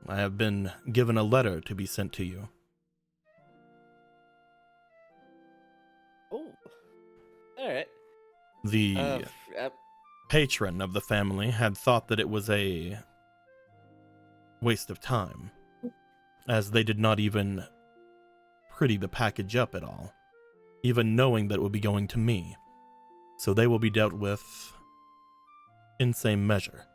I have been given a letter to be sent to you. Oh, all right. The patron of the family had thought that it was a waste of time, as they did not even pretty the package up at all, even knowing that it would be going to me. So they will be dealt with in same measure.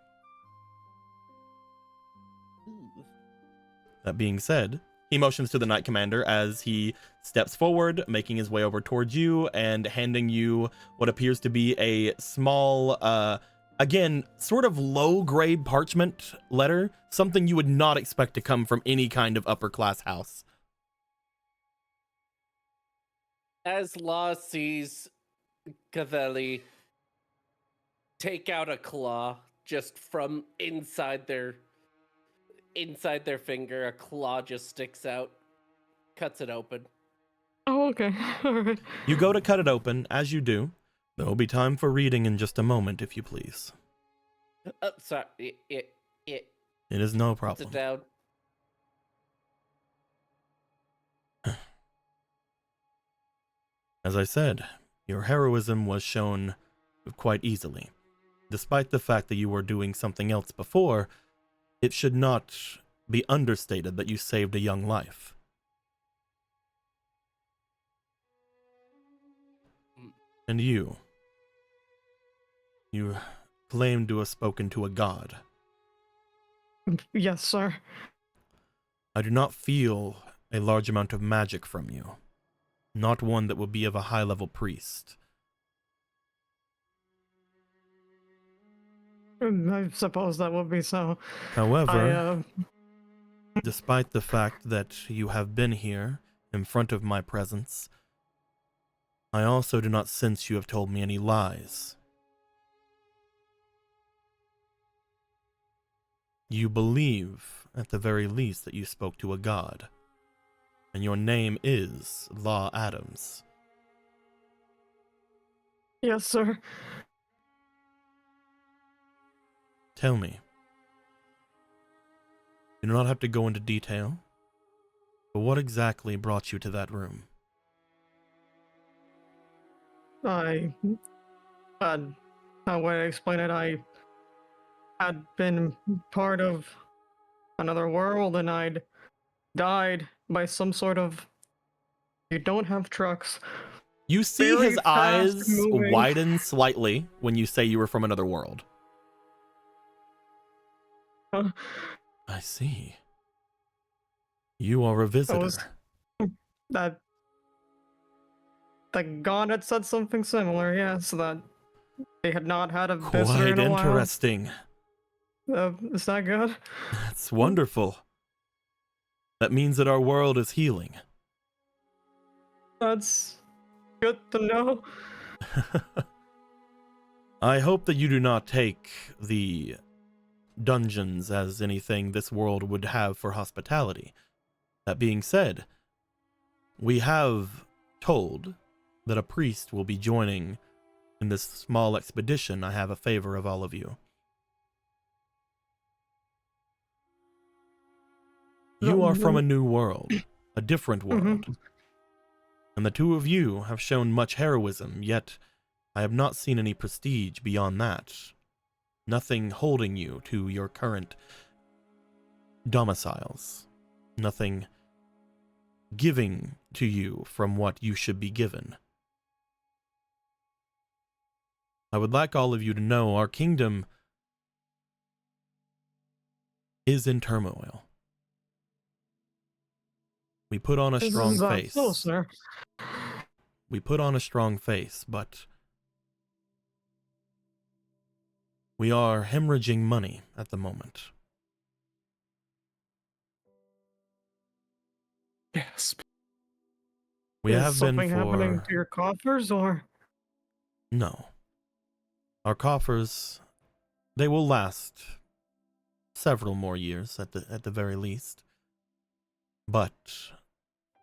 That being said, he motions to the Knight Commander as he steps forward, making his way over towards you and handing you what appears to be a small, again, sort of low-grade parchment letter, something you would not expect to come from any kind of upper-class house. As Law sees Cavelli take out a claw just from inside their finger, a claw just sticks out, cuts it open. Oh, okay. All right. You go to cut it open. As you do, there will be time for reading in just a moment, if you please. Sorry. It is no Puts it problem. down. As I said, your heroism was shown quite easily. Despite the fact that you were doing something else before, it should not be understated that you saved a young life. And you claim to have spoken to a god. Yes, sir. I do not feel a large amount of magic from you. Not one that would be of a high-level priest. I suppose that would be so. However, despite the fact that you have been here in front of my presence, I also do not sense you have told me any lies. You believe, at the very least, that you spoke to a god. And your name is Law Adams. Yes, sir. Tell me. You do not have to go into detail, but what exactly brought you to that room? How would I explain it? I had been part of another world and I'd died by some sort of... You don't have trucks. You see Very his eyes fast-moving. widen slightly when you say you were from another world. I see. You are a visitor. That the god had said something similar, yes, that they had not had a visitor Quite in a while. interesting. Is that good? That's wonderful. That means that our world is healing. That's good to know. I hope that you do not take the dungeons as anything this world would have for hospitality. That being said, we have told that a priest will be joining in this small expedition. I have a favor of all of you. You are from a new world, a different world. And the two of you have shown much heroism, yet I have not seen any prestige beyond that. Nothing holding you to your current domiciles. Nothing giving to you from what you should be given. I would like all of you to know our kingdom is in turmoil. We put on a strong face. So, sir. We put on a strong face, but we are hemorrhaging money at the moment. Yes. We Is have something been happening for... to your coffers, or? No. Our coffers, they will last several more years at the very least. But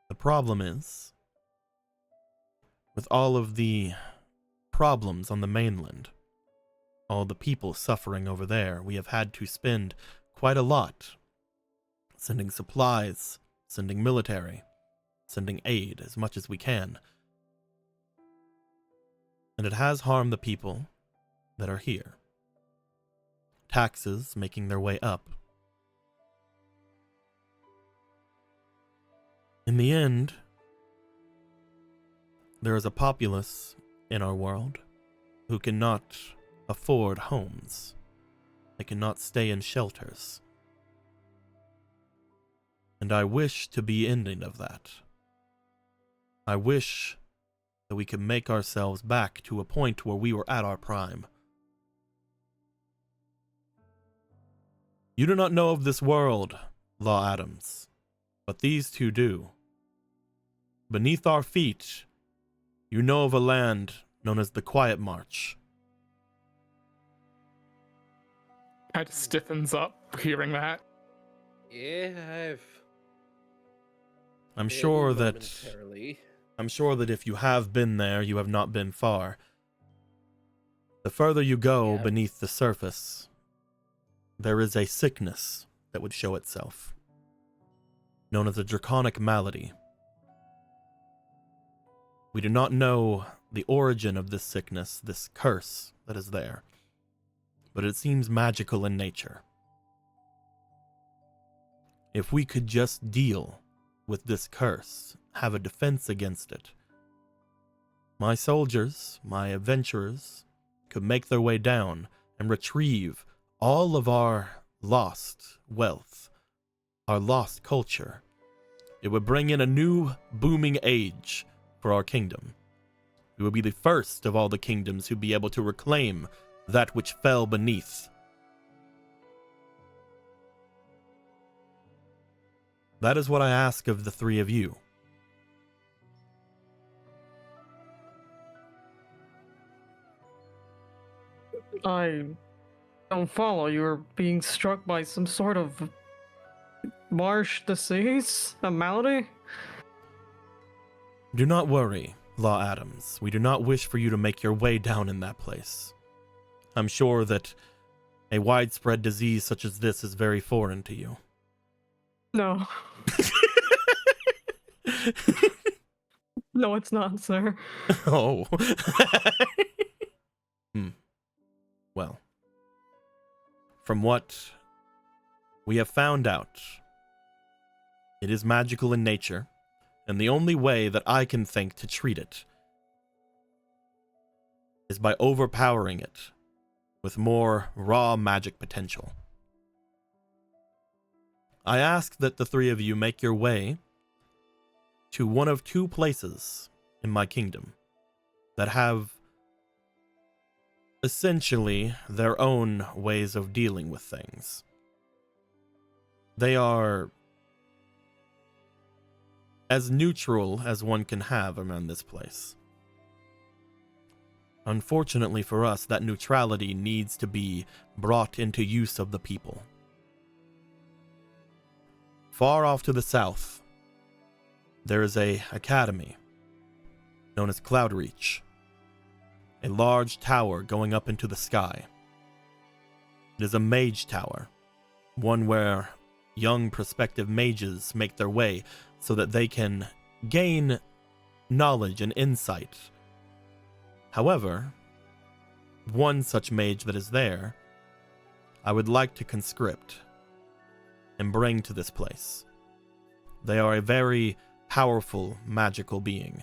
the problem is With all of the problems on the mainland, all the people suffering over there, we have had to spend quite a lot sending supplies, sending military, sending aid as much as we can. And it has harmed the people that are here. Taxes making their way up. In the end, there is a populace in our world who cannot afford homes. They cannot stay in shelters. And I wish to be ending of that. I wish that we could make ourselves back to a point where we were at our prime. You do not know of this world, Law Adams, but these two do. Beneath our feet, you know of a land known as the Quietmarch. Kind of stiffens up hearing that. Yeah, I'm sure that momentarily. if you have been there, you have not been far. The further you go Yeah. beneath the surface, there is a sickness that would show itself, known as a draconic malady. We do not know the origin of this sickness, this curse that is there, but it seems magical in nature. If we could just deal with this curse, have a defense against it, my soldiers, my adventurers, could make their way down and retrieve all of our lost wealth, our lost culture. It would bring in a new booming age for our kingdom. We would be the first of all the kingdoms who'd be able to reclaim that which fell beneath. That is what I ask of the three of you. I don't follow. You're being struck by some sort of marsh disease? A malady? Do not worry, Law Adams. We do not wish for you to make your way down in that place. I'm sure that a widespread disease such as this is very foreign to you. No. No, it's not, sir. Oh. Well, from what we have found out, it is magical in nature, and the only way that I can think to treat it is by overpowering it with more raw magic potential. I ask that the three of you make your way to one of two places in my kingdom that have essentially their own ways of dealing with things. They are as neutral as one can have around this place. Unfortunately for us, that neutrality needs to be brought into use of the people. Far off to the south, there is a academy known as Cloudreach, a large tower going up into the sky. It is a mage tower, one where young prospective mages make their way so that they can gain knowledge and insight. However, one such mage that is there, I would like to conscript and bring to this place. They are a very powerful magical being.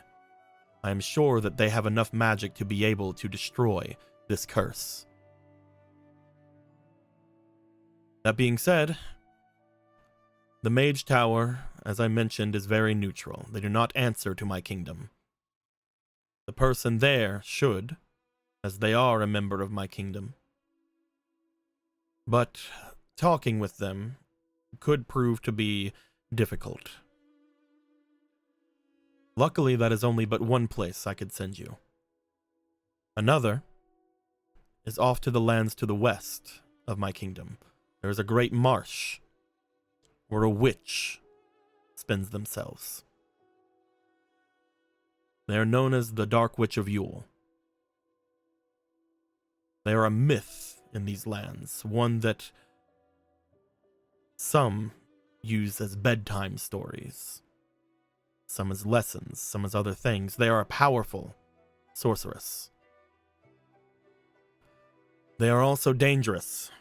I am sure that they have enough magic to be able to destroy this curse. That being said, the Mage Tower, as I mentioned, is very neutral. They do not answer to my kingdom. The person there should, as they are a member of my kingdom. But talking with them could prove to be difficult. Luckily, that is only but one place I could send you. Another is off to the lands to the west of my kingdom. There is a great marsh where a witch spends themselves. They are known as the Dark Witch of Yule. They are a myth in these lands, one that some use as bedtime stories, some as lessons, some as other things. They are a powerful sorceress. They are also dangerous.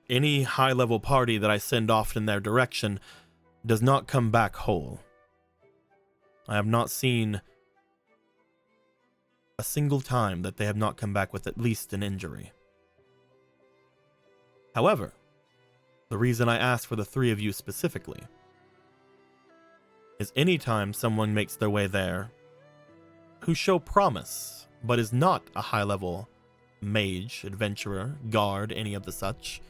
Any high-level party that I send off in their direction does not come back whole. I have not seen a single time that they have not come back with at least an injury. However, the reason I asked for the three of you specifically is anytime someone makes their way there who show promise, but is not a high-level mage, adventurer, guard, any of the such,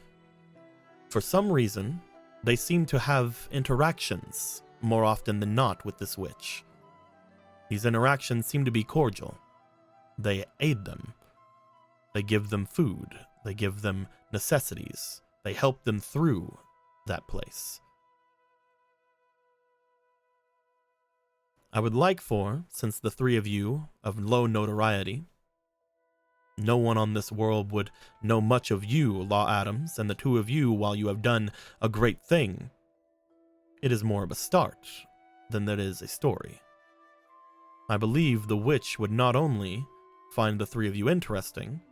for some reason, they seem to have interactions more often than not with this witch. These interactions seem to be cordial. They aid them. They give them food. They give them necessities. They help them through that place. I would like for, since the three of you of low notoriety, no one on this world would know much of you, Law Adams, and the two of you, while you have done a great thing, it is more of a start than that is a story. I believe the witch would not only find the three of you interesting,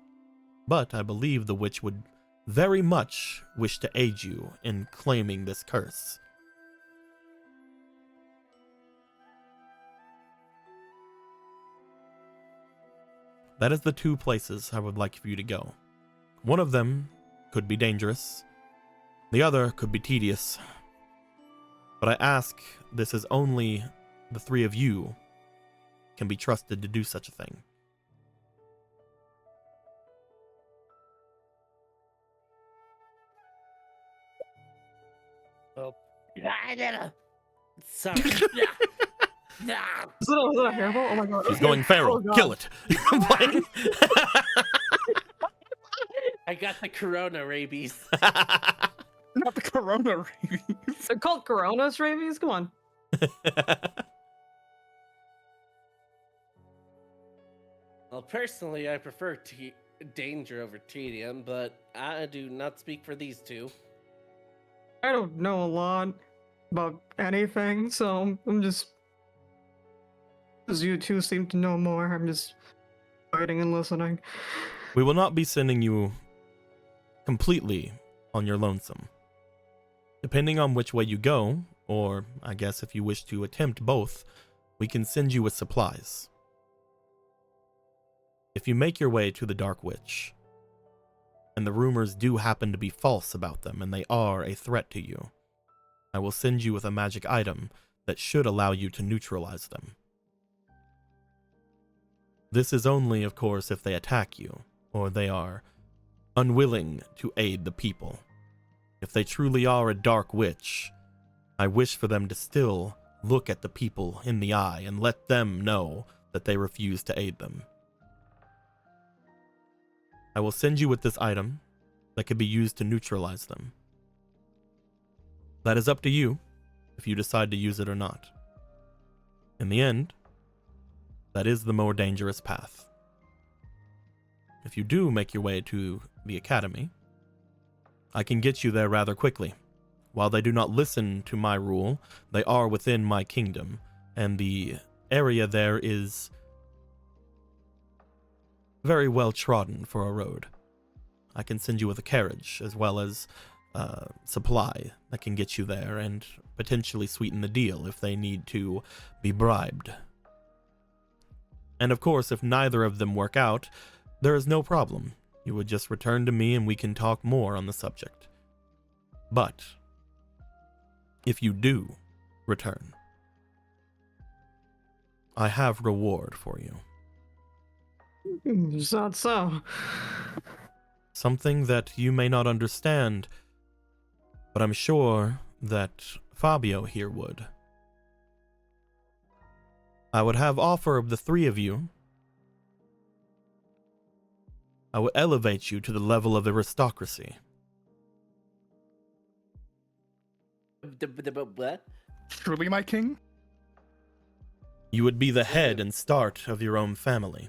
but I believe the witch would very much wish to aid you in claiming this curse. That is the two places I would like for you to go. One of them could be dangerous. The other could be tedious. But I ask this as only the three of you can be trusted to do such a thing. Well, sorry. Is that a hairball? Oh my god. He's going feral. Oh god. Kill it. I'm playing. I got the corona rabies. Not the corona rabies. They're called Coronas rabies? Come on. Well, personally, I prefer danger over tedium, but I do not speak for these two. I don't know a lot about anything, so I'm just... As you two seem to know more, I'm just waiting and listening. We will not be sending you completely on your lonesome. Depending on which way you go, or I guess if you wish to attempt both, we can send you with supplies. If you make your way to the Dark Witch, and the rumors do happen to be false about them, and they are a threat to you, I will send you with a magic item that should allow you to neutralize them. This is only, of course, if they attack you, or they are unwilling to aid the people. If they truly are a dark witch, I wish for them to still look at the people in the eye and let them know that they refuse to aid them. I will send you with this item that could be used to neutralize them. That is up to you, if you decide to use it or not. In the end, that is the more dangerous path. If you do make your way to the academy, I can get you there rather quickly. While they do not listen to my rule, they are within my kingdom, and the area there is very well trodden for a road. I can send you with a carriage, as well as supply that can get you there, and potentially sweeten the deal if they need to be bribed. And of course, if neither of them work out, there is no problem. You would just return to me and we can talk more on the subject. But if you do return, I have reward for you. Is that so? Something that you may not understand, but I'm sure that Fabio here would. I would have offer of the three of you. I would elevate you to the level of aristocracy. What? Truly, my king? You would be the head and start of your own family.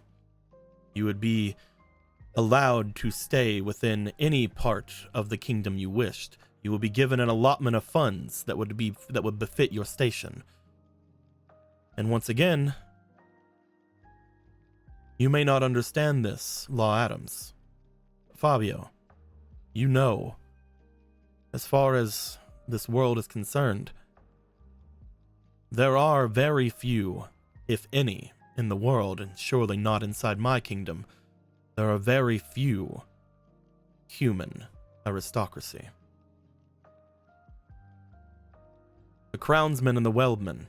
You would be allowed to stay within any part of the kingdom you wished. You will be given an allotment of funds that would befit your station. And once again, you may not understand this, Law Adams. Fabio, you know, as far as this world is concerned, there are very few, if any, in the world, and surely not inside my kingdom, there are very few human aristocracy. The crownsmen and the weldmen,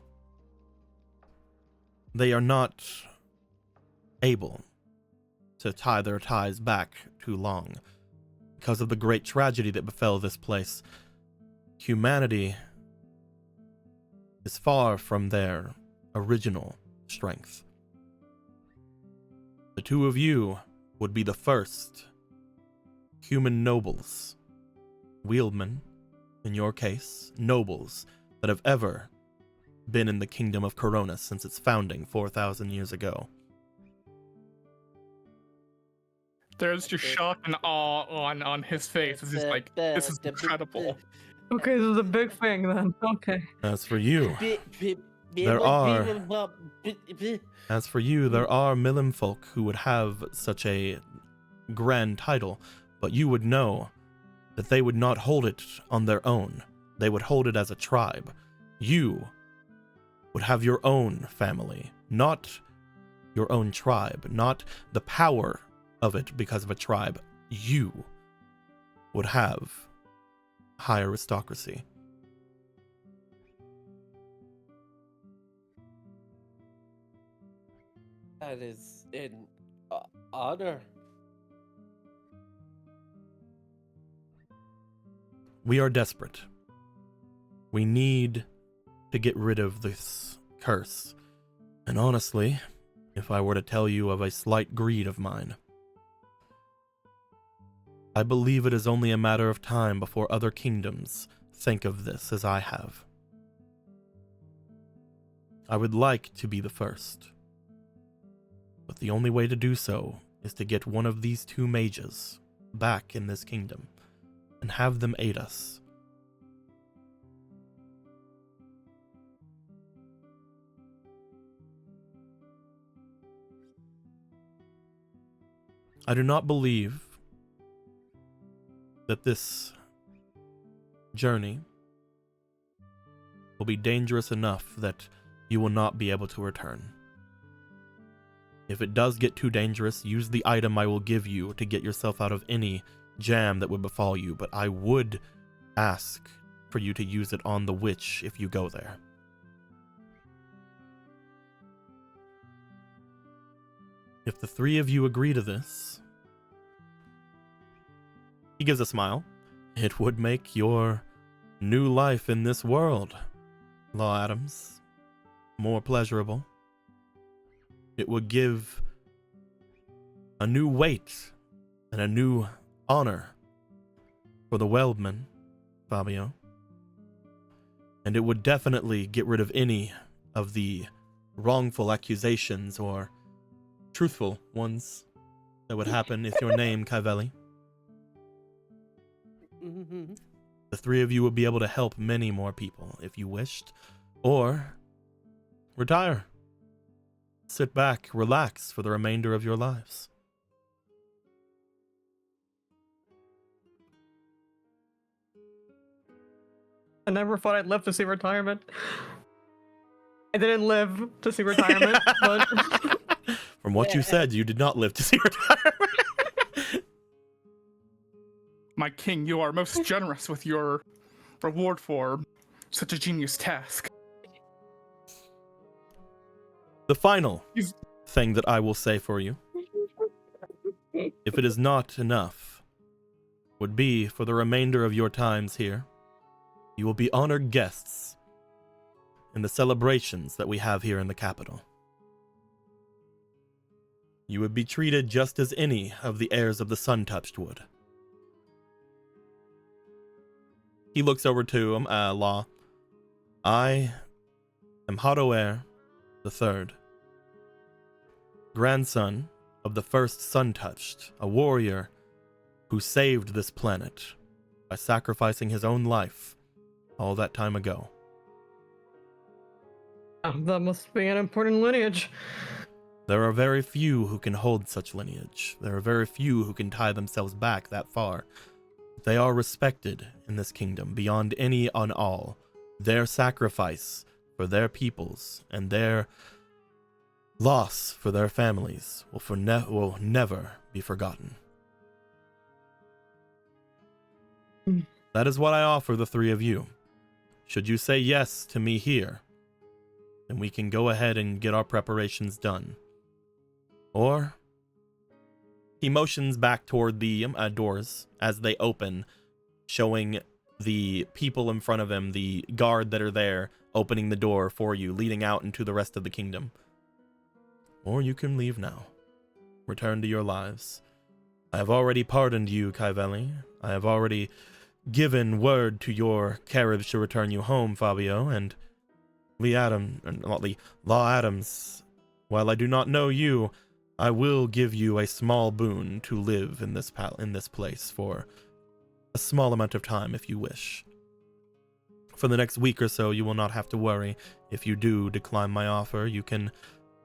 they are not able to tie their ties back too long because of the great tragedy that befell this place. Humanity is far from their original strength. The two of you would be the first human nobles, wieldmen, in your case, nobles, that have ever been in the kingdom of Corona since its founding 4,000 years ago. There's just shock and awe on his face as he's like, this is incredible. Okay, this is a big thing then. Okay. As for you, there are Milim folk who would have such a grand title, but you would know that they would not hold it on their own. They would hold it as a tribe. You would have your own family, not your own tribe, not the power of it because of a tribe. You would have high aristocracy. That is an honor. We are desperate. We need to get rid of this curse. And honestly, if I were to tell you of a slight greed of mine, I believe it is only a matter of time before other kingdoms think of this as I have. I would like to be the first, but the only way to do so is to get one of these two mages back in this kingdom and have them aid us. I do not believe that this journey will be dangerous enough that you will not be able to return. If it does get too dangerous, use the item I will give you to get yourself out of any jam that would befall you, but I would ask for you to use it on the witch if you go there. If the three of you agree to this, he gives a smile, it would make your new life in this world, Law Adams, more pleasurable. It would give a new weight and a new honor for the Weldman, Fabio. And it would definitely get rid of any of the wrongful accusations or truthful ones that would happen if your name, Cavelli. The three of you would be able to help many more people if you wished, or retire. Sit back, relax for the remainder of your lives. I never thought I'd live to see retirement. I didn't live to see retirement, but From what you said, you did not live to see retirement. My king, you are most generous with your reward for such a genius task. The final thing that I will say for you, if it is not enough, would be for the remainder of your times here, you will be honored guests in the celebrations that we have here in the capital. You would be treated just as any of the heirs of the Sun-Touched would. He looks over to Law. I am hot aware III, grandson of the first Sun-Touched, a warrior who saved this planet by sacrificing his own life all that time ago. That must be an important lineage. There are very few who can hold such lineage. There are very few who can tie themselves back that far. They are respected in this kingdom beyond any and all. Their sacrifice for their peoples and their loss for their families will never be forgotten. That is what I offer the three of you. Should you say yes to me here, then we can go ahead and get our preparations done. Or he motions back toward the doors as they open, showing the people in front of him, the guard that are there, opening the door for you, leading out into the rest of the kingdom. Or you can leave now. Return to your lives. I have already pardoned you, Kaivelli. I have already given word to your carriage to return you home, Fabio, and Law Adams. While I do not know you, I will give you a small boon to live in this place for a small amount of time if you wish. For the next week or so, you will not have to worry. If you do decline my offer, you can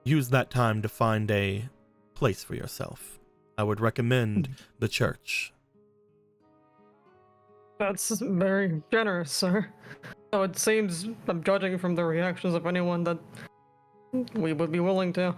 use that time to find a place for yourself. I would recommend the church. That's very generous, sir. So it seems, I'm judging from the reactions of anyone, that we would be willing to.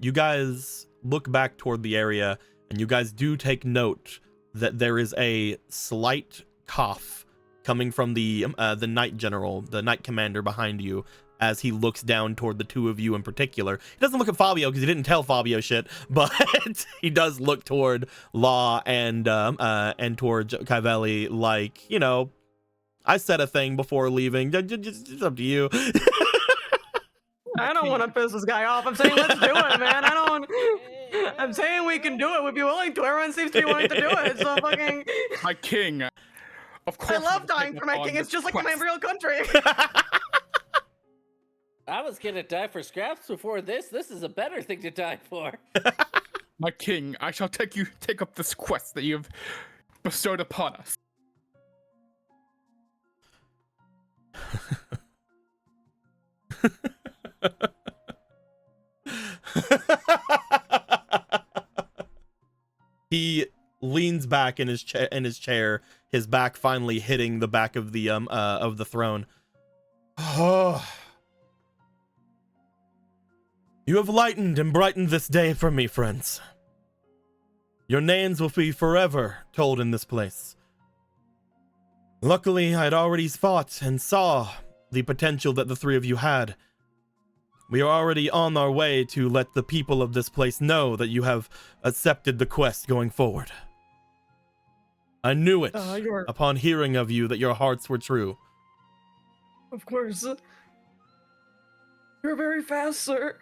You guys look back toward the area, and you guys do take note that there is a slight cough coming from the Knight General, the Knight Commander behind you, as he looks down toward the two of you in particular. He doesn't look at Fabio because he didn't tell Fabio shit, but he does look toward Law and toward Kaivelli, like, you know, I said a thing before leaving. It's up to you. I don't want to piss this guy off. I'm saying let's do it, man. I'm saying we can do it. We'd be willing to. Everyone seems to be willing to do it. So fucking. My king. Of course. I love dying for my king. It's just like in my real country. I was gonna die for scraps before this. This is a better thing to die for. My king, I shall take up this quest that you have bestowed upon us. He leans back in his chair, his back finally hitting the back of the throne. Oh. You have lightened and brightened this day for me, friends. Your names will be forever told in this place. Luckily, I had already fought and saw the potential that the three of you had. We are already on our way to let the people of this place know that you have accepted the quest going forward. I knew it upon hearing of you that your hearts were true. Of course. You're very fast, sir.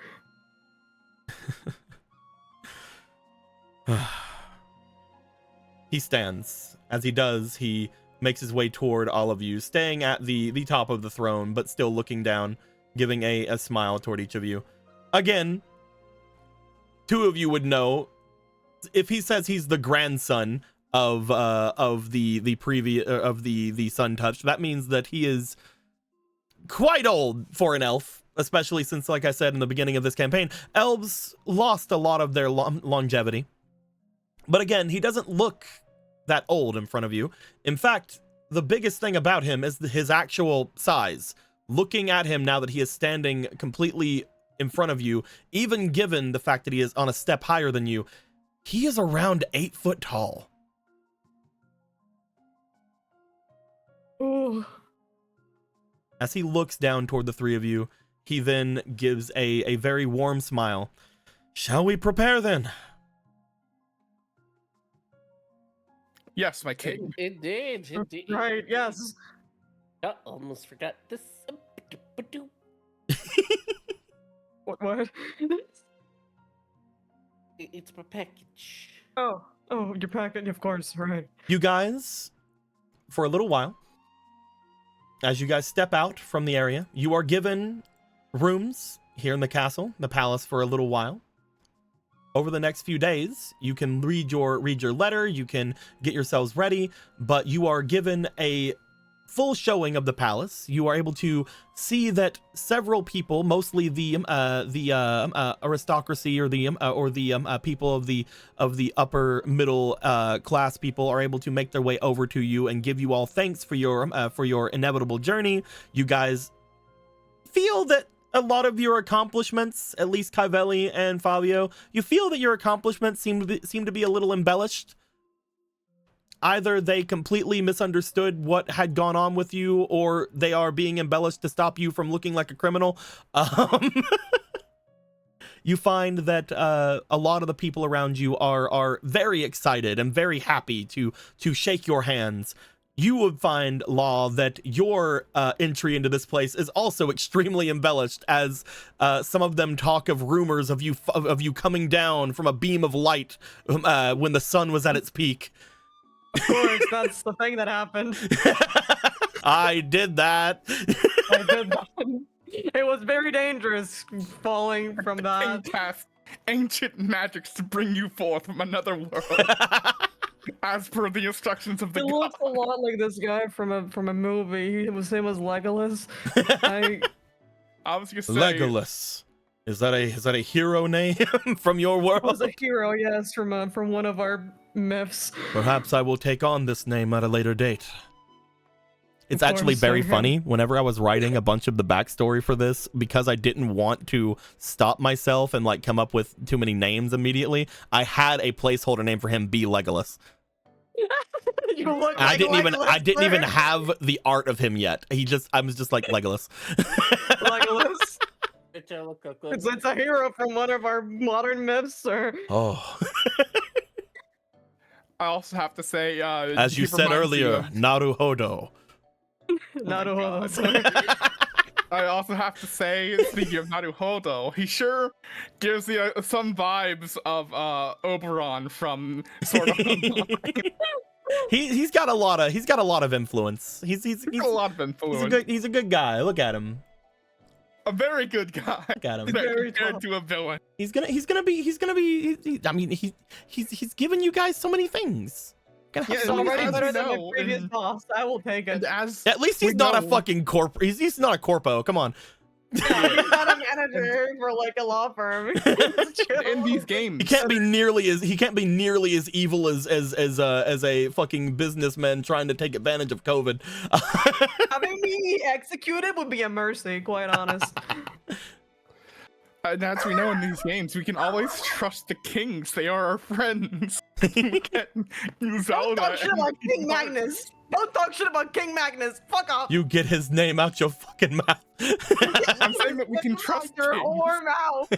He stands. As he does, he makes his way toward all of you, staying at the top of the throne, but still looking down, giving a smile toward each of you. Again, two of you would know, if he says he's the grandson of the Sun-Touched, that means that he is quite old for an elf, especially since, like I said in the beginning of this campaign, elves lost a lot of their longevity. But again, he doesn't look that old in front of you. In fact, the biggest thing about him is his actual size. Looking at him now that he is standing completely in front of you, even given the fact that he is on a step higher than you, he is around 8 foot tall. Oh. As he looks down toward the three of you, he then gives a very warm smile. Shall we prepare then? Yes, my king. Indeed. Right, yes. Oh, almost forgot this. What? It's my package. Oh, your packet, of course, right. You guys, for a little while, as you guys step out from the area, you are given rooms here in the castle, the palace, for a little while. Over the next few days, you can read your letter, you can get yourselves ready, but you are given a full showing of the palace. You are able to see that several people, mostly the aristocracy or the people of the upper middle class people, are able to make their way over to you and give you all thanks for your inevitable journey. You guys feel that a lot of your accomplishments, at least Kaivelli and Fabio, you feel that your accomplishments seem to be a little embellished. Either they completely misunderstood what had gone on with you, or they are being embellished to stop you from looking like a criminal. You find that a lot of the people around you are very excited and very happy to shake your hands. You would find, Law, that your entry into this place is also extremely embellished, as some of them talk of rumors of you coming down from a beam of light when the sun was at its peak. Of course, that's the thing that happened. I did that. I did that. It was very dangerous falling from that. Cast ancient magics to bring you forth from another world, as per the instructions of the It looks a lot like this guy from a movie. His name was Legolas. I was gonna say Legolas. Is that a hero name from your world? Was a hero, yes, from one of our myths. Perhaps I will take on this name at a later date. It's Of actually course, very sir. funny. Whenever I was writing a bunch of the backstory for this, because I didn't want to stop myself and like come up with too many names immediately, I had a placeholder name for him be Legolas. You look And like I didn't even sir. have the art of him yet. I was just like Legolas. Legolas. It's a hero from one of our modern myths, sir. Oh, I also have to say, as he you said reminds me earlier, of- Naruhodo. Naruhodo, God. sir. I also have to say, speaking of Naruhodo, he sure gives me some vibes of Oberon from Sword Art Online. He's got a lot of influence. He's a lot of influence. he's a good guy. Look at him. A very good guy. Look at him. Very Compared tough. to a villain. He's gonna be. I mean, he's given you guys so many things. Gonna have Yeah, so It's many already things. better than my know, previous and- boss. I will take it. And as At least we he's not a know- fucking corp. He's not a corpo. Come on. Yeah, he's not a manager for like a law firm. in these games, He can't be nearly as evil as a fucking businessman trying to take advantage of COVID. Having me executed would be a mercy, quite honest. and as we know in these games, we can always trust the kings. They are our friends. We get Don't Zelda. talk shit and about King Mark. Magnus. Don't talk shit about King Magnus. Fuck off. You get his name out your fucking mouth. I'm saying that we can trust your kings. whore mouth.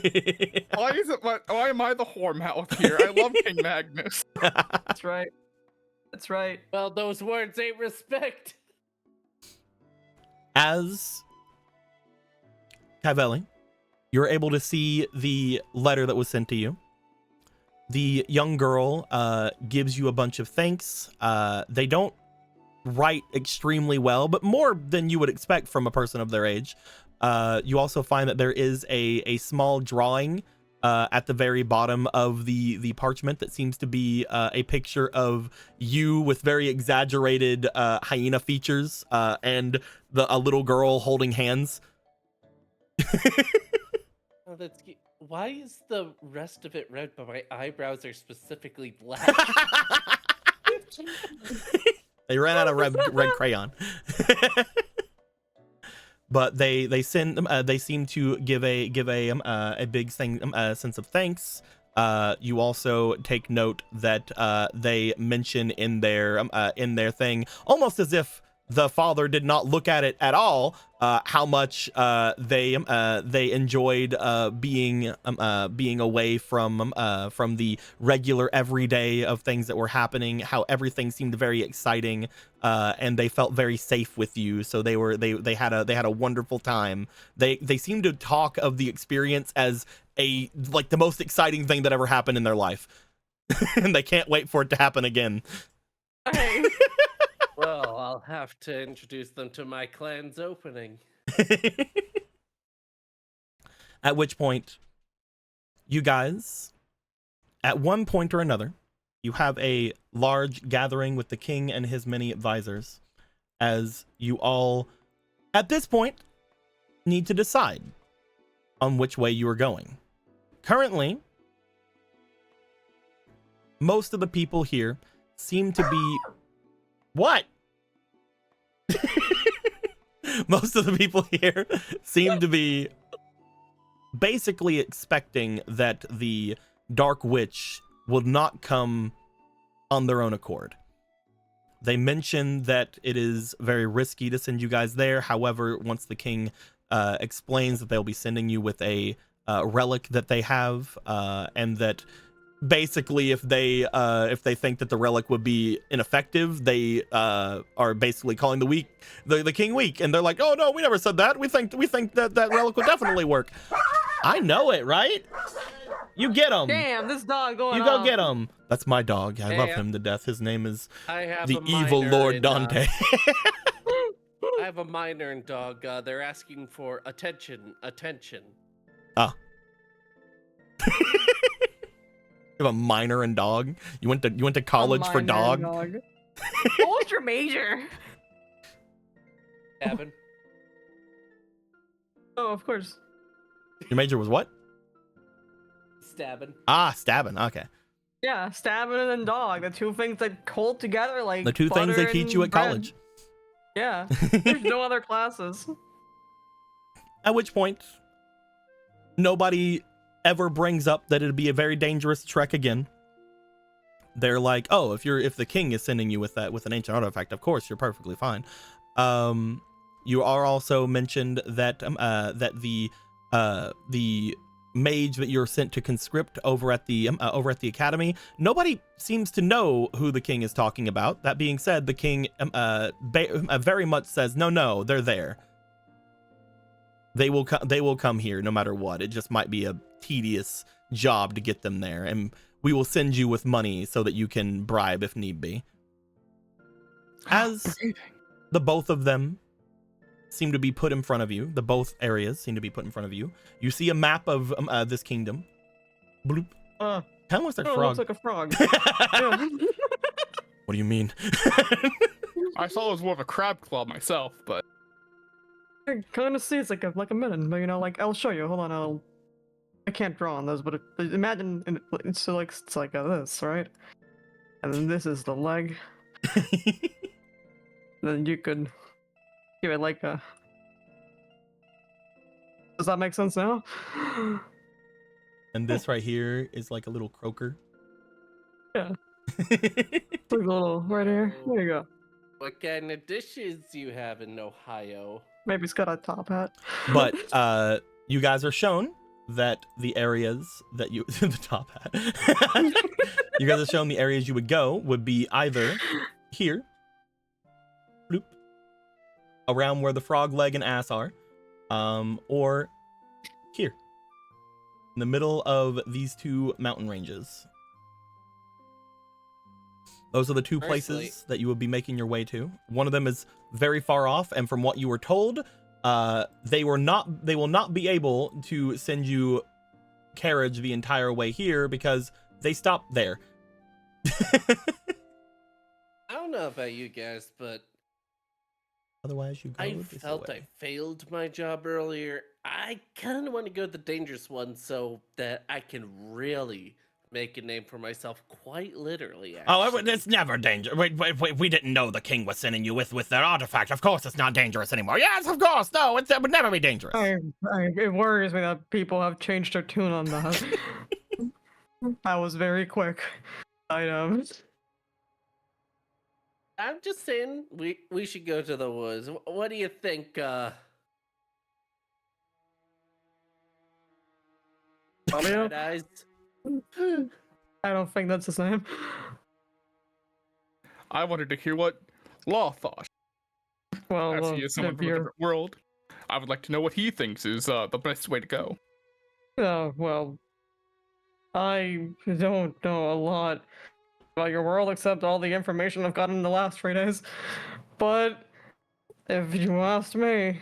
Why am I the whore mouth here? I love King Magnus. That's right. That's right. Well, those words ain't respect. As Cavelli, you're able to see the letter that was sent to you. The young girl gives you a bunch of thanks. They don't write extremely well, but more than you would expect from a person of their age. You also find that there is a small drawing at the very bottom of the parchment that seems to be a picture of you with very exaggerated hyena features and a little girl holding hands. Oh, that's cute. Why is the rest of it red, but my eyebrows are specifically black? They ran out of red crayon. But they seem to give a big sense of thanks. You also take note that they mention in their thing, almost as if the father did not look at it at all, how much they enjoyed being away from the regular everyday of things that were happening, how everything seemed very exciting, and they felt very safe with you. So they had a wonderful time. They seemed to talk of the experience as the most exciting thing that ever happened in their life. And they can't wait for it to happen again. Hey, Well, I'll have to introduce them to my clan's opening. At which point, you guys, at one point or another, you have a large gathering with the king and his many advisors, as you all, at this point, need to decide on which way you are going. Currently, most of the people here seem to be... What? Most of the people here seem to be basically expecting that the Dark Witch will not come on their own accord. They mentioned that it is very risky to send you guys there. However, once the king explains that they'll be sending you with a relic that they have, and that basically if they think that the relic would be ineffective, they are basically calling the king weak, and they're like, oh no, we never said that. We think that relic would definitely work. I know it, right? You get him. Damn, this dog going You go off. get him. That's my dog. I love him to death. His name is the evil Lord Dante. I have a minor and dog. They're asking for attention. Ah. You have a minor and dog. You went to college for dog. What was your major? Evan. Oh, of course. Your major was what? Stabbing. Ah, stabbing. Okay. Yeah, stabbing and dog. The two things that hold together like The two things they butter teach you at and bread. college. Yeah. There's no other classes. At which point, nobody ever brings up that it'd be a very dangerous trek again. They're like, oh, if the king is sending you with an ancient artifact, of course you're perfectly fine. You are also mentioned that that the mage that you're sent to conscript over at the academy, nobody seems to know who the king is talking about. That being said, the king very much says, no, they're there. They will come here no matter what. It just might be a tedious job to get them there, and we will send you with money so that you can bribe if need be. As the both of them seem to be put in front of you, the both areas seem to be put in front of you, you see a map of this kingdom. Bloop. Kind of looks like of frog. looks like a frog. Yeah. What do you mean? I saw it was more of a crab claw myself, but I kind of see it's like a melon, but you know, like I'll show you. Hold on, I can't draw on those, but imagine it's like this, right? And then this is the leg. Then you could give it like a. Does that make sense now? And this right here is like a little croaker. Yeah. It's like a little right here. There you go. What kind of dishes do you have in Ohio? Maybe it's got a top hat. But you guys are shown that the areas that you the top hat. You guys are shown the areas you would go would be either here, bloop, around where the frog leg and ass are, or here, in the middle of these two mountain ranges. Those are the two places that you will be making your way to. One of them is very far off, and from what you were told, they will not be able to send you carriage the entire way here because they stopped there. I don't know about you guys, but Otherwise, you go I this felt way. I failed my job earlier. I kind of want to go the dangerous one so that I can really make a name for myself, quite literally. Oh, Actually. it's never dangerous. We didn't know the king was sending you with their artifact. Of course, it's not dangerous anymore. Yes, of course. No, it would never be dangerous. It worries me that people have changed their tune on that. That was very quick. I know. I'm just saying we should go to the woods. What do you think? Fabio? Red eyes. I don't think that's his name. I wanted to hear what Law thought. Well, As he is someone from a different world, I would like to know what he thinks is the best way to go. Oh, well, I don't know a lot about your world except all the information I've gotten in the last 3 days. but if you asked me,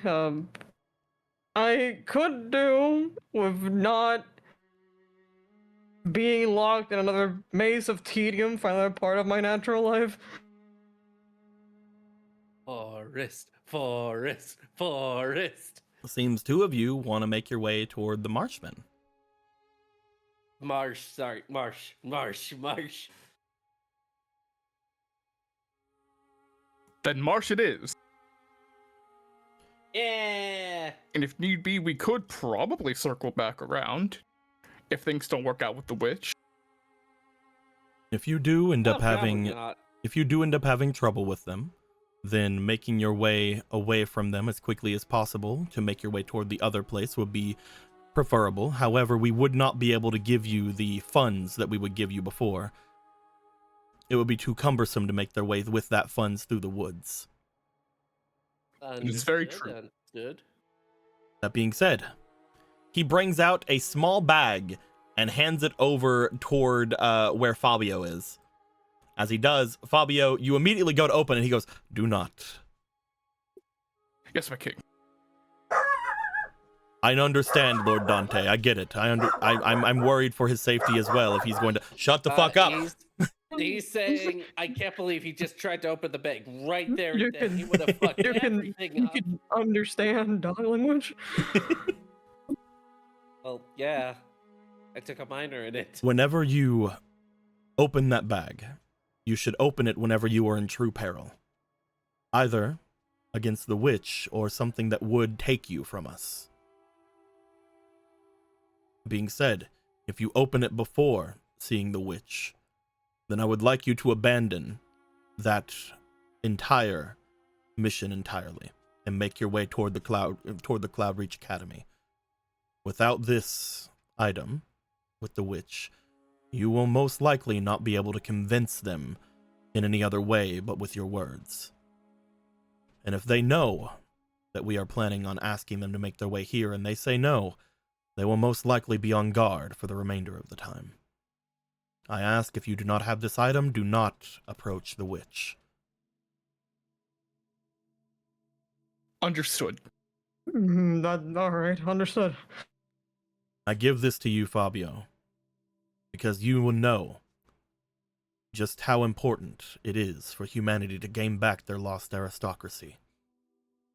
I could do with not being locked in another maze of tedium for another part of my natural life. Forest, forest, forest. Seems two of you want to make your way toward the Marshmen. Marsh, sorry, marsh. Then marsh it is. Yeah. And if need be, we could probably circle back around if things don't work out with the witch. If you do end up Probably having not. if you do end up having trouble with them, then making your way away from them as quickly as possible to make your way toward the other place would be preferable. However, we would not be able to give you the funds that we would give you before. It would be too cumbersome to make their way with that funds through the woods. It's very true. Understood. That being said, he brings out a small bag and hands it over toward where Fabio is. As he does, Fabio, you immediately go to open and he goes, "Do not." Yes, my king. I understand, Lord Dante. I get it. I'm worried for his safety as well. If he's going to shut the fuck up. He's saying, I can't believe he just tried to open the bag right there. You And then. can- He would have fucked you can- everything You up. can understand dog language. Well, yeah. I took a minor in it. Whenever you open that bag, you should open it whenever you are in true peril, either against the witch or something that would take you from us. Being said, if you open it before seeing the witch, then I would like you to abandon that entire mission entirely and make your way toward the Cloud Reach Academy. Without this item, with the witch, you will most likely not be able to convince them in any other way but with your words. And if they know that we are planning on asking them to make their way here and they say no, they will most likely be on guard for the remainder of the time. I ask, if you do not have this item, do not approach the witch. Understood. Alright, understood. I give this to you, Fabio, because you will know just how important it is for humanity to gain back their lost aristocracy.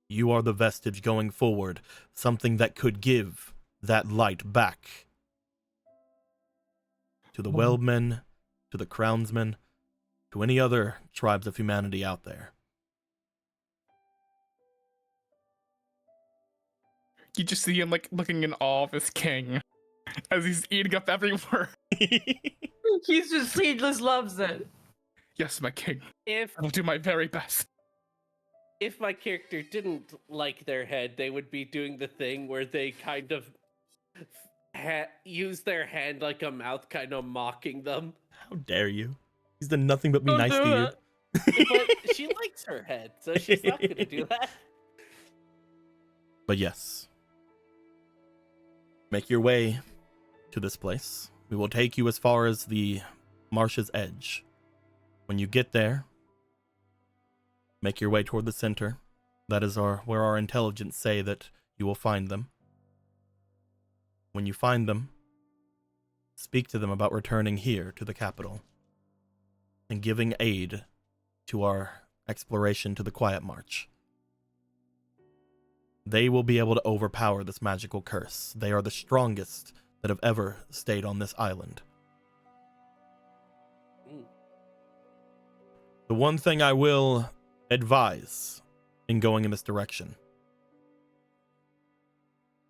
You are the vestige going forward, something that could give that light back to the Weldmen, to the Crownsmen, to any other tribes of humanity out there. You just see him like looking in awe of his king as he's eating up every word. He just loves it. Yes, my king. If I'll do my very best. if my character didn't like their head, they would be doing the thing where they kind of use their hand like a mouth, kind of mocking them. How dare you? He's done nothing but be Don't nice do to that. But she likes her head, so she's not gonna do that. But yes, make your way to this place. We will take you as far as the marsh's edge. When you get there, make your way toward the center. That is where our intelligence say that you will find them. When you find them, speak to them about returning here to the capital and giving aid to our exploration to the Quietmarch. They will be able to overpower this magical curse. They are the strongest that have ever stayed on this island. The one thing I will advise in going in this direction,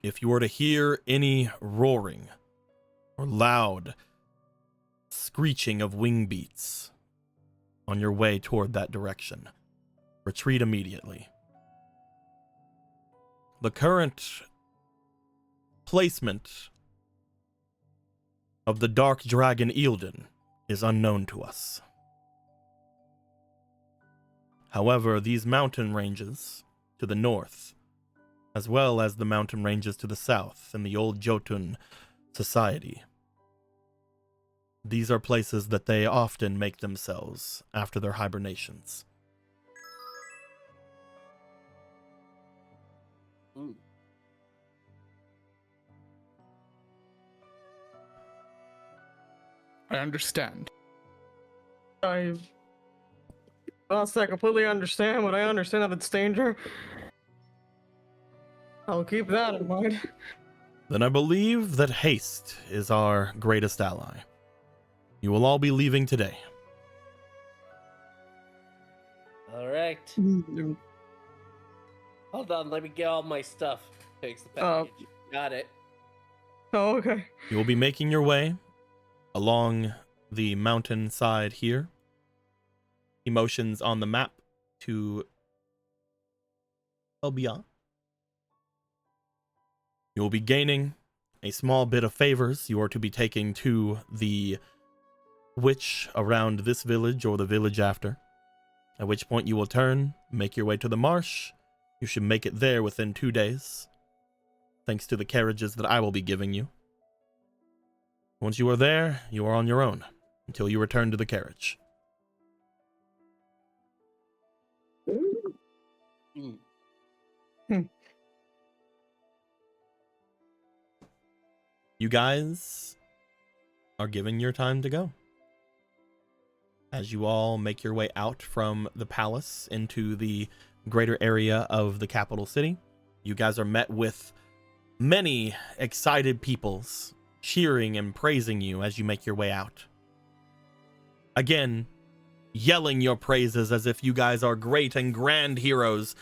if you were to hear any roaring or loud screeching of wing beats on your way toward that direction, retreat immediately. The current placement of the dark dragon Eildon is unknown to us. However, these mountain ranges to the north, as well as the mountain ranges to the south in the old Jotun society, these are places that they often make themselves after their hibernations. I understand. I not say I completely understand, but I understand that it's danger. I'll keep that in mind. Then I believe that haste is our greatest ally. You will all be leaving today. All right. Hold on, let me get all my stuff. Takes the package. Got it. Oh, okay. You will be making your way along the mountainside here. Emotions on the map to Elbia. You will be gaining a small bit of favors you are to be taking to the witch around this village or the village after. At which point you will turn, make your way to the marsh. You should make it there within 2 days, thanks to the carriages that I will be giving you. Once you are there, you are on your own until you return to the carriage. You guys are given your time to go. As you all make your way out from the palace into the greater area of the capital city, you guys are met with many excited peoples cheering and praising you as you make your way out. Again, yelling your praises as if you guys are great and grand heroes,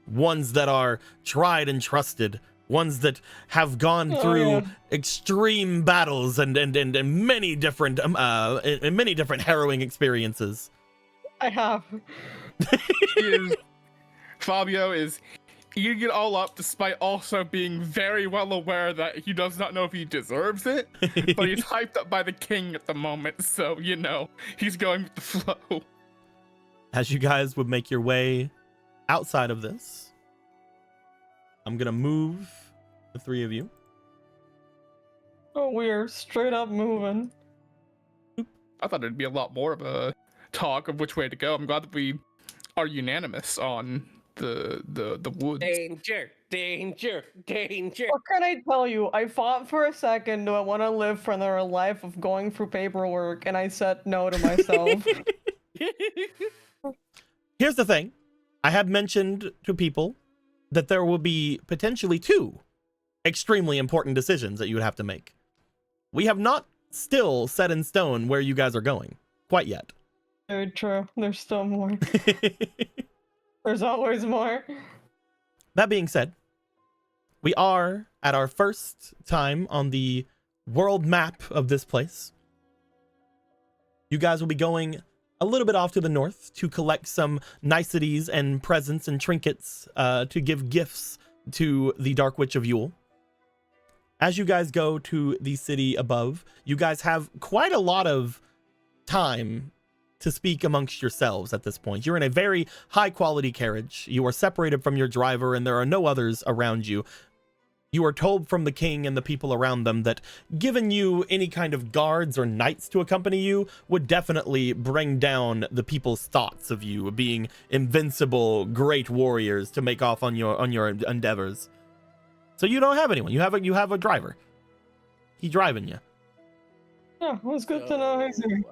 ones that are tried and trusted, ones that have gone through extreme battles and many different harrowing experiences. I have. Fabio is eating it all up, despite also being very well aware that he does not know if he deserves it, but he's hyped up by the king at the moment, so, you know, he's going with the flow. As you guys would make your way outside of this, I'm going to move the three of you. Oh, we are straight up moving. I thought it'd be a lot more of a talk of which way to go. I'm glad that we are unanimous on the woods. Danger, danger, danger. What can I tell you? I fought for a second. Do I want to live for another life of going through paperwork? And I said no to myself. Here's the thing. I have mentioned to people that there will be potentially 2 extremely important decisions that you would have to make. We have not still set in stone where you guys are going quite yet. Very true. There's still more. There's always more. That being said, we are at our first time on the world map of this place. You guys will be going a little bit off to the north to collect some niceties and presents and trinkets to give gifts to the Dark Witch of Yule. As you guys go to the city above, you guys have quite a lot of time to speak amongst yourselves at this point. You're in a very high quality carriage. You are separated from your driver and there are no others around you. You are told from the king and the people around them that giving you any kind of guards or knights to accompany you would definitely bring down the people's thoughts of you being invincible, great warriors to make off on your endeavors. So you don't have anyone. You have a driver. He's driving you. Yeah, well, it's good to know he's here.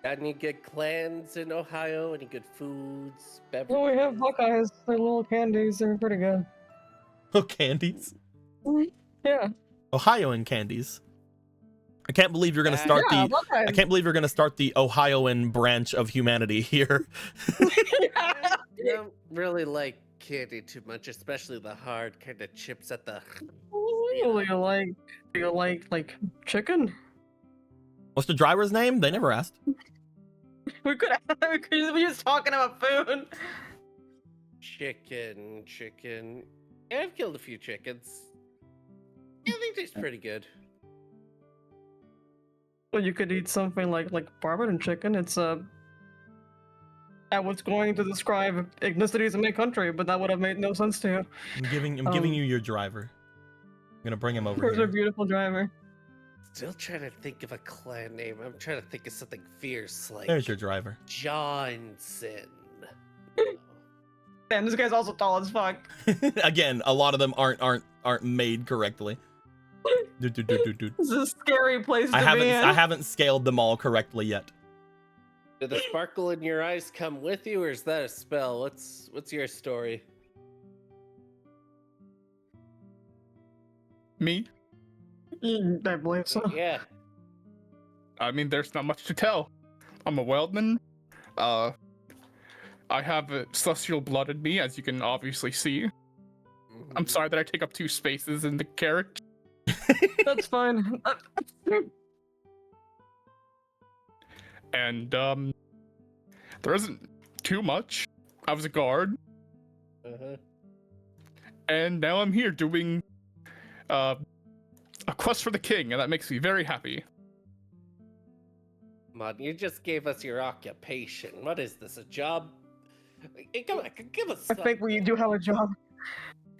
Got any good clans in Ohio? Any good foods, beverages? Well, we have Buckeyes. They're little candies. They're pretty good. Oh, candies. Yeah. Ohioan candies. I can't believe you're gonna start Yeah, the. I can't believe you're gonna start the Ohioan branch of humanity here. I don't really like candy too much, especially the hard kind of chips at the. Do you like chicken? What's the driver's name? They never asked. We could be just talking about food. Chicken. Yeah, I've killed a few chickens. Yeah, they taste pretty good. Well, you could eat something like barbecue chicken. It's I was going to describe ethnicities in my country, but that would have made no sense to you. I'm giving you your driver. I'm gonna bring him over There's here. a beautiful driver. Still trying to think of a clan name. I'm trying to think of something fierce like There's your driver. Johnson. Damn, this guy's also tall as fuck. Again, a lot of them aren't made correctly. Dude. This is a scary place to I be in. haven't scaled them all correctly yet. Did the sparkle in your eyes come with you, or is that a spell? What's your story? Me? I believe so. Yeah. I mean, there's not much to tell. I'm a Weldman. I have celestial blood in me, as you can obviously see. I'm sorry that I take up 2 spaces in the character. That's fine. And, there isn't too much. I was a guard, Uh-huh. and now I'm here doing, a quest for the king, and that makes me very happy. Come on, you just gave us your occupation. What is this, a job? Hey, come on, give us I think we do have a job.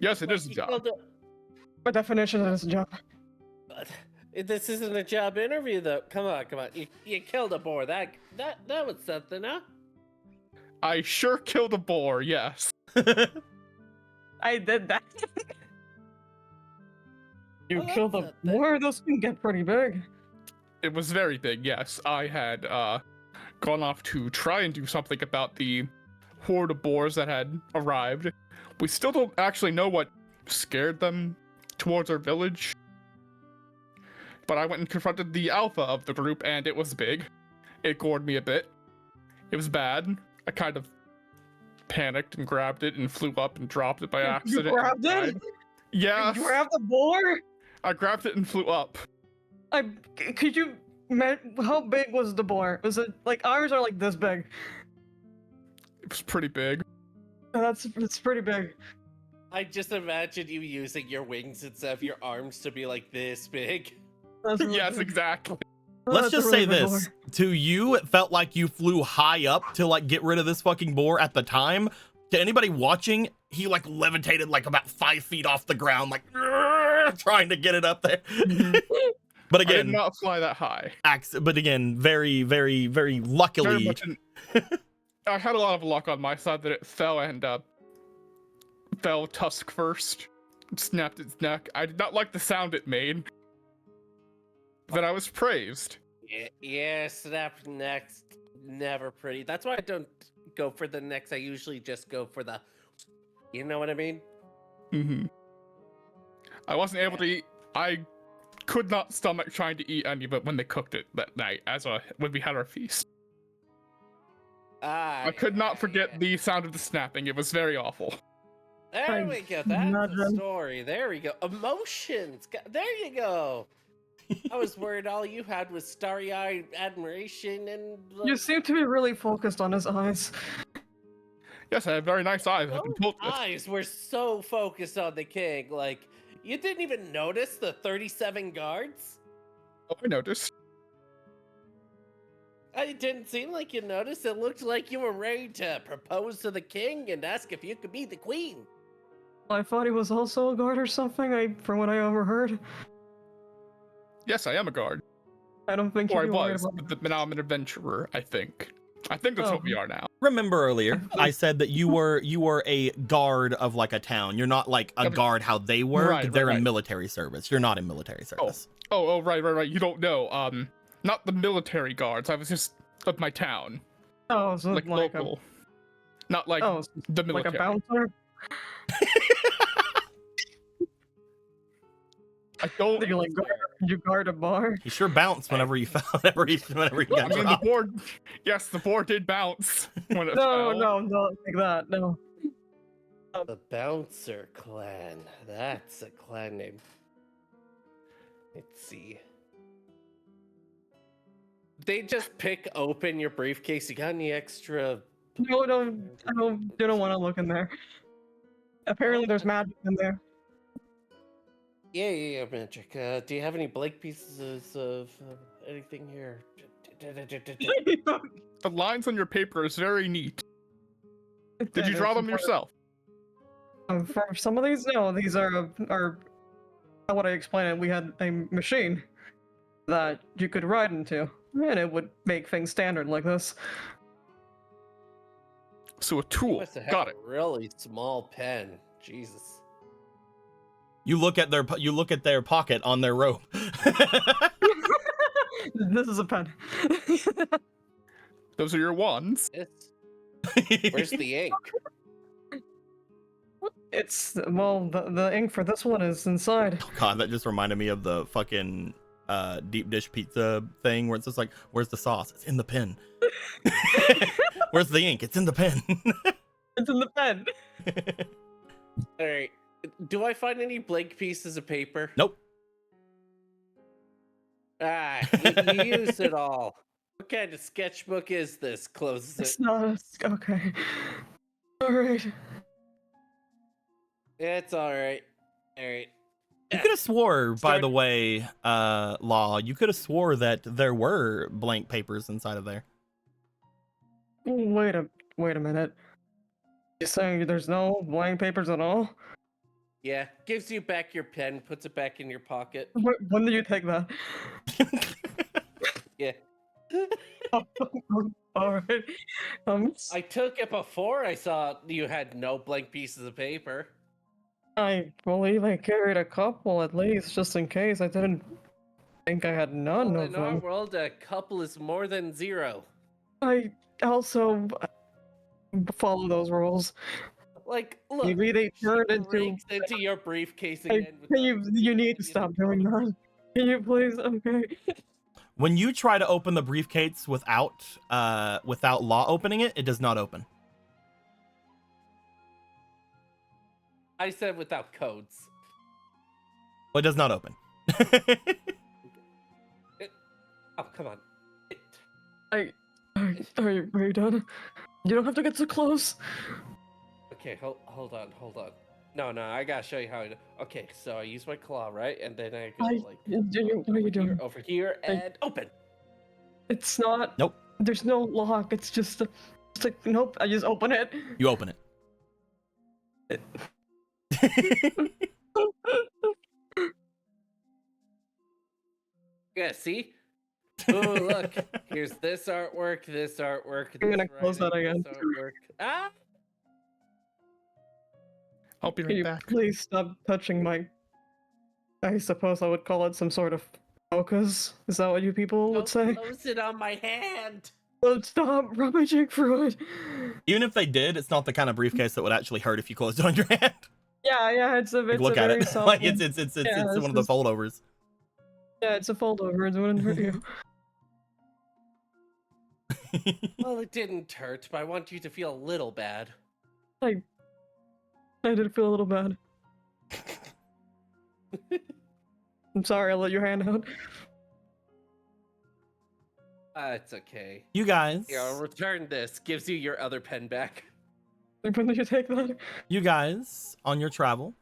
Yes, it is a job. By definition, it is a job. This isn't a job interview, though. Come on. You killed a boar. That was something, huh? I sure killed a boar, yes. I did that. You Well, killed that's a something. boar? Those can get pretty big. It was very big, yes. I had, gone off to try and do something about the horde of boars that had arrived. We still don't actually know what scared them towards our village. But I went and confronted the alpha of the group, and it was big. It gored me a bit. It was bad. I kind of panicked and grabbed it and flew up and dropped it by accident. You grabbed and it? died. Yes. You grabbed the boar? I grabbed it and flew up. Could you... How big was the boar? Was it... Like, ours are like this big. It was pretty big. It's pretty big. I just imagine you using your wings instead of your arms to be like this big. That's really Yes, big. exactly. Let's That's a just really say big this. boar. To you, it felt like you flew high up to like get rid of this fucking boar at the time. To anybody watching, he like levitated like about 5 feet off the ground, like trying to get it up there. But I did again, not fly that high. very, very, very Very luckily, much I had a lot of luck on my side that it fell and fell tusk first. It snapped its neck. I did not like the sound it made. But I was praised. Yeah, snap next. Never pretty. That's why I don't go for the necks. I usually just go for the... You know what I mean? Mm-hmm. I wasn't able to eat. I could not stomach trying to eat any of it when they cooked it that night, when we had our feast. I could not forget the sound of the snapping. It was very awful. There we go. That's the story. There we go. Emotions. There you go. I was worried all you had was starry-eyed admiration and... You seem to be really focused on his eyes. Yes, I have very nice eyes. I've been told this. eyes were so focused on the king. Like, you didn't even notice the 37 guards? Oh, I noticed. It didn't seem like you noticed. It looked like you were ready to propose to the king and ask if you could be the queen. I thought he was also a guard or something, from what I overheard. Yes, I am a guard. I don't think Or I you'd be worried was, about but now I'm an adventurer, I think. I think that's what we are now. remember earlier, I said that you were a guard of like a town. You're not like a guard how they work. Right, They're right. in military service. You're not in military service. Oh, right. You don't know. Not the military guards. I was just of my town. Oh, so Like local. Not like the military. like a bouncer? I don't. You guard a bar? He sure bounced whenever he fell. Whenever he got I mean, the dropped. board. Yes, the board did bounce when it No, fell. not like that. No. The Bouncer Clan. That's a clan name. Let's see. They just pick open your briefcase. You got any extra? No, I don't want to look in there. Apparently, there's magic in there. Yeah, magic. Do you have any blank pieces of anything here? The lines on your paper is very neat. Did you draw them yourself? For some of these, no. These are how would I explain it? We had a machine that you could ride into, and it would make things standard like this. So a tool. Must have had Got a it. really small pen. Jesus. You look at their pocket on their robe. This is a pen. Those are your wands. Where's the ink? It's well, the ink for this one is inside. Oh, God, that just reminded me of the fucking deep dish pizza thing where it's just like, where's the sauce? It's in the pen. Where's the ink? It's in the pen. It's in the pen. All right. Do I find any blank pieces of paper? Nope. Ah, you used it all. What kind of sketchbook is this? Closes It's it. not okay. All right. It's all right. All right. You could have swore, by Start- the way, Law, you could have swore that there were blank papers inside of there. Wait a minute. You're saying there's no blank papers at all? Yeah, gives you back your pen, puts it back in your pocket. When did you take that? Yeah. All right. I took it before I saw you had no blank pieces of paper. I believe I carried a couple at least, just in case. I didn't think I had none Well, of in our them. world, a couple is more than zero. I also follow those rules. Like, look, Maybe they turned into. breaks into your briefcase Hey, again. without you need to stop doing that. Can you please? Okay. When you try to open the briefcase without Law opening it, it does not open. I said without codes. Well, it does not open. Oh, come on. Are you done? You don't have to get so close. Okay, hold on. No, I gotta show you how I do. Okay, so I use my claw, right? And then I go like What are you doing? over here and open. It's not. Nope. There's no lock. It's just like nope. I just open it. You open it. Yeah, see? Oh, look. Here's this artwork, this artwork. I'm gonna this close that writing, again. this artwork. Ah! I'll be Can right you back. please stop touching my? I suppose I would call it some sort of focus. Is that what you people would say? Close it on my hand. Oh, stop rummaging through it. Even if they did, it's not the kind of briefcase that would actually hurt if you closed it on your hand. Yeah, it's a Like, look a at very it. soft Like one. it's Yeah, one this of the is- foldovers. Yeah, it's a foldover. It wouldn't hurt you. Well, it didn't hurt, but I want you to feel a little bad. I did feel a little bad. I'm sorry, I let your hand out. It's okay. You guys, Here, I'll return this. Gives you your other pen back. When did you take that? you guys, on your travel,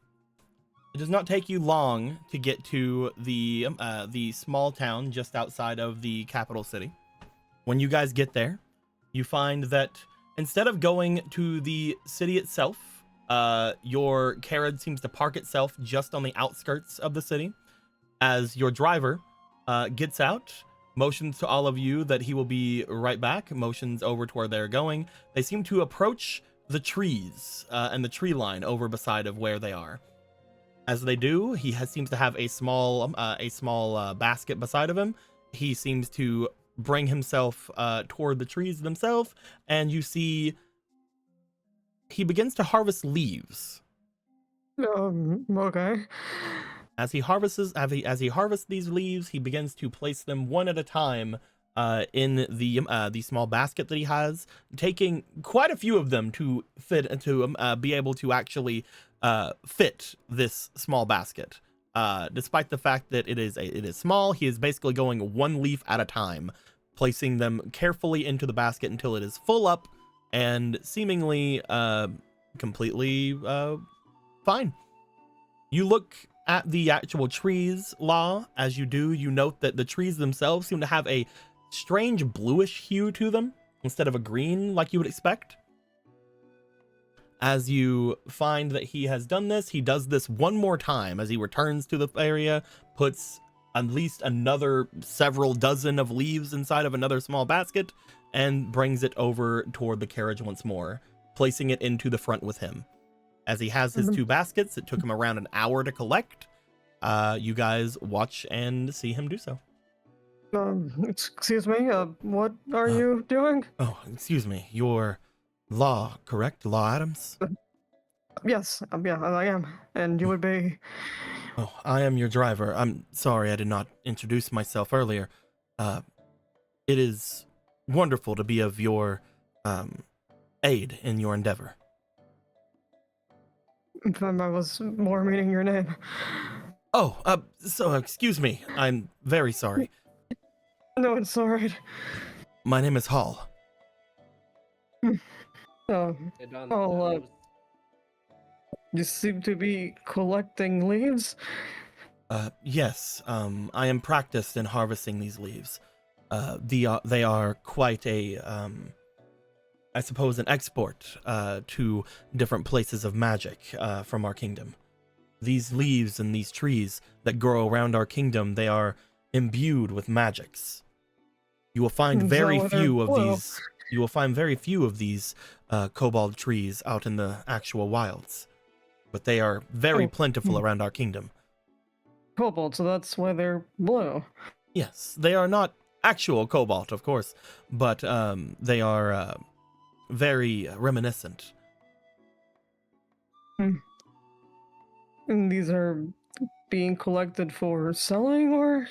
it does not take you long to get to the small town just outside of the capital city. When you guys get there, you find that instead of going to the city itself, your carriage seems to park itself just on the outskirts of the city. As your driver gets out, motions to all of you that he will be right back, motions over to where they're going. They seem to approach the trees and the tree line over beside of where they are. As they do, he seems to have a small basket beside of him. He seems to bring himself toward the trees themselves, and you see he begins to harvest leaves. Okay. As he harvests these leaves, he begins to place them one at a time in the small basket that he has, taking quite a few of them to be able to actually fit this small basket. Despite the fact that it is small, he is basically going one leaf at a time, placing them carefully into the basket until it is full up and seemingly completely fine. You look at the actual trees, Law. As you do, you note that the trees themselves seem to have a strange bluish hue to them instead of a green like you would expect. As you find that he has done this, he does this one more time as he returns to the area, puts at least another several dozen of leaves inside of another small basket, and brings it over toward the carriage once more, placing it into the front with him. As he has his 2 baskets, it took him around an hour to collect. You guys watch and see him do so. Excuse me, what are you doing? Oh, excuse me. You're Law, correct? Law Adams? Yes, yeah, I am. And you would be... Oh, I am your driver. I'm sorry I did not introduce myself earlier. It is wonderful to be of your aid in your endeavor. I was more meaning your name. Oh, so excuse me. I'm very sorry. No, it's alright. My name is Hall. You seem to be collecting leaves? Yes, I am practiced in harvesting these leaves. They are quite a, I suppose, an export to different places of magic from our kingdom. These leaves and these trees that grow around our kingdom, they are imbued with magics. You will find very few of these. You will find very few of these kobold trees out in the actual wilds, but they are very plentiful around our kingdom. Cobalt, so that's why they're blue. Yes, they are not actual cobalt, of course, but they are very reminiscent. And these are being collected for selling, or?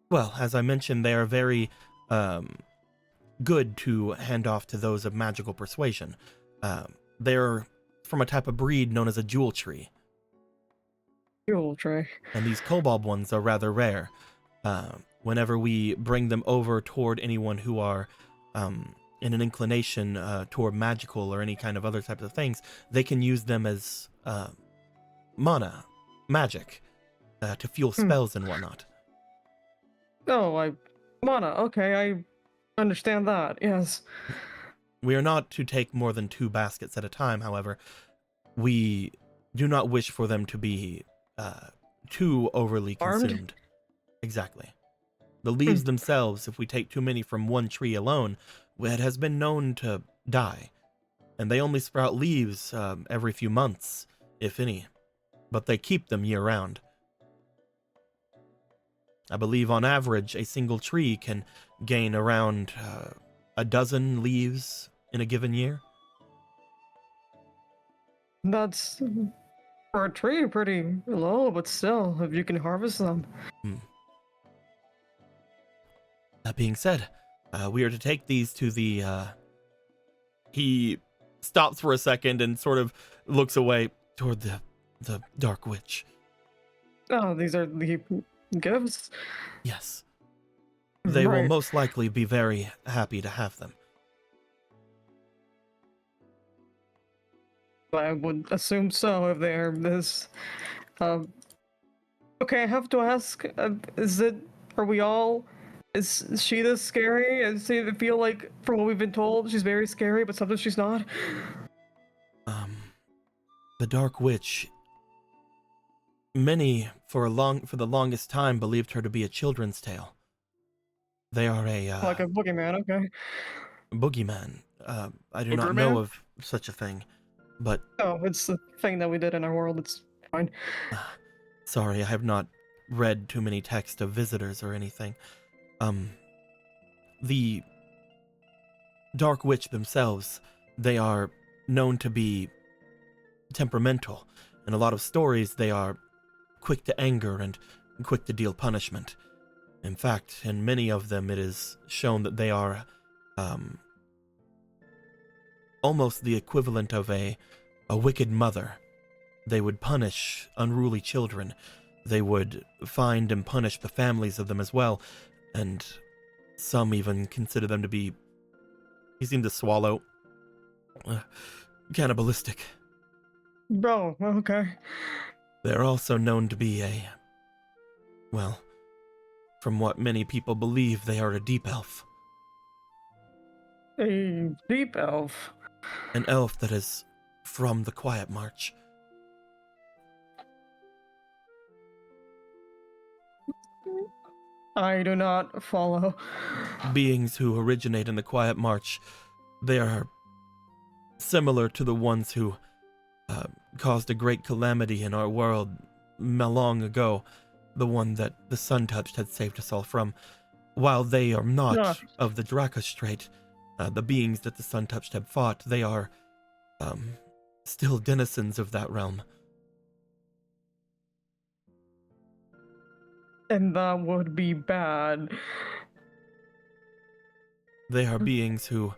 Well, as I mentioned, they are very good to hand off to those of magical persuasion. They're from a type of breed known as a jewel tree. Jewel tree. And these kobold ones are rather rare. Whenever we bring them over toward anyone who are in an inclination toward magical or any kind of other types of things, they can use them as mana, magic, to fuel spells and whatnot. Oh, mana, okay, I understand that, yes. We are not to take more than 2 baskets at a time, however. We do not wish for them to be too overly consumed. Armed? Exactly. The leaves themselves, if we take too many from one tree alone, it has been known to die. And they only sprout leaves every few months, if any. But they keep them year-round. I believe on average, a single tree can gain around a dozen leaves in a given year. That's, for a tree, pretty low, but still, if you can harvest them. That being said, we are to take these to the, he stops for a second and sort of looks away toward the Dark Witch. Oh, these are the gifts? Yes. They will most likely be very happy to have them. I would assume so if they're this. Okay, I have to ask, is she this scary? Does it feel like, from what we've been told, she's very scary, but sometimes she's not? The Dark Witch, many for the longest time believed her to be a children's tale. They are like a boogeyman, okay. Boogeyman. I do not know of such a thing, but... Oh, it's the thing that we did in our world, it's fine. Sorry, I have not read too many texts of visitors or anything. The Dark Witch themselves, they are known to be temperamental. In a lot of stories, they are quick to anger and quick to deal punishment. In fact, in many of them, it is shown that they are almost the equivalent of a wicked mother. They would punish unruly children. They would find and punish the families of them as well. And some even consider them to be, he seemed to swallow, cannibalistic. Oh, okay. They're also known to be well, from what many people believe, they are a deep elf. A deep elf? An elf that is from the Quietmarch. I do not follow. Beings who originate in the Quietmarch, they are similar to the ones who caused a great calamity in our world long ago, the one that the Sun Touched had saved us all from. While they are not Nice. of the Draka Strait, the beings that the Sun Touched have fought, they are still denizens of that realm. And that would be bad. They are beings who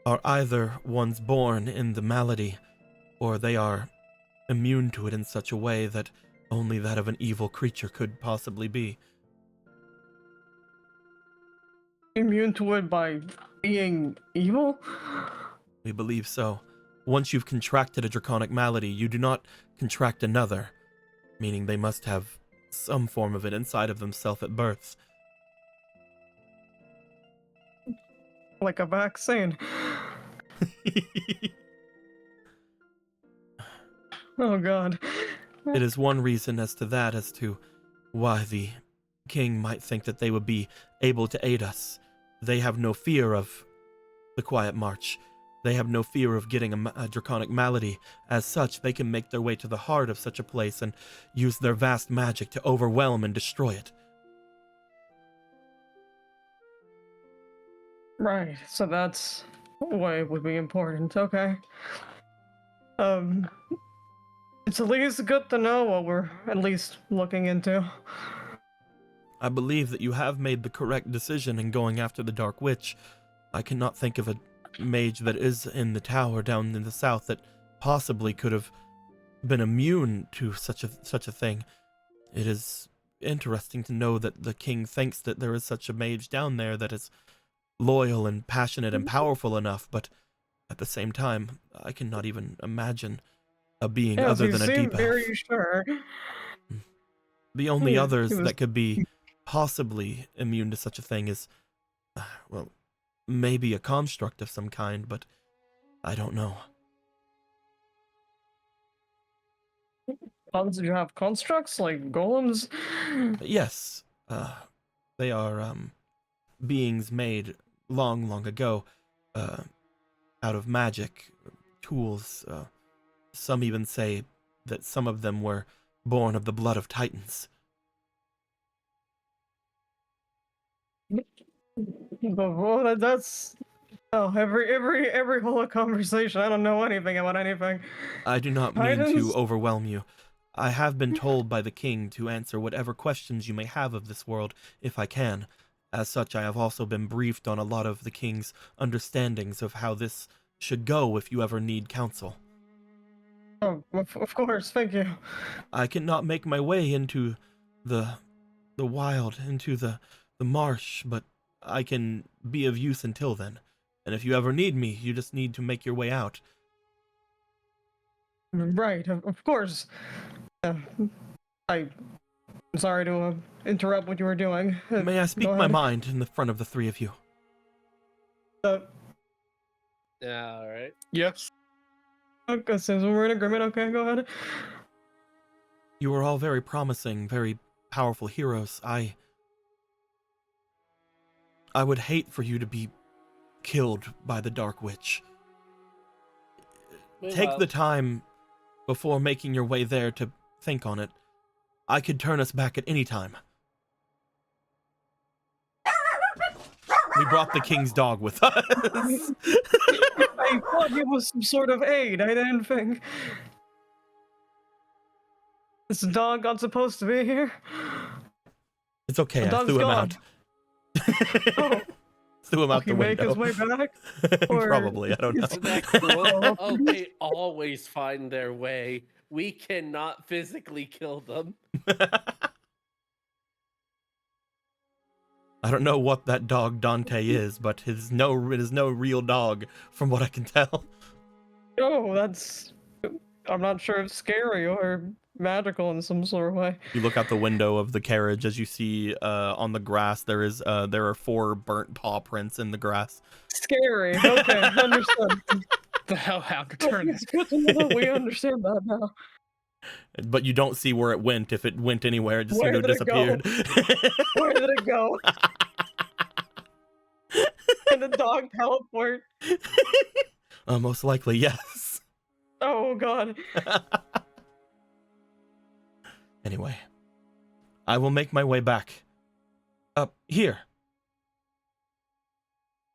are either ones born in the malady, or they are immune to it in such a way that only that of an evil creature could possibly be. Immune to it by being evil? We believe so. Once you've contracted a draconic malady, you do not contract another, meaning they must have some form of it inside of themselves at birth. Like a vaccine. Oh god. It is one reason as to why the king might think that they would be able to aid us. They have no fear of the Quietmarch. They have no fear of getting a draconic malady. As such, they can make their way to the heart of such a place and use their vast magic to overwhelm and destroy it. Right, so that's why it would be important, okay. It's at least good to know what we're at least looking into. I believe that you have made the correct decision in going after the Dark Witch. I cannot think of a mage that is in the tower down in the south that possibly could have been immune to such a thing. It is interesting to know that the king thinks that there is such a mage down there that is loyal and passionate and powerful enough, but at the same time, I cannot even imagine a being Yes, other you than a seem deep elf. very sure. The only Yeah, others he was- that could be possibly immune to such a thing is, well, maybe a construct of some kind, but I don't know. Did you have constructs like golems? Yes, they are beings made long ago, out of magic tools. Some even say that some of them were born of the blood of titans. Well, that's every whole conversation. I don't know anything about anything. I do not mean to Titans? overwhelm you. I have been told by the king to answer whatever questions you may have of this world, if I can. As such, I have also been briefed on a lot of the king's understandings of how this should go if you ever need counsel. Oh, of course, thank you. I cannot make my way into the wild, into the marsh, but I can be of use until then. And if you ever need me, you just need to make your way out. Right, of course. I'm sorry to interrupt what you were doing. May I speak go my ahead. mind in the front of the three of you? Yeah, all right. Yes. Okay, since we're in agreement, okay, go ahead. You are all very promising, very powerful heroes. I would hate for you to be killed by the Dark Witch. Take the time before making your way there to think on it. I could turn us back at any time. We brought the king's dog with us. I thought it was some sort of aid. I didn't think this dog not supposed to be here. It's okay, The I dog's threw him gone. out. Oh, Threw him out he the make window. his way back? Or- Probably, I don't know. Isn't that cool? Oh, they always find their way. We cannot physically kill them. I don't know what that dog Dante is, but it is no real dog, from what I can tell. Oh, that's. I'm not sure if scary or magical in some sort of way. You look out the window of the carriage as you see on the grass there are 4 burnt paw prints in the grass. Scary. Okay, understood. The hellhound returned. It's good to know that we understand that now. But you don't see where it went. If it went anywhere, it just Where seemed to have did it go? disappeared. Where did it go? Can the dog teleport? Most likely, yes. Oh, Oh god. Anyway, I will make my way back. Here.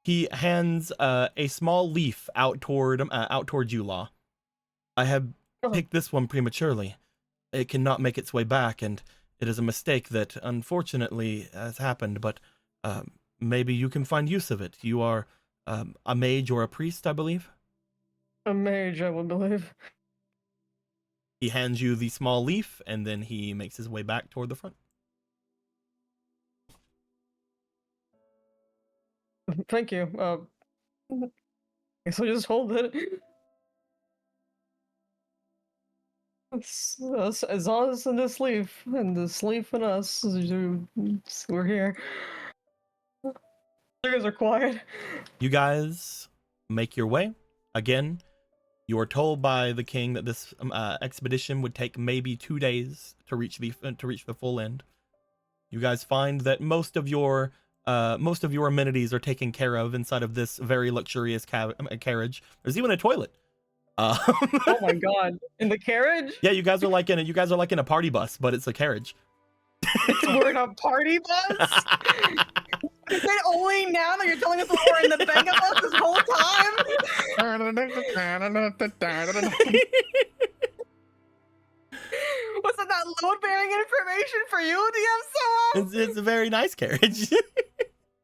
He hands a small leaf out toward you, Law. I have picked this one prematurely. It cannot make its way back, and it is a mistake that unfortunately has happened, but maybe you can find use of it. You are a mage or a priest, I believe? A mage, I would believe. He hands you the small leaf, and then he makes his way back toward the front. Thank you. Guess I'll just hold it. It's us and this leaf, and this leaf and us. We're here. You guys are quiet. You guys make your way. Again, you are told by the king that this expedition would take maybe 2 days to reach the full end. You guys find that most of your amenities are taken care of inside of this very luxurious carriage. There's even a toilet. Oh my god! In the carriage? Yeah, you guys are like in a party bus, but it's a carriage. We're in a party bus? Is it only now that you're telling us that we're in the Benga bus this whole time? Wasn't that load-bearing information for you, DM Soa? It's a very nice carriage.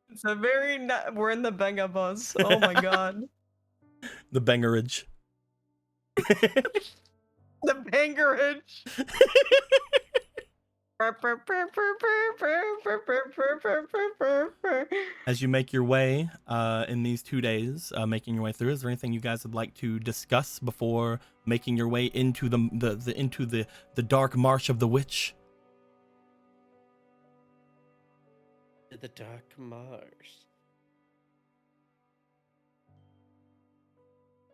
It's a very we're in the Benga bus. Oh my god. The Bengarage. The Bangerage. As you make your way in these 2 days, making your way through, is there anything you guys would like to discuss before making your way into the dark marsh of the witch? The dark marsh.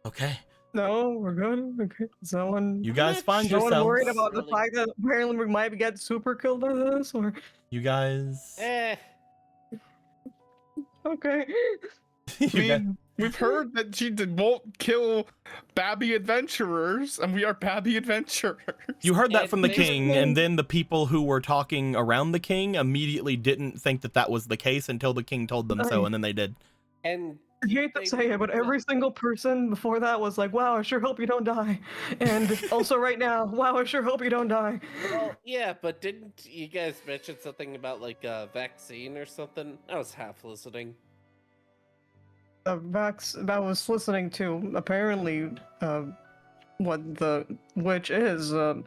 Okay. No, we're good. Okay. Someone. You guys find No one yourselves. worried about the fact that apparently we might get super killed by this, or You guys. okay. You guys- We've heard that she won't kill babby adventurers, and we are babby adventurers. You heard that from the And king, and then the people who were talking around the king immediately didn't think that that was the case until the king told them so, and then they did. And I hate to say it, but every single person before that was like, wow, I sure hope you don't die. And also right now, wow, I sure hope you don't die. well, yeah, but didn't you guys mention something about like a vaccine or something? I was half listening. I was listening to apparently what the witch is, some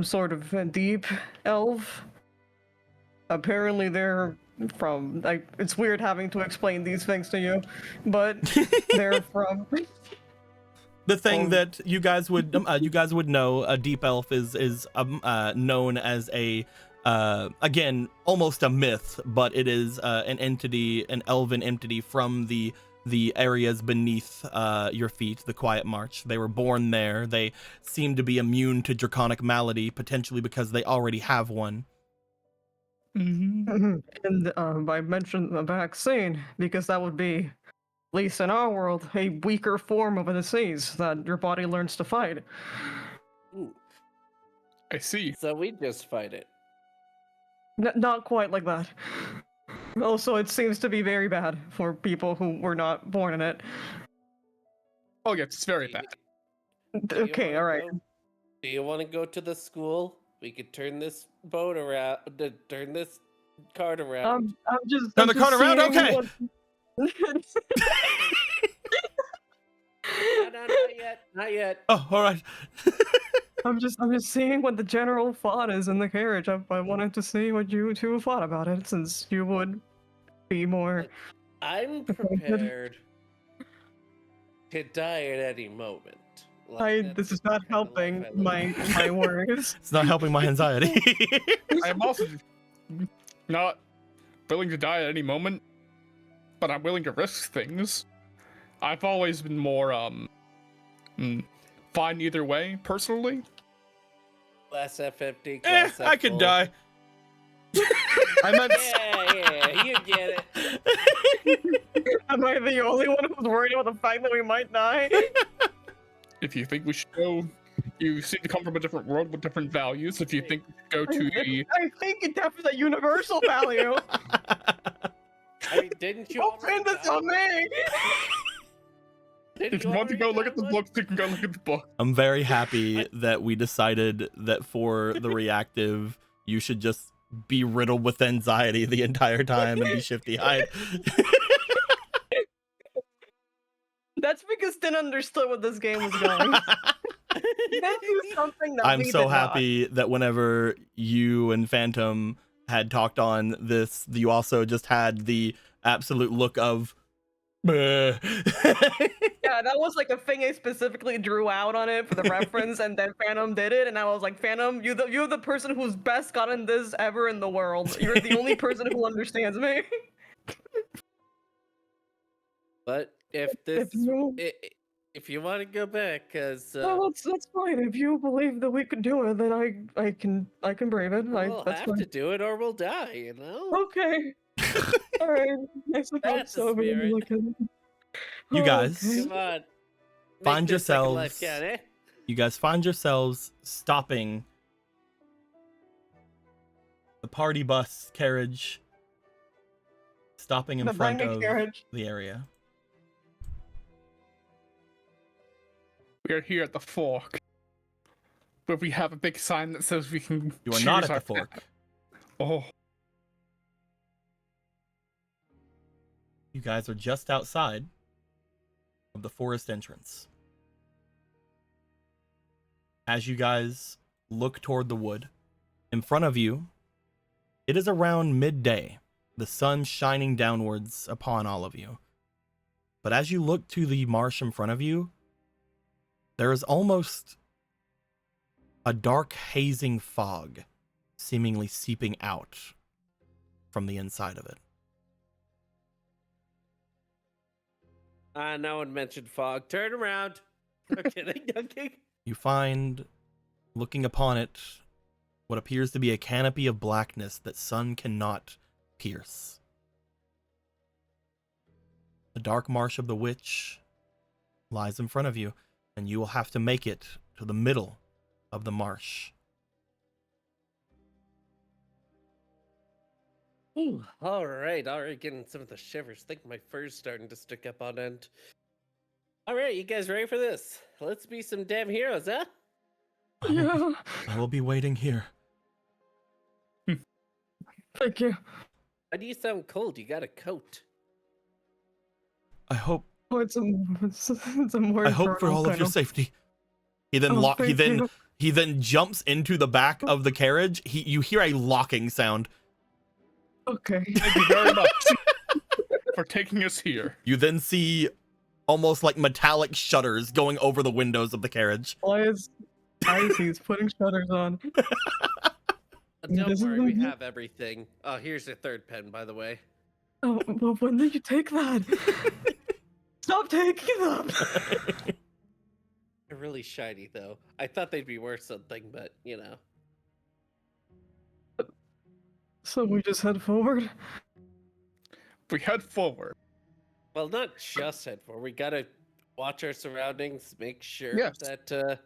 sort of a deep elf. Apparently they're from, like, it's weird having to explain these things to you, but they're from... The thing that you guys would know, a deep elf is known as a again, almost a myth, but it is an entity, an elven entity from the areas beneath your feet, the Quietmarch. They were born there. They seem to be immune to draconic malady, potentially because they already have one. And I mentioned the vaccine because that would be, at least in our world, a weaker form of a disease that your body learns to fight. Ooh, I see. so we just fight it. Not quite like that. Also, it seems to be very bad for people who were not born in it. Oh, yes, it's very bad. Do you Okay, wanna alright. Do you want to go to the school? We could turn this boat around, turn this cart around. I'm just. Turn the cart around? seeing Okay. what- No, not yet. Oh, all right. I'm just seeing what the general thought is in the carriage. I wanted to see what you two thought about it, since you would be more. I'm prepared to die at any moment. This is not helping my worries. It's not helping my anxiety. I am also not willing to die at any moment, but I'm willing to risk things. I've always been more fine either way, personally. Glass half empty. Glass half I could full. die. I meant Yeah, you get it. Am I the only one who's worried about the fact that we might die? If you think we should go, you seem to come from a different world with different values. If you think we should go to the, I think it definitely a universal value. I mean, didn't you Don't pin already this know? on me. Didn't if you want to already go look know at the one? books, you can go look at the book. I'm very happy that we decided that for the reactive, you should just be riddled with anxiety the entire time and be shifty-eyed. That's because Din understood what this game was going. Then do something that I'm we so did not. happy that whenever you and Phantom had talked on this, you also just had the absolute look of "Bleh." Yeah, that was like a thing I specifically drew out on it for the reference, and then Phantom did it, and I was like, Phantom, you're the person who's best gotten this ever in the world. You're the only person who understands me. But if this, If you, if you want to go back, because well, that's fine. If you believe that we could do it, then I can brave it. we'll That's have fine. to do it or we'll die, you know? Okay. All right. I suppose That's the so. but spirit. look at it. You guys- Okay. Come on. Find Make this second life yourselves- count, eh? You guys find yourselves stopping the party bus carriage, stopping in The front branded of carriage. the area. We are here at the fork, where we have a big sign that says we can. You are choose not at our the fork. Oh, You guys are just outside of the forest entrance. As you guys look toward the wood, in front of you, it is around midday, the sun shining downwards upon all of you. But as you look to the marsh in front of you, there is almost a dark hazing fog seemingly seeping out from the inside of it. No one mentioned fog. Turn around. I'm kidding. I'm kidding. You find, looking upon it, what appears to be a canopy of blackness that sun cannot pierce. The dark marsh of the witch lies in front of you, and you will have to make it to the middle of the marsh. Ooh, all right, getting some of the shivers. Think my fur's starting to stick up on end. All right, you guys ready for this? Let's be some damn heroes, huh? Yeah. I will be waiting here. Thank you. Why do you sound cold? You got a coat. I hope Oh, it's a more. I hope for infernal all of kind your safety. He then Oh, thank you. he then jumps into the back of the carriage. You hear a locking sound. Okay. thank you very much for taking us here. You then see almost like metallic shutters going over the windows of the carriage. Why is he's putting shutters on? Don't This is worry, we the- have everything. Oh, here's your third pen, by the way. Oh, well, when did you take that? Stop taking them. They're really shiny, though. I thought they'd be worth something, but, you know. So we just head forward. We head forward. Well, not just head for. We gotta watch our surroundings, make sure Yes. that,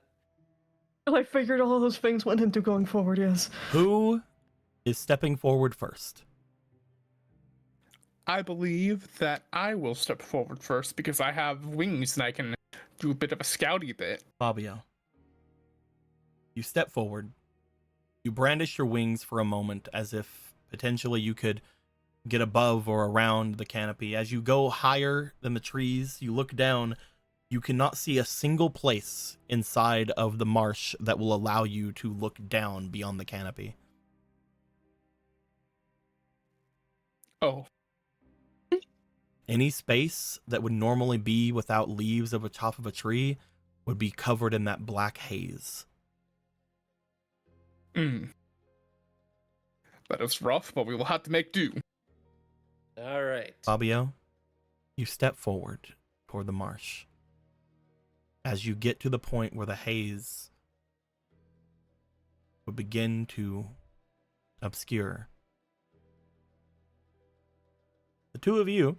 Well, I figured all of those things went into going forward. Yes. Who is stepping forward first? I believe that I will step forward first because I have wings and I can do a bit of a scouty bit. Fabio. You step forward. You brandish your wings for a moment as if potentially you could get above or around the canopy. As you go higher than the trees, you look down, you cannot see a single place inside of the marsh that will allow you to look down beyond the canopy. Oh, Any space that would normally be without leaves of the top of a tree would be covered in that black haze. That is rough, but we will have to make do. all right. Fabio, you step forward toward the marsh. As you get to the point where the haze would begin to obscure, the two of you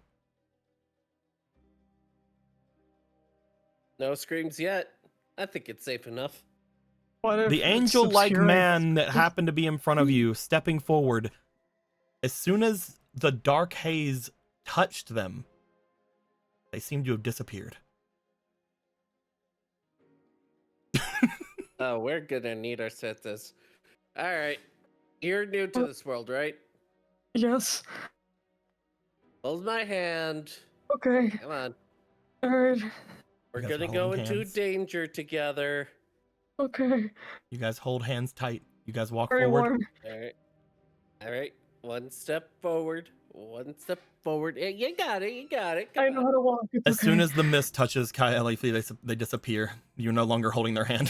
No screams yet. I think it's safe enough. What if The it's angel-like obscuring- man that happened to be in front of you, stepping forward, as soon as the dark haze touched them, they seem to have disappeared. Oh, we're gonna need our senses. All right, you're new to this world, right? Yes. Hold my hand. Okay. Come on. All right. We're You guys are gonna go holding into hands. danger together. Okay. You guys hold hands tight. You guys walk Very forward. warm. All right. All right. One step forward. One step forward. Yeah, you got it. You got it. Come I know on. how to walk. It's As soon okay. as the mist touches Kai Elefi, they disappear. You're no longer holding their hand.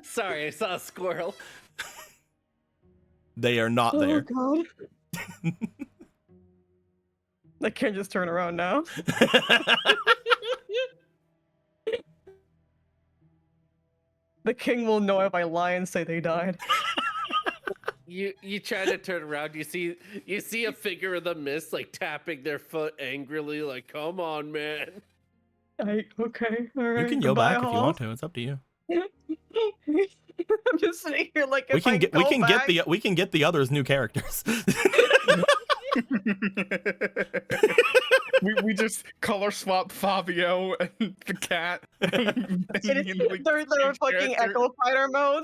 Sorry, I saw a squirrel. They are not Oh there. god. I can't just turn around now. The king will know if I lie and say they died. You try to turn around. You see a figure in the mist like tapping their foot angrily, like, "Come on, man." Okay, all right. You can go goodbye, back if you Hall. want to. It's up to you. I'm just sitting here like We if I can get go back, we can get the others new characters. we just color swap Fabio and the cat. And immediately they're change fucking character. Echo Fighter mode.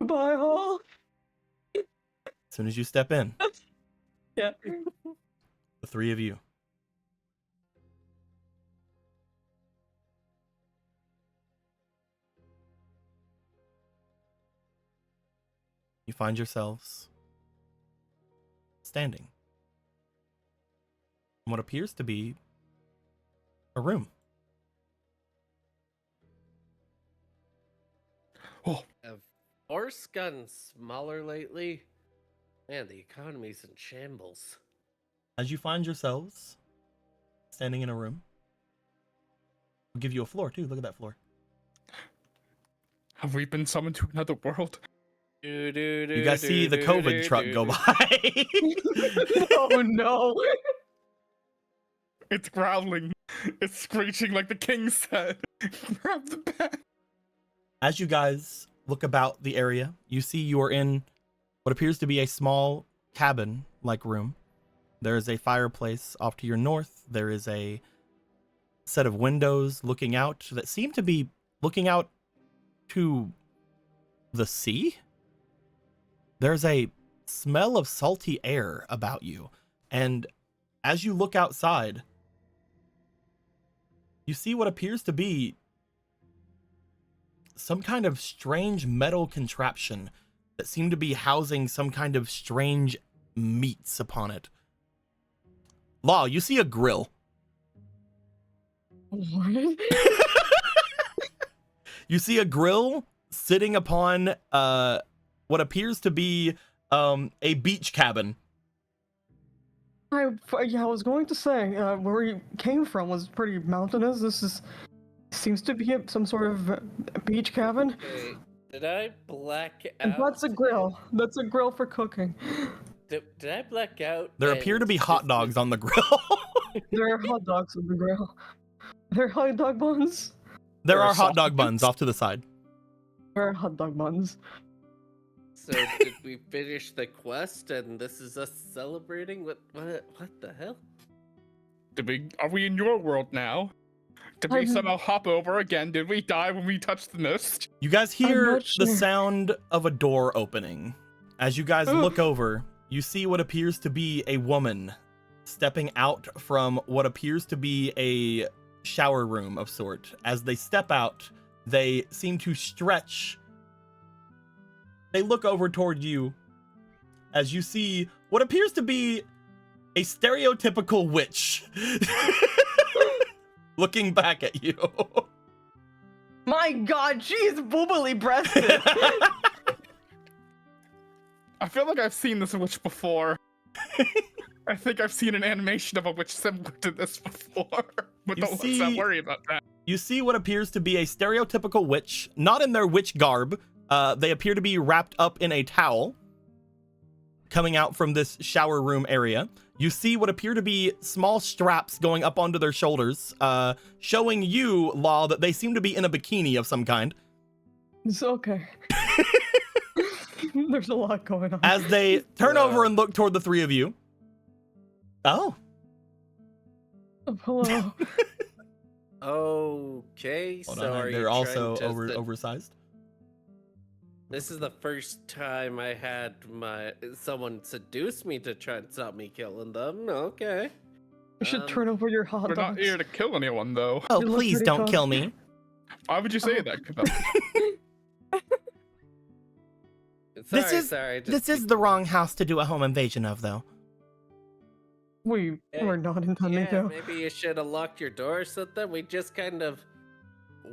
Bye, Hall. As soon as you step in, Yeah. the three of you. You find yourselves standing in what appears to be a room. Oh, Have horse gotten smaller lately? Man, the economy's in shambles. As you find yourselves standing in a room, I'll give you a floor too. Look at that floor. have we been summoned to another world? You guys see the COVID truck go by. Oh no. It's growling. It's screeching like the king said. Grab the bat. As you guys look about the area, you see you are in what appears to be a small cabin-like room. There is a fireplace off to your north. There is a set of windows looking out that seem to be looking out to the sea. There's a smell of salty air about you. And as you look outside, you see what appears to be some kind of strange metal contraption that seem to be housing some kind of strange meats upon it. Law, you see a grill. What? You see a grill sitting upon what appears to be a beach cabin. I was going to say where we came from was pretty mountainous. Seems to be some sort of beach cabin. Wait, did I black And out? that's a grill. That's a grill for cooking. Did I black out? There appear to be and hot this dogs was- on the grill. There are hot dogs on the grill. There are hot dog buns. There There are are hot dog sausages. buns off to the side. There are hot dog buns. So did we finish the quest and this is us celebrating? What the hell? Are we in your world now? Did we I'm- somehow hop over again? Did we die when we touched the mist? You guys hear not the sure. sound of a door opening. As you guys Ugh. look over, you see what appears to be a woman stepping out from what appears to be a shower room of sort. As they step out, they seem to stretch. They look over toward you as you see what appears to be a stereotypical witch looking back at you. My god, she is boobily breasted. I feel like I've seen this witch before. I think I've seen an animation of a witch similar to this before. But You let's not see- worry about that. You see what appears to be a stereotypical witch, not in their witch garb. They appear to be wrapped up in a towel. coming out from this shower room area. You see what appear to be small straps going up onto their shoulders, showing you, Law, that they seem to be in a bikini of some kind. It's okay. There's a lot going on. As they turn over and look toward the three of you. Oh. Hello. Okay, Hold so on, are they're you also trying to oversized. This is the first time I had someone seduce me to try and stop me killing them. Okay. You should turn over your hot We're dogs. not here to kill anyone, though. Oh, You look please pretty don't cooked. kill me. Why would you say Oh. that, Cabell? This is the wrong house to do a home invasion of, though. We Hey, were not intending Yeah, to. maybe you should have locked your door or something. We just kind of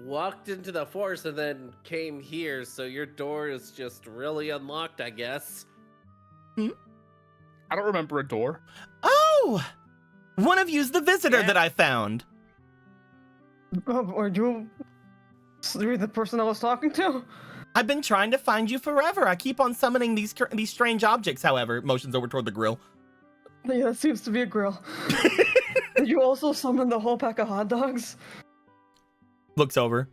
walked into the forest and then came here, so your door is just really unlocked, I guess. I don't remember a door. Oh! One of you's the visitor Yeah. that I found. Are you the person I was talking to? I've been trying to find you forever. I keep on summoning these strange objects, however. Motions over toward the grill. Yeah, that seems to be a grill. Did you also summon the whole pack of hot dogs? Looks over.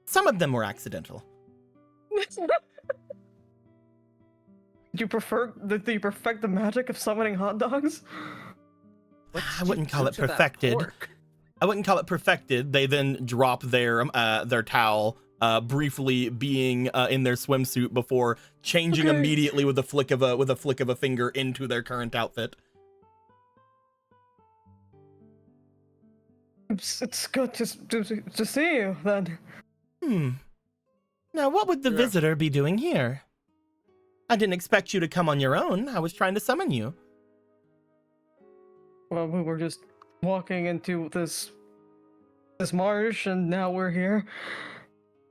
Some of them were accidental. Do you perfect the magic of summoning hot dogs? What I did wouldn't you call do it to that perfected. pork? I wouldn't call it perfected. They then drop their towel, briefly being in their swimsuit before changing Okay. immediately with a flick of a finger into their current outfit. It's good to see you, then. Now, what would the Yeah. visitor be doing here? I didn't expect you to come on your own. I was trying to summon you. Well, we were just walking into this marsh, and now we're here.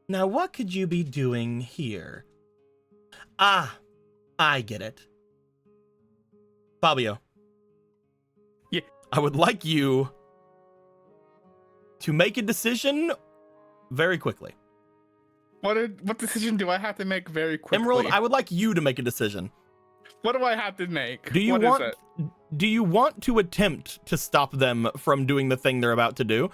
Now, what could you be doing here? Ah, I get it. Fabio. Yeah. I would like you to make a decision very quickly. What decision do I have to make very quickly? Emerald, I would like you to make a decision. What do I have to make? Do you What is want it? do you want to attempt to stop them from doing the thing they're about to do?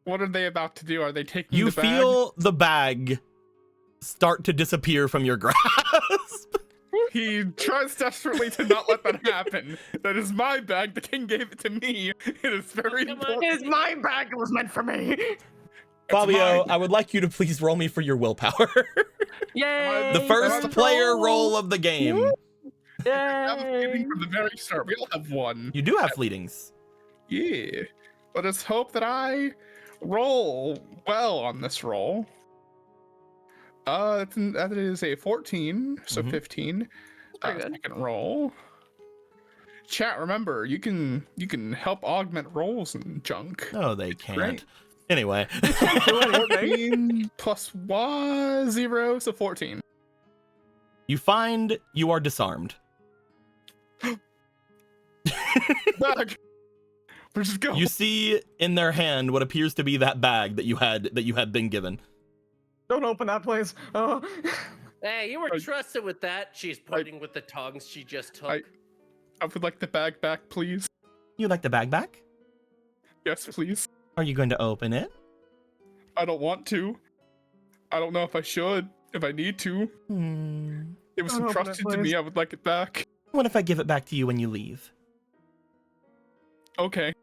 What are they about to do? Are they taking You the bag? feel the bag start to disappear from your grasp. He tries desperately to not let that happen. That is my bag. The king gave it to me. It is very Come on. important. It's my bag. It was meant for me. Fabio, mine. I would like you to please roll me for your willpower. Yay! The first the player pro. roll of the game. I was Yay! giving from the very start. We all have one. You do have fleetings. Yeah. Let us hope that I roll well on this roll. That is a 14, so Mhm. 15. Pretty good. Second roll. Chat, remember, you can help augment rolls and junk. No, they can't. Great. Anyway, 14 plus 0, so 14. you find you are disarmed. Bag. We're just going. You see in their hand what appears to be that bag that you had been given. Don't open that, please. Oh. Hey, you were I- trusted with that. She's pointing with the tongs she just took. I would like the bag back, please. You'd like the bag back? Yes, please. Are you going to open it? I don't want to. I don't know if I should. If I need to. It was Don't open it, entrusted to me. please. I would like it back. What if I give it back to you when you leave? Okay.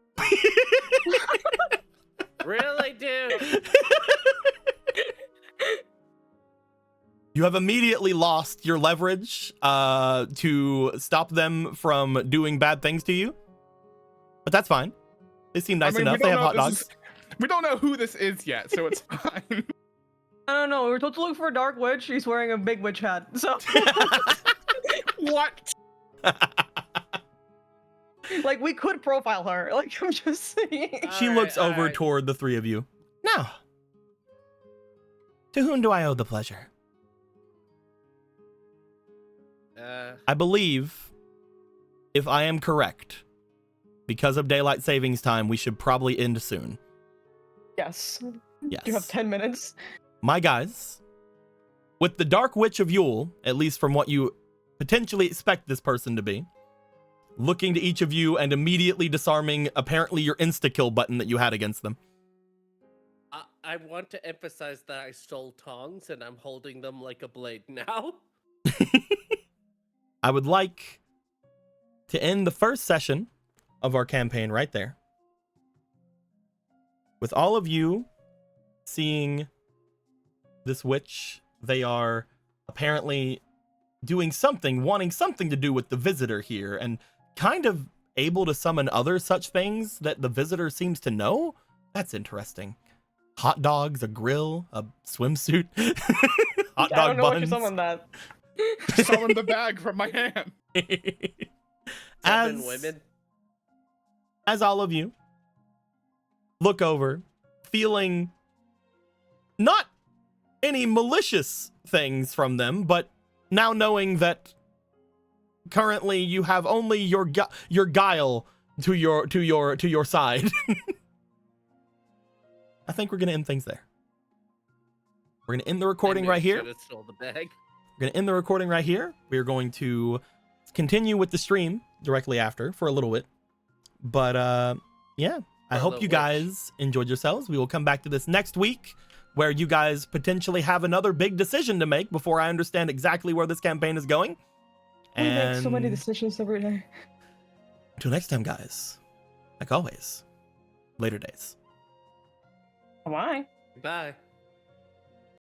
Really, dude? You have immediately lost your leverage to stop them from doing bad things to you. But that's fine. They seem nice I mean, enough. we They don't have know hot this dogs. We don't know who this is yet, so it's fine. I don't know. We were told to look for a dark witch. She's wearing a big witch hat. So, What? like, we could profile her. Like, I'm just saying. She looks over alright. toward the three of you. Now, to whom do I owe the pleasure? I believe, if I am correct, because of daylight savings time, we should probably end soon. Yes. Yes. You have 10 minutes. My guys, with the Dark Witch of Yule, at least from what you potentially expect this person to be, looking to each of you and immediately disarming apparently your insta-kill button that you had against them. I want to emphasize that I stole tongs and I'm holding them like a blade now. I would like to end the first session of our campaign right there, with all of you seeing this witch. They are apparently doing something, wanting something to do with the visitor here, and kind of able to summon other such things that the visitor seems to know. That's interesting. Hot dogs, a grill, a swimsuit, hot I dog don't know what you buns. summoned that. Summon the bag from my hand. Seven women. As all of you look over, feeling not any malicious things from them, but now knowing that currently you have only your guile to your side. I think we're gonna end things there. We're gonna end the recording right here. Stole the bag. We're gonna end the recording right here. We're going to continue with the stream directly after for a little bit. But yeah, I hope you guys enjoyed yourselves. We will come back to this next week, where you guys potentially have another big decision to make before I understand exactly where this campaign is going. We make so many And decisions every day. until next time, guys, like always, later days. Bye. Bye.